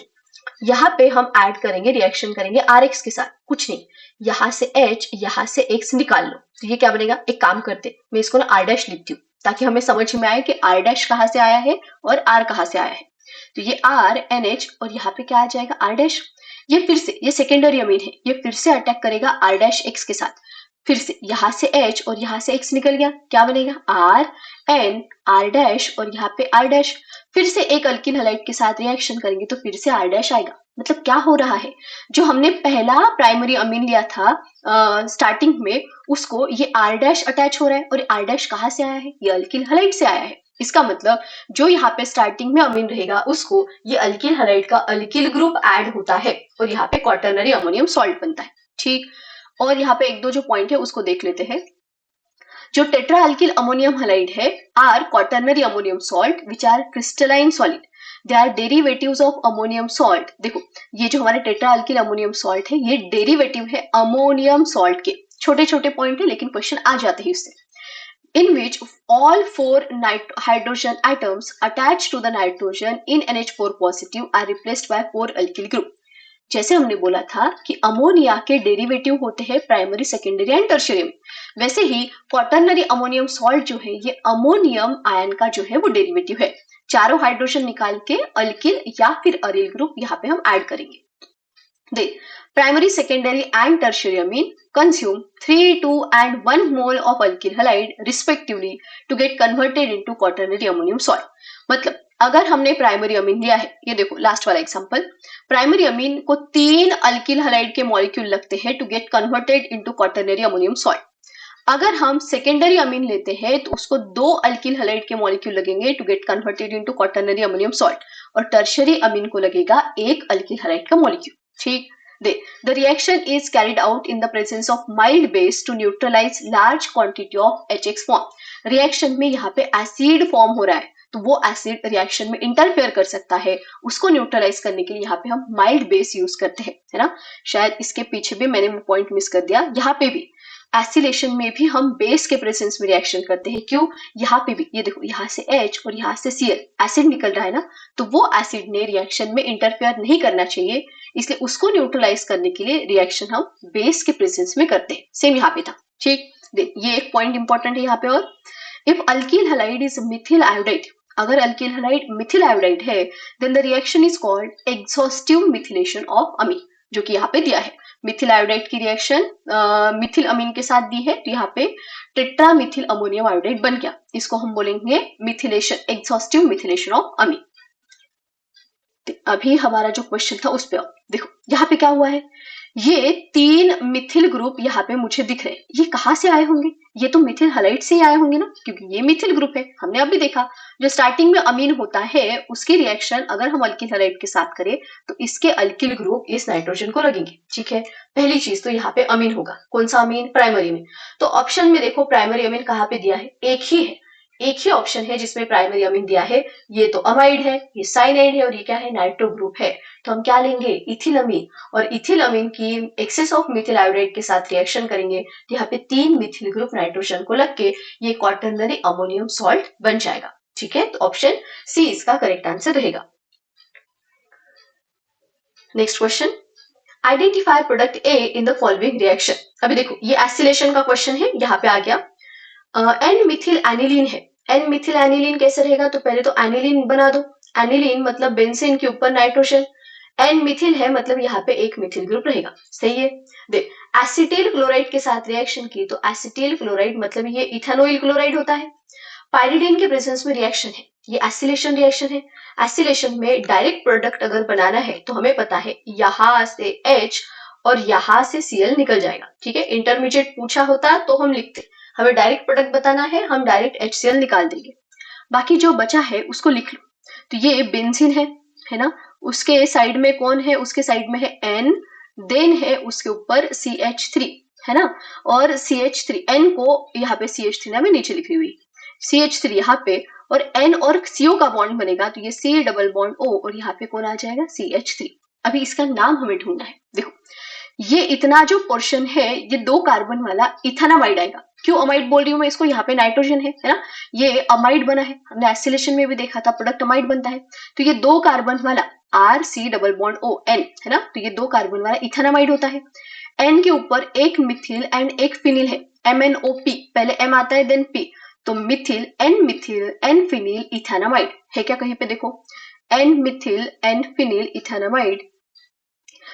यहाँ पे हम ऐड करेंगे, रिएक्शन करेंगे RX के साथ, कुछ नहीं, यहाँ से H यहाँ से X निकाल लो, तो ये क्या बनेगा, एक काम करते मैं इसको ना R' लिखती हूँ ताकि हमें समझ में आए कि R' कहाँ से आया है और R कहाँ से आया है। तो ये RNH और यहाँ पे क्या आ जाएगा R', ये फिर से ये सेकेंडरी अमीन है, ये फिर से अटैक करेगा R' के साथ, फिर से यहाँ से H और यहाँ से X निकल गया, क्या बनेगा RN R' और यहाँ पे R', फिर से एक अल्किल हैलाइड के साथ रिएक्शन करेंगे तो फिर से R' आएगा। मतलब क्या हो रहा है, जो हमने पहला प्राइमरी अमीन लिया था स्टार्टिंग में, उसको ये R' अटैच हो रहा है, और R' कहाँ से आया है, ये अल्किल हैलाइड से आया है। इसका मतलब जो यहाँ पे स्टार्टिंग में अमीन रहेगा उसको ये अल्किल हैलाइड का अल्किल ग्रुप ऐड होता है और यहाँ पे क्वाटरनरी अमोनियम सॉल्ट बनता है। ठीक, और यहाँ पे एक दो जो पॉइंट है उसको देख लेते हैं। जो टेट्रा अल्किल अमोनियम हैलाइड है are quaternary ammonium salt which are crystalline solid, they are derivatives of ammonium salt. देखो ये जो हमारे टेट्रा अल्किल अमोनियम सॉल्ट है ये डेरिवेटिव है अमोनियम सॉल्ट के। छोटे छोटे पॉइंट है लेकिन क्वेश्चन आ जाते हैं इससे। In which all 4 hydrogen atoms attached to the nitrogen in NH4 positive are replaced by 4 alkyl group। जैसे हमने बोला था कि अमोनिया के डेरिवेटिव होते हैं प्राइमरी, सेकेंडरी एंड टर्शियरी, वैसे ही क्वाटरनरी अमोनियम सॉल्ट जो है ये अमोनियम आयन का जो है वो डेरिवेटिव है। चारों हाइड्रोजन निकाल के अल्किल या फिर अरिल ग्रुप यहाँ पे हम ऐड करेंगे। देख primary, secondary and tertiary amine consume 3, 2 and 1 mole of alkyl halide respectively to get converted into quaternary ammonium salt। मतलब अगर हमने प्राइमरी अमीन लिया है, ये देखो लास्ट वाला एग्जांपल, प्राइमरी अमीन को 3 अल्किल हैलाइड के मॉलिक्यूल लगते हैं to get converted into quaternary ammonium salt. अगर हम सेकेंडरी अमीन लेते हैं तो उसको 2 अल्किल हैलाइड के मॉलिक्यूल लगेंगे to get converted into quaternary ammonium salt, और टर्शियरी अमीन को लगेगा 1 अल्किल हैलाइड का मॉलिक्यूल। ठीक, the reaction is carried out in the presence of mild base to neutralize large quantity of HX form। Reaction में यहाँ पे एसिड फॉर्म हो रहा है तो वो एसिड रिएक्शन में इंटरफेयर कर सकता है, उसको न्यूट्रलाइज करने के लिए यहाँ पे हम माइल्ड बेस यूज करते हैं, है ना। शायद इसके पीछे भी मैंने पॉइंट मिस कर दिया, यहाँ पे भी एसिलेशन में भी हम बेस के प्रेजेंस में रिएक्शन करते हैं। क्यों, यहाँ पे भी ये देखो यहाँ से H और यहाँ से Cl एसिड निकल रहा है ना, तो वो एसिड ने रिएक्शन में इंटरफेयर नहीं करना चाहिए, इसलिए उसको न्यूट्रलाइज करने के लिए रिएक्शन हम बेस के प्रेजेंस में करते हैं। सेम यहाँ पे था। ठीक, ये एक पॉइंट इंपॉर्टेंट है यहाँ पे। और if alkyl halide is methyl iodide, अगर अल्किल हैलाइड मिथिल आयोडाइड है, then the reaction is called exhaustive methylation of amine, जो कि यहाँ पे दिया है। मिथिल आयोडाइड की रिएक्शन मिथिल अमीन के साथ दी है, तो यहाँ पे टेट्रा मिथिल अमोनियम आयोडाइड बन गया। इसको हम बोलेंगे मिथिलेशन, एक्सॉस्टिव मिथिलेशन ऑफ अमीन। अभी हमारा जो क्वेश्चन था उस पे देखो, यहाँ पे क्या हुआ है, ये 3 मिथिल ग्रुप यहाँ पे मुझे दिख रहे हैं। ये कहाँ से आए होंगे? ये तो मिथिल हैलाइड से ही आए होंगे ना, क्योंकि ये मिथिल ग्रुप है। हमने अभी देखा जो स्टार्टिंग में अमीन होता है उसकी रिएक्शन अगर हम अल्किल हैलाइड के साथ करें तो इसके अल्किल ग्रुप इस नाइट्रोजन को लगेंगे। ठीक है, पहली चीज तो यहाँ पे अमीन होगा। कौन सा अमीन? Primary amine. तो ऑप्शन में देखो प्राइमरी अमीन कहाँ पे दिया है? एक ही ऑप्शन है जिसमें प्राइमरी अमीन दिया है। ये तो अमाइड है, ये साइनाइड है और ये क्या है? नाइट्रो ग्रुप है। तो हम क्या लेंगे? इथिल अमीन। और इथिल अमीन की एक्सेस ऑफ मिथिल आयोडाइड के साथ रिएक्शन करेंगे, यहाँ पे 3 मिथिल ग्रुप नाइट्रोजन को लग के ये क्वाटरनरी अमोनियम सॉल्ट बन जाएगा। ठीक है, तो ऑप्शन सी इसका करेक्ट आंसर रहेगा। Next question, identify product A in the following reaction. अभी देखो ये एसिलेशन का क्वेश्चन है, यहाँ पे आ गया एन मिथिल एनिलीन है। एन मिथिल एनिलीन कैसे रहेगा? तो पहले तो एनिलीन बना दो। एनिलीन मतलब बेंजीन के ऊपर नाइट्रोजन, एन मिथिल है मतलब यहाँ पे एक मिथिल ग्रुप रहेगा। सही है। देख, एसिटिल क्लोराइड के साथ रिएक्शन की तो एसिटिल क्लोराइड मतलब ये इथेनॉइल क्लोराइड होता है। पाइरिडिन के प्रेजेंस में रिएक्शन है, ये एसिलेशन रिएक्शन है। एसिलेशन में डायरेक्ट प्रोडक्ट अगर बनाना है तो हमें पता है यहाँ से H और यहाँ से Cl निकल जाएगा। ठीक है, इंटरमीडिएट पूछा होता तो हम लिखते, हमें डायरेक्ट प्रोडक्ट बताना है, हम डायरेक्ट HCl निकाल देंगे। बाकी जो बचा है उसको लिख लो। तो ये बेंजीन है ना, उसके साइड में कौन है? उसके साइड में है N, देन है उसके ऊपर CH3 है ना, और CH3 N को यहाँ पे CH3 ना मैं नीचे लिखी हुई, CH3 यहाँ पे, और N और CO का बॉन्ड बनेगा तो ये C डबल बॉन्ड O और यहाँ पे कौन आ जाएगा? CH3। अभी इसका नाम हमें ढूंढना है। देखो ये इतना जो पोर्शन है ये 2 कार्बन वाला इथेनामाइड आएगा। क्यों अमाइड बोल रही हूँ मैं इसको? यहाँ पे नाइट्रोजन है ना, ये अमाइड बना है, हमने एसिलेशन में भी देखा था प्रोडक्ट अमाइड बनता है। तो ये 2 कार्बन वाला RC double bond O N है ना, तो ये 2 कार्बन वाला इथेनामाइड होता है। N के ऊपर एक मिथिल एंड एक फिनिल है, MnOP, पहले M आता है देन P, तो मिथिल N फिनिल इथेनामाइड है क्या कहीं पे? देखो N methyl N phenyl ethanamide,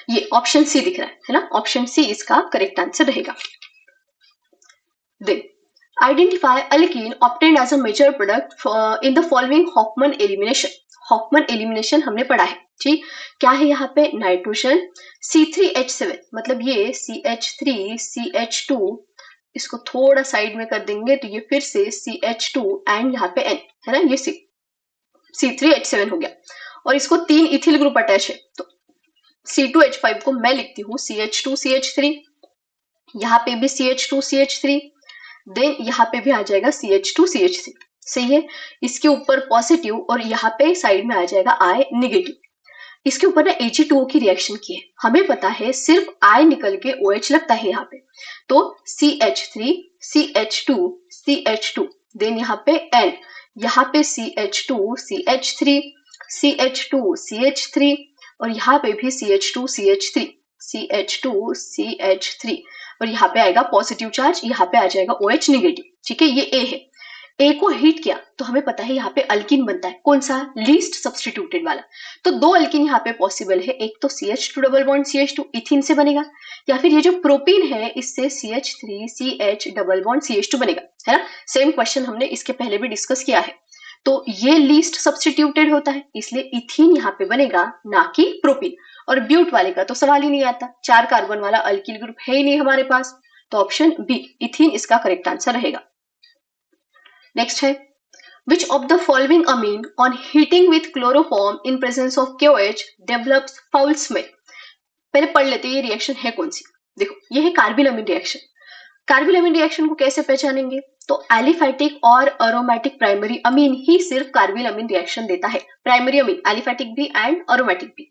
ये ऑप्शन सी दिख रहा है ना, ऑप्शन सी इसका करेक्ट आंसर रहेगा। Then identify alkene obtained as a major product in the following Hofmann elimination. Hofmann elimination हमने पढ़ा है। ठीक, क्या है यहाँ पे? नाइट्रोजन C3H7 मतलब ये CH3 CH2, इसको थोड़ा साइड में कर देंगे तो ये फिर से CH2 एंड यहाँ पे N है ना, ये C3H7 हो गया। और इसको 3 इथिल ग्रुप अटैच है, तो C2H5 को मैं लिखती हूँ CH2CH3, यहाँ पे भी CH2CH3, देन यहाँ पे भी आ जाएगा CH2CH3। सही है, इसके ऊपर पॉजिटिव और यहाँ पे साइड में आ जाएगा I नेगेटिव। इसके ऊपर ना Ag2O की रिएक्शन की है, हमें पता है सिर्फ I निकल के OH लगता है यहाँ पे, तो CH3 CH2 CH2, देन यहाँ पे N, यहाँ पे CH2 CH3 CH2 CH3 और यहाँ पे भी CH2 CH3 CH2 CH3 और यहाँ पे आएगा पॉजिटिव चार्ज, यहाँ पे आ जाएगा OH नेगेटिव। ठीक है, ये A है। ए को हीट किया तो हमें पता है यहाँ पे अल्किन बनता है। कौन सा? लीस्ट सब्स्टिट्यूटेड वाला। तो 2 अल्किन यहाँ पे पॉसिबल है, एक तो CH2 डबल बॉन्ड CH2 इथिन से बनेगा, या फिर ये जो प्रोपीन है इससे CH3 CH double bond CH2 बनेगा, है ना। सेम क्वेश्चन हमने इसके पहले भी डिस्कस किया है। तो ये लीस्ट सब्स्टिट्यूटेड होता है, इसलिए इथिन यहाँ पे बनेगा, ना कि प्रोपीन। और ब्यूट वाले का तो सवाल ही नहीं आता, 4 कार्बन वाला अल्किल ग्रुप है ही नहीं हमारे पास, तो ऑप्शन बी इथिन इसका करेक्ट आंसर रहेगा। नेक्स्ट है, which of the following amine on heating with chloroform in presence of KOH develops foul smell? पहले पढ़ लेते हैं ये रिएक्शन है कौन सी। देखो ये है कार्बिल अमीन रिएक्शन। कार्बिल अमीन रिएक्शन को कैसे पहचानेंगे? तो एलिफैटिक और अरोमेटिक प्राइमरी अमीन ही सिर्फ कार्बिल अमीन रिएक्शन देता है। प्राइमरी अमीन एलिफैटिक भी एंड अरोमेटिक भी।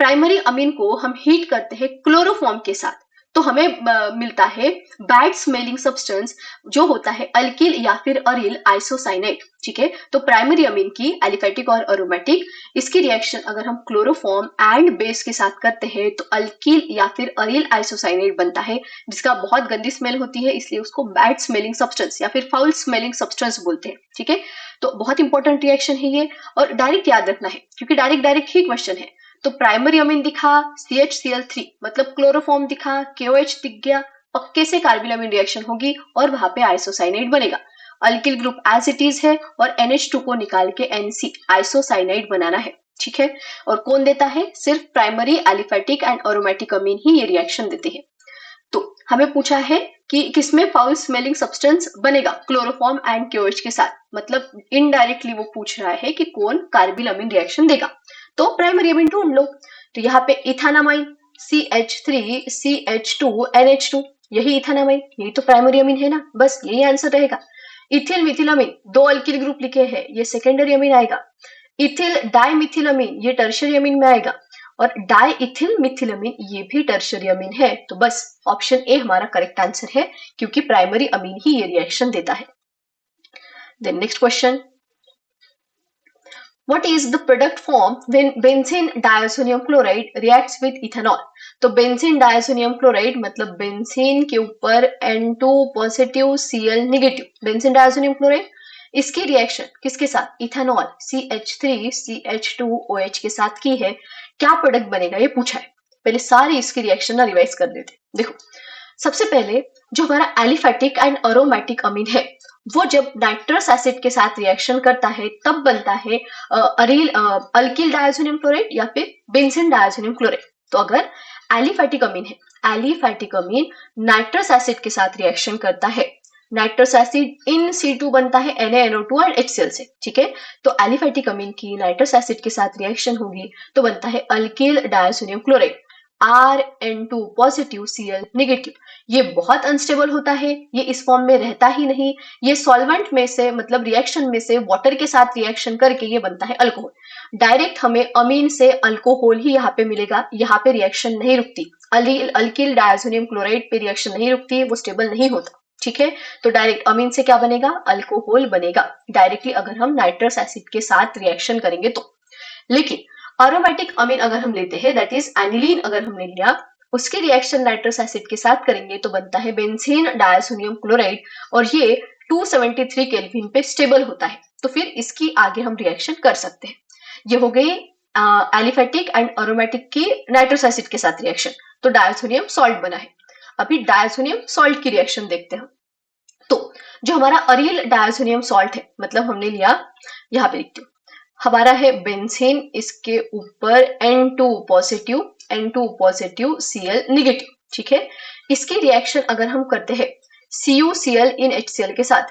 प्राइमरी अमीन को हम हीट करते हैं क्लोरोफॉर्म के साथ, तो हमें मिलता है बैड स्मेलिंग सब्सटेंस जो होता है अल्किल या फिर अरिल आइसोसाइनेट। ठीक है, तो प्राइमरी अमीन की एलिफेटिक और अरोमेटिक, इसकी रिएक्शन अगर हम क्लोरोफॉर्म एंड बेस के साथ करते हैं तो अल्किल या फिर अरिल आइसोसाइनेट बनता है, जिसका बहुत गंदी स्मेल होती है, इसलिए उसको बैड स्मेलिंग सब्सटेंस या फिर फाउल स्मेलिंग सब्सटेंस बोलते हैं। ठीक है, तो बहुत इंपॉर्टेंट रिएक्शन है ये, और डायरेक्ट याद रखना है क्योंकि डायरेक्ट ही क्वेश्चन है। तो प्राइमरी अमीन दिखा CHCl3 मतलब क्लोरोफॉर्म दिखा, KOH दिख गया, पक्के से कार्बिल अमीन रिएक्शन होगी और वहां पे आइसोसाइनाइड बनेगा। Alkyl group as it is है और NH2 को निकाल के NC आइसोसाइनाइड बनाना है। ठीक है, और कौन देता है? सिर्फ प्राइमरी एलिफेटिक एंड अरोमेटिक अमीन ही ये रिएक्शन देते हैं। तो हमें पूछा है कि किसमें फाउल स्मेलिंग सब्सटेंस बनेगा क्लोरोफॉर्म एंड KOH के साथ, मतलब इनडायरेक्टली वो पूछ रहा है कि कौन कार्बिल अमीन रिएक्शन देगा। तो प्राइमरी अमीन ढूंढ लो, तो यहाँ पे इथानामाइन CH3 CH2 NH2, यही इथानामाइन, यही तो प्राइमरी अमीन है ना, बस यही आंसर रहेगा। इथिल मिथिल अमीन, दो अल्किल ग्रुप लिखे हैं, ये सेकेंडरी अमीन आएगा। इथिल डाइमिथिल अमीन ये टर्शियरी अमीन में आएगा, और डाई इथिल मिथिल अमीन ये भी टर्शियरी अमीन है। तो बस ऑप्शन ए हमारा करेक्ट आंसर है क्योंकि प्राइमरी अमीन ही ये रिएक्शन देता है। Then next question, What is the product form when benzene diazonium chloride reacts with ethanol? तो बेंजीन डायजोनियम क्लोराइड मतलब बेंजीन के ऊपर N2 positive Cl negative, benzene diazonium chloride, इसकी रिएक्शन किसके साथ? इथेनॉल CH3 CH2OH के साथ की है, क्या प्रोडक्ट बनेगा ये पूछा है। पहले सारी इसकी रिएक्शन ना रिवाइज कर देते। देखो, सबसे पहले जो हमारा एलिफेटिक एंड अरोमेटिक अमीन है वो जब नाइट्रस एसिड के साथ रिएक्शन करता है तब बनता है अल्किल डायजोनियम क्लोराइड या फिर बेंजीन डायजोनियम क्लोराइड। तो अगर एलिफेटिक अमीन है, एलिफेटिक अमीन नाइट्रस एसिड के साथ रिएक्शन करता है, नाइट्रस एसिड इन C2 बनता है NaNO2 और HCl से। ठीक है, तो एलिफेटिक अमीन की नाइट्रस एसिड के साथ रिएक्शन होगी तो बनता है alkyl diazonium chloride RN2 positive Cl negative. ये बहुत अनस्टेबल होता है, ये इस फॉर्म में रहता ही नहीं, ये सॉल्वेंट में से मतलब रिएक्शन में से वाटर के साथ रिएक्शन करके ये बनता है अल्कोहल। डायरेक्ट हमें अमीन से अल्कोहल ही यहाँ पे मिलेगा, यहाँ पे रिएक्शन नहीं रुकती, अल्किल डायजोनियम क्लोराइड पे रिएक्शन नहीं रुकती, वो स्टेबल नहीं होता। ठीक है, तो डायरेक्ट अमीन से क्या बनेगा? अल्कोहल बनेगा डायरेक्टली अगर हम नाइट्रस एसिड के साथ रिएक्शन करेंगे तो। लेकिन अरोमेटिक अमीन अगर हम लेते हैं, दैट इज एनिलीन अगर हमने लिया, उसकी रिएक्शन नाइट्रस एसिड के साथ करेंगे तो बनता है बेंजीन डायसोनियम क्लोराइड, और ये 273 केल्विन पे स्टेबल होता है। तो फिर इसकी आगे हम रिएक्शन कर सकते हैं। ये हो गई एलिफेटिक एंड अरोमेटिक की नाइट्रस एसिड के साथ रिएक्शन, तो डायसोनियम सॉल्ट बना है। अभी डायसोनियम सॉल्ट की रिएक्शन देखते हैं। तो जो हमारा अरिल डायसोनियम सॉल्ट है, मतलब हमने लिया, यहाँ पे लिखती हूँ, हमारा है बेंजीन, इसके ऊपर N2 पॉजिटिव Cl नेगेटिव। ठीक है, इसकी रिएक्शन अगर हम करते हैं CuCl इन HCl के साथ,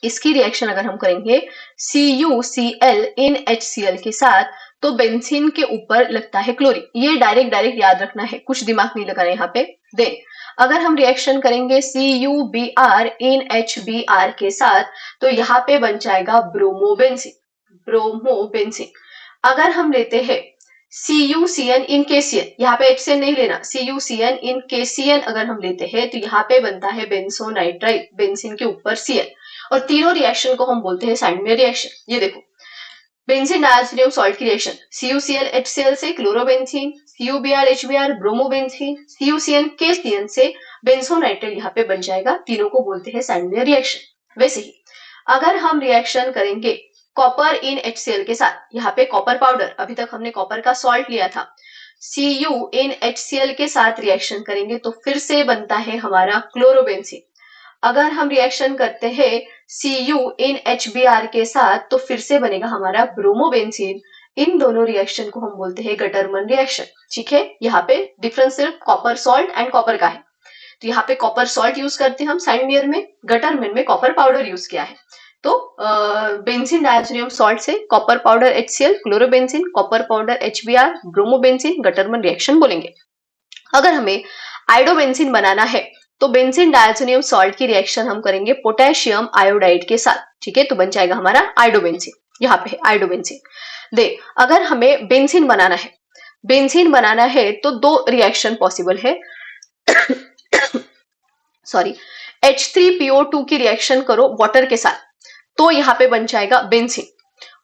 इसकी रिएक्शन अगर हम करेंगे CuCl इन HCl के साथ तो बेंजीन के ऊपर लगता है क्लोरीन। ये डायरेक्ट याद रखना है, कुछ दिमाग नहीं लगाना यहाँ पे। देन अगर हम रिएक्शन करेंगे CuBr इन HBr के साथ तो यहाँ पे बन जाएगा ब्रोमोबेंजीन। अगर हम लेते हैं CuCN इन KCN, यहाँ पे HCN नहीं लेना, CuCN इन KCN अगर हम लेते हैं तो यहाँ पे बनता है बेंजोनाइट्राइल, बेंजीन के ऊपर Cl, और तीनों रिएक्शन को हम बोलते हैं सैंडमेयर रिएक्शन। ये देखो, बेंजीन डायसोनियम सॉल्ट की रिएक्शन CuCl HCl से chlorobenzene, CuBr HBr bromobenzene, CuCN KCN से बेंजोनाइट्राइल यहाँ पे बन जाएगा, तीनों को बोलते हैं सैंडमेयर रिएक्शन। वैसे ही अगर हम रिएक्शन करेंगे कॉपर इन HCl के साथ, यहाँ पे कॉपर पाउडर, अभी तक हमने कॉपर का सॉल्ट लिया था, Cu इन HCl के साथ रिएक्शन करेंगे तो फिर से बनता है हमारा क्लोरोबेंजीन। अगर हम रिएक्शन करते हैं Cu इन HBr के साथ तो फिर से बनेगा हमारा ब्रोमोबेंजीन। इन दोनों रिएक्शन को हम बोलते हैं गटरमन रिएक्शन। ठीक है, यहाँ पे डिफरेंस सिर्फ कॉपर सॉल्ट एंड कॉपर का है, तो यहाँ पे कॉपर सॉल्ट यूज करते हैं हम सैंडमेयर में, गटरमन में कॉपर पाउडर यूज किया है। तो बेंजीन डायसोनियम सॉल्ट से copper powder HCl, chlorobenzene, copper powder HBr, bromobenzene, Gattermann reaction बोलेंगे। अगर हमें आयोडोबेंजीन बनाना है तो बेंजीन डायसोनियम सॉल्ट की रिएक्शन हम करेंगे पोटेशियम आयोडाइड के साथ। ठीक है, तो बन जाएगा हमारा आयोडोबेंजीन, यहाँ पे आयोडोबेंजीन। दे अगर हमें बेंजीन बनाना है तो दो रिएक्शन पॉसिबल है, सॉरी, H3PO2 की रिएक्शन करो वाटर के साथ तो यहाँ पे बन जाएगा बेंजीन।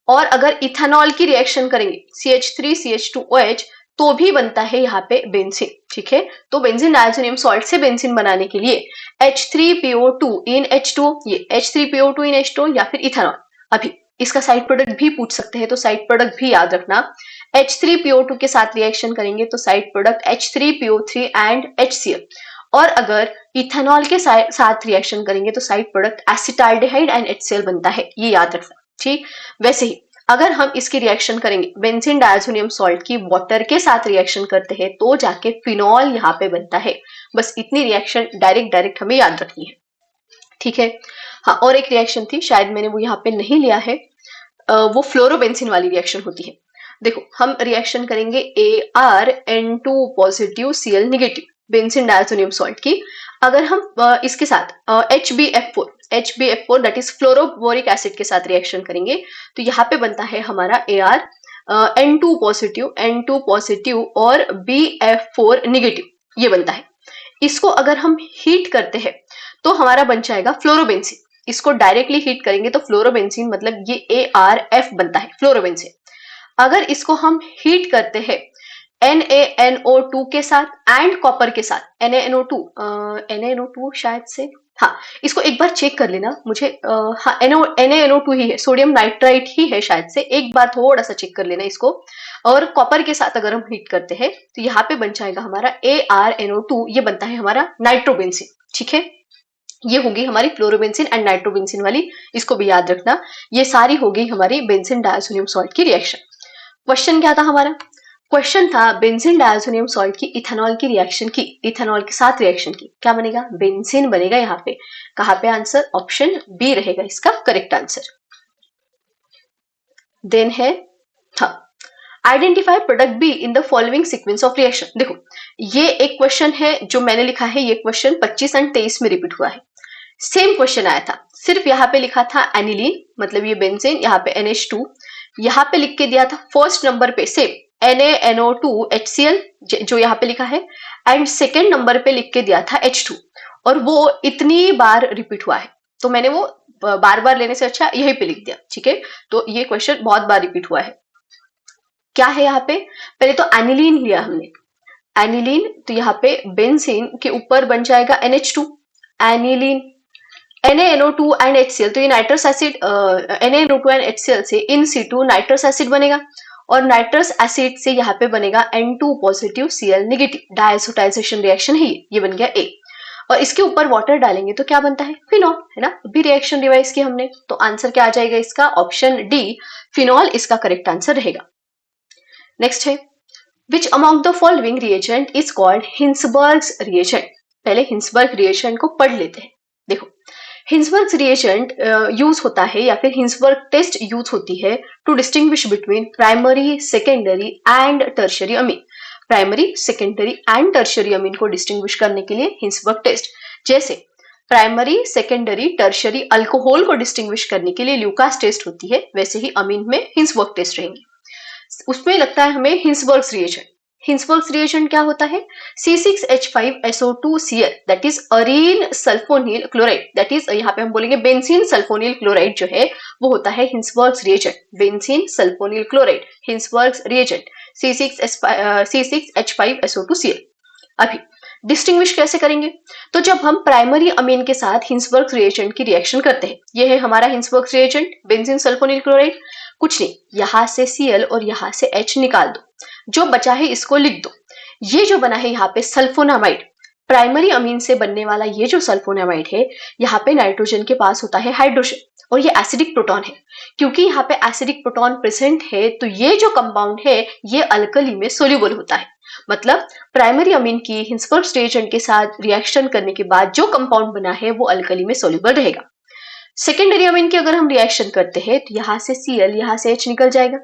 और अगर इथेनॉल की रिएक्शन करेंगे CH3CH2OH तो भी बनता है यहाँ पे बेंजीन। ठीक है, तो बेंजीन डायज़ोनियम सॉल्ट से बेंजीन बनाने के लिए H3PO2 इन H2, ये H3PO2 इन H2 या फिर इथेनॉल। अभी इसका साइड प्रोडक्ट भी पूछ सकते हैं, तो साइड प्रोडक्ट भी याद रखना। H3PO2 के साथ रिएक्शन करेंगे तो side product H3PO3 and HCl। और अगर इथेनॉल के साथ रिएक्शन करेंगे तो side product acetaldehyde and HCl बनता है, ये याद रखना। ठीक, वैसे ही अगर हम इसकी रिएक्शन करेंगे बेंजीन डायज़ोनियम सॉल्ट की वाटर के साथ रिएक्शन करते हैं तो जाके फिनॉल यहाँ पे बनता है। बस इतनी रिएक्शन डायरेक्ट हमें याद रखनी है। ठीक है, हाँ, और एक रिएक्शन थी, शायद मैंने वो यहाँ पे नहीं लिया है, वो फ्लोरोबेंजीन वाली रिएक्शन होती है। देखो, हम रिएक्शन करेंगे ArN2 positive Cl negative benzene diazonium salt की। अगर हम इसके साथ HbF4 that is fluoroboric acid के साथ रिएक्शन करेंगे तो यहाँ पे बनता है हमारा N2 पॉजिटिव और BF4 नेगेटिव, ये बनता है। इसको अगर हम हीट करते हैं तो हमारा बन जाएगा फ्लोरोबेंजीन। इसको डायरेक्टली हीट करेंगे तो फ्लोरोबेंजीन मतलब ये ArF बनता है, फ्लोरोबेंजीन। अगर इसको हम हीट करते हैं NaNO2 के साथ एंड कॉपर के साथ, NaNO2 शायद से, हाँ, इसको एक बार चेक कर लेना मुझे, हाँ, NaNO2 ही है, सोडियम नाइट्राइट ही है शायद से, एक बार थोड़ा सा चेक कर लेना इसको। और कॉपर के साथ अगर हम हीट करते हैं तो यहाँ पे बन जाएगा हमारा ArNO2, ये बनता है हमारा नाइट्रोबेंजीन। ठीक है, ये होगी हमारी फ्लोरोबेंजीन एंड नाइट्रोबेंजीन वाली, इसको भी याद रखना। ये सारी होगी हमारी बेंजीन डायज़ोनियम सॉल्ट की रिएक्शन। क्वेश्चन क्या था हमारा? क्वेश्चन था बेंजीन डायज़ोनियम सॉल्ट की इथेनॉल की रिएक्शन की, इथेनॉल के साथ रिएक्शन की, क्या बनेगा? बेंजीन बनेगा। यहाँ पे कहाँ पे आंसर? ऑप्शन बी रहेगा इसका करेक्ट आंसर। देन है, हाँ, identify product be in the following sequence of reaction. देखो, ये एक क्वेश्चन है जो मैंने लिखा है, ये क्वेश्चन 25 एंड 23 में रिपीट हुआ है। सेम क्वेश्चन आया था, सिर्फ यहाँ पे लिखा था एनिलीन, मतलब ये बेंजीन, यहाँ पे NH2, यहाँ पे लिख के दिया था फर्स्ट नंबर पे सेम NaNO2 HCl जो यहाँ पे लिखा है, एंड सेकेंड नंबर पे लिख के दिया था H2, और वो इतनी बार रिपीट हुआ है तो मैंने वो बार बार लेने से अच्छा यहीं पे लिख दिया। ठीक है, तो ये क्वेश्चन बहुत बार रिपीट हुआ है। क्या है यहाँ पे? पहले तो एनिलीन लिया हमने, एनिलीन, तो यहाँ पे बेंजीन के ऊपर बन जाएगा NH2, aniline, NaNO2 and HCl, तो ये nitrous acid, NaNO2 and HCl से इन situ नाइट्रस एसिड बनेगा, और नाइट्रस एसिड से यहाँ पे बनेगा N2 positive Cl negative, diazotisation reaction है ये बन गया A। और इसके ऊपर वाटर डालेंगे तो क्या बनता है? फिनॉल, है ना? भी रिएक्शन रिवाइज की हमने, तो आंसर क्या आ जाएगा इसका? ऑप्शन डी, फिनॉल इसका करेक्ट आंसर रहेगा। नेक्स्ट है, which among the following reagent is called Hinsberg's reagent. पहले हिंसबर्ग रिएजेंट को पढ़ लेते हैं। देखो, हिंसबर्ग रिएजेंट यूज होता है या फिर हिंसबर्ग टेस्ट यूज होती है to distinguish between primary, secondary and tertiary amine. Primary, secondary and tertiary amine को डिस्टिंग्विश करने के लिए हिंसबर्ग टेस्ट, जैसे प्राइमरी, सेकेंडरी, टर्शियरी अल्कोहल को डिस्टिंग्विश करने के लिए ल्यूकास टेस्ट होती है, वैसे ही अमीन में हिंसबर्ग टेस्ट रहेंगे। उसमें लगता है हमें हिंसबर्ग रिएजेंट। हिंसबर्ग रिएजेंट क्या होता है? C6H5SO2Cl that is arene sulfonyl chloride, that is यहाँ पे हम बोलेंगे बेंजीन सल्फोनील क्लोराइड जो है वो होता है Hinsberg reagent. Benzene sulfonyl chloride Hinsberg reagent C6H5SO2Cl। अभी डिस्टिंग्विश कैसे करेंगे? तो जब हम प्राइमरी अमीन के साथ हिंसबर्ग रिएजेंट की रिएक्शन करते हैं, ये है हमारा Hinsberg reagent benzene sulfonyl chloride, कुछ नहीं, यहां से Cl और यहां से H निकाल दो, जो बचा है इसको लिख दो। ये जो बना है यहाँ पे सल्फोनामाइड, प्राइमरी अमीन से बनने वाला ये जो सल्फोनामाइड है, यहाँ पे नाइट्रोजन के पास होता है हाइड्रोजन और ये एसिडिक प्रोटॉन है। क्योंकि यहाँ पे एसिडिक प्रोटॉन प्रेजेंट है तो ये जो कंपाउंड है ये अल्कली में सोल्यूबल होता है। मतलब प्राइमरी अमीन की हिंसबर्ग रिएजेंट के साथ रिएक्शन करने के बाद जो कंपाउंड बना है वो अल्कली में सोल्यूबल रहेगा। सेकेंडरी अमीन की अगर हम रिएक्शन करते हैं तो यहाँ से Cl, यहाँ से H निकल जाएगा।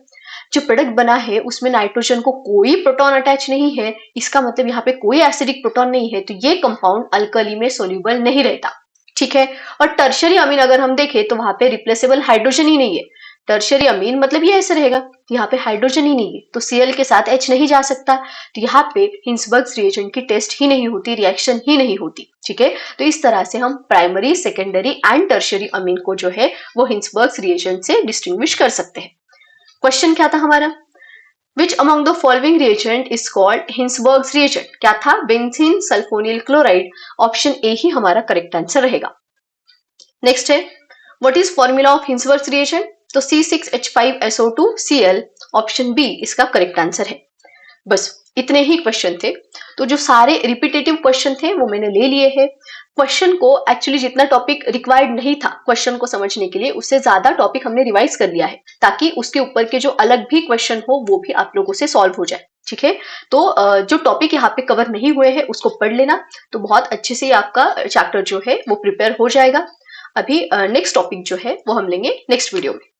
जो प्रोडक्ट बना है उसमें नाइट्रोजन को कोई प्रोटॉन अटैच नहीं है, इसका मतलब यहाँ पे कोई एसिडिक प्रोटॉन नहीं है, तो ये कंपाउंड अल्कली में सोल्यूबल नहीं रहता। ठीक है, और टर्शियरी अमीन अगर हम देखें तो वहां पे रिप्लेसेबल हाइड्रोजन ही नहीं है, टर्शियरी अमीन मतलब ये ऐसे रहेगा, यहाँ पे हाइड्रोजन ही नहीं है तो Cl के साथ H नहीं जा सकता, तो यहाँ पे हिंसबर्ग्स रिएजेंट की टेस्ट ही नहीं होती, रिएक्शन ही नहीं होती। ठीक है, तो इस तरह से हम primary, secondary and tertiary amine को जो है वो हिंसबर्ग्स रिएजेंट से डिस्टिंग्विश कर सकते हैं। क्वेश्चन क्या था हमारा, Which among the following reagent is called Hinsberg's reagent? क्या था, benzene sulphonyl chloride, option A ही हमारा करेक्ट आंसर रहेगा। नेक्स्ट है, what is formula of Hinsberg's reagent? तो C6H5SO2Cl, ऑप्शन बी इसका करेक्ट आंसर है। बस इतने ही क्वेश्चन थे, तो जो सारे रिपीटेटिव क्वेश्चन थे वो मैंने ले लिए हैं। क्वेश्चन को एक्चुअली जितना टॉपिक रिक्वायर्ड नहीं था क्वेश्चन को समझने के लिए, उससे ज्यादा टॉपिक हमने रिवाइज कर लिया है, ताकि उसके ऊपर के जो अलग भी क्वेश्चन हो वो भी आप लोगों से सॉल्व हो जाए। ठीक है, तो जो टॉपिक यहाँ पे कवर नहीं हुए हैं उसको पढ़ लेना, तो बहुत अच्छे से आपका चैप्टर जो है वो प्रिपेयर हो जाएगा। अभी नेक्स्ट टॉपिक जो है वो हम लेंगे नेक्स्ट वीडियो में।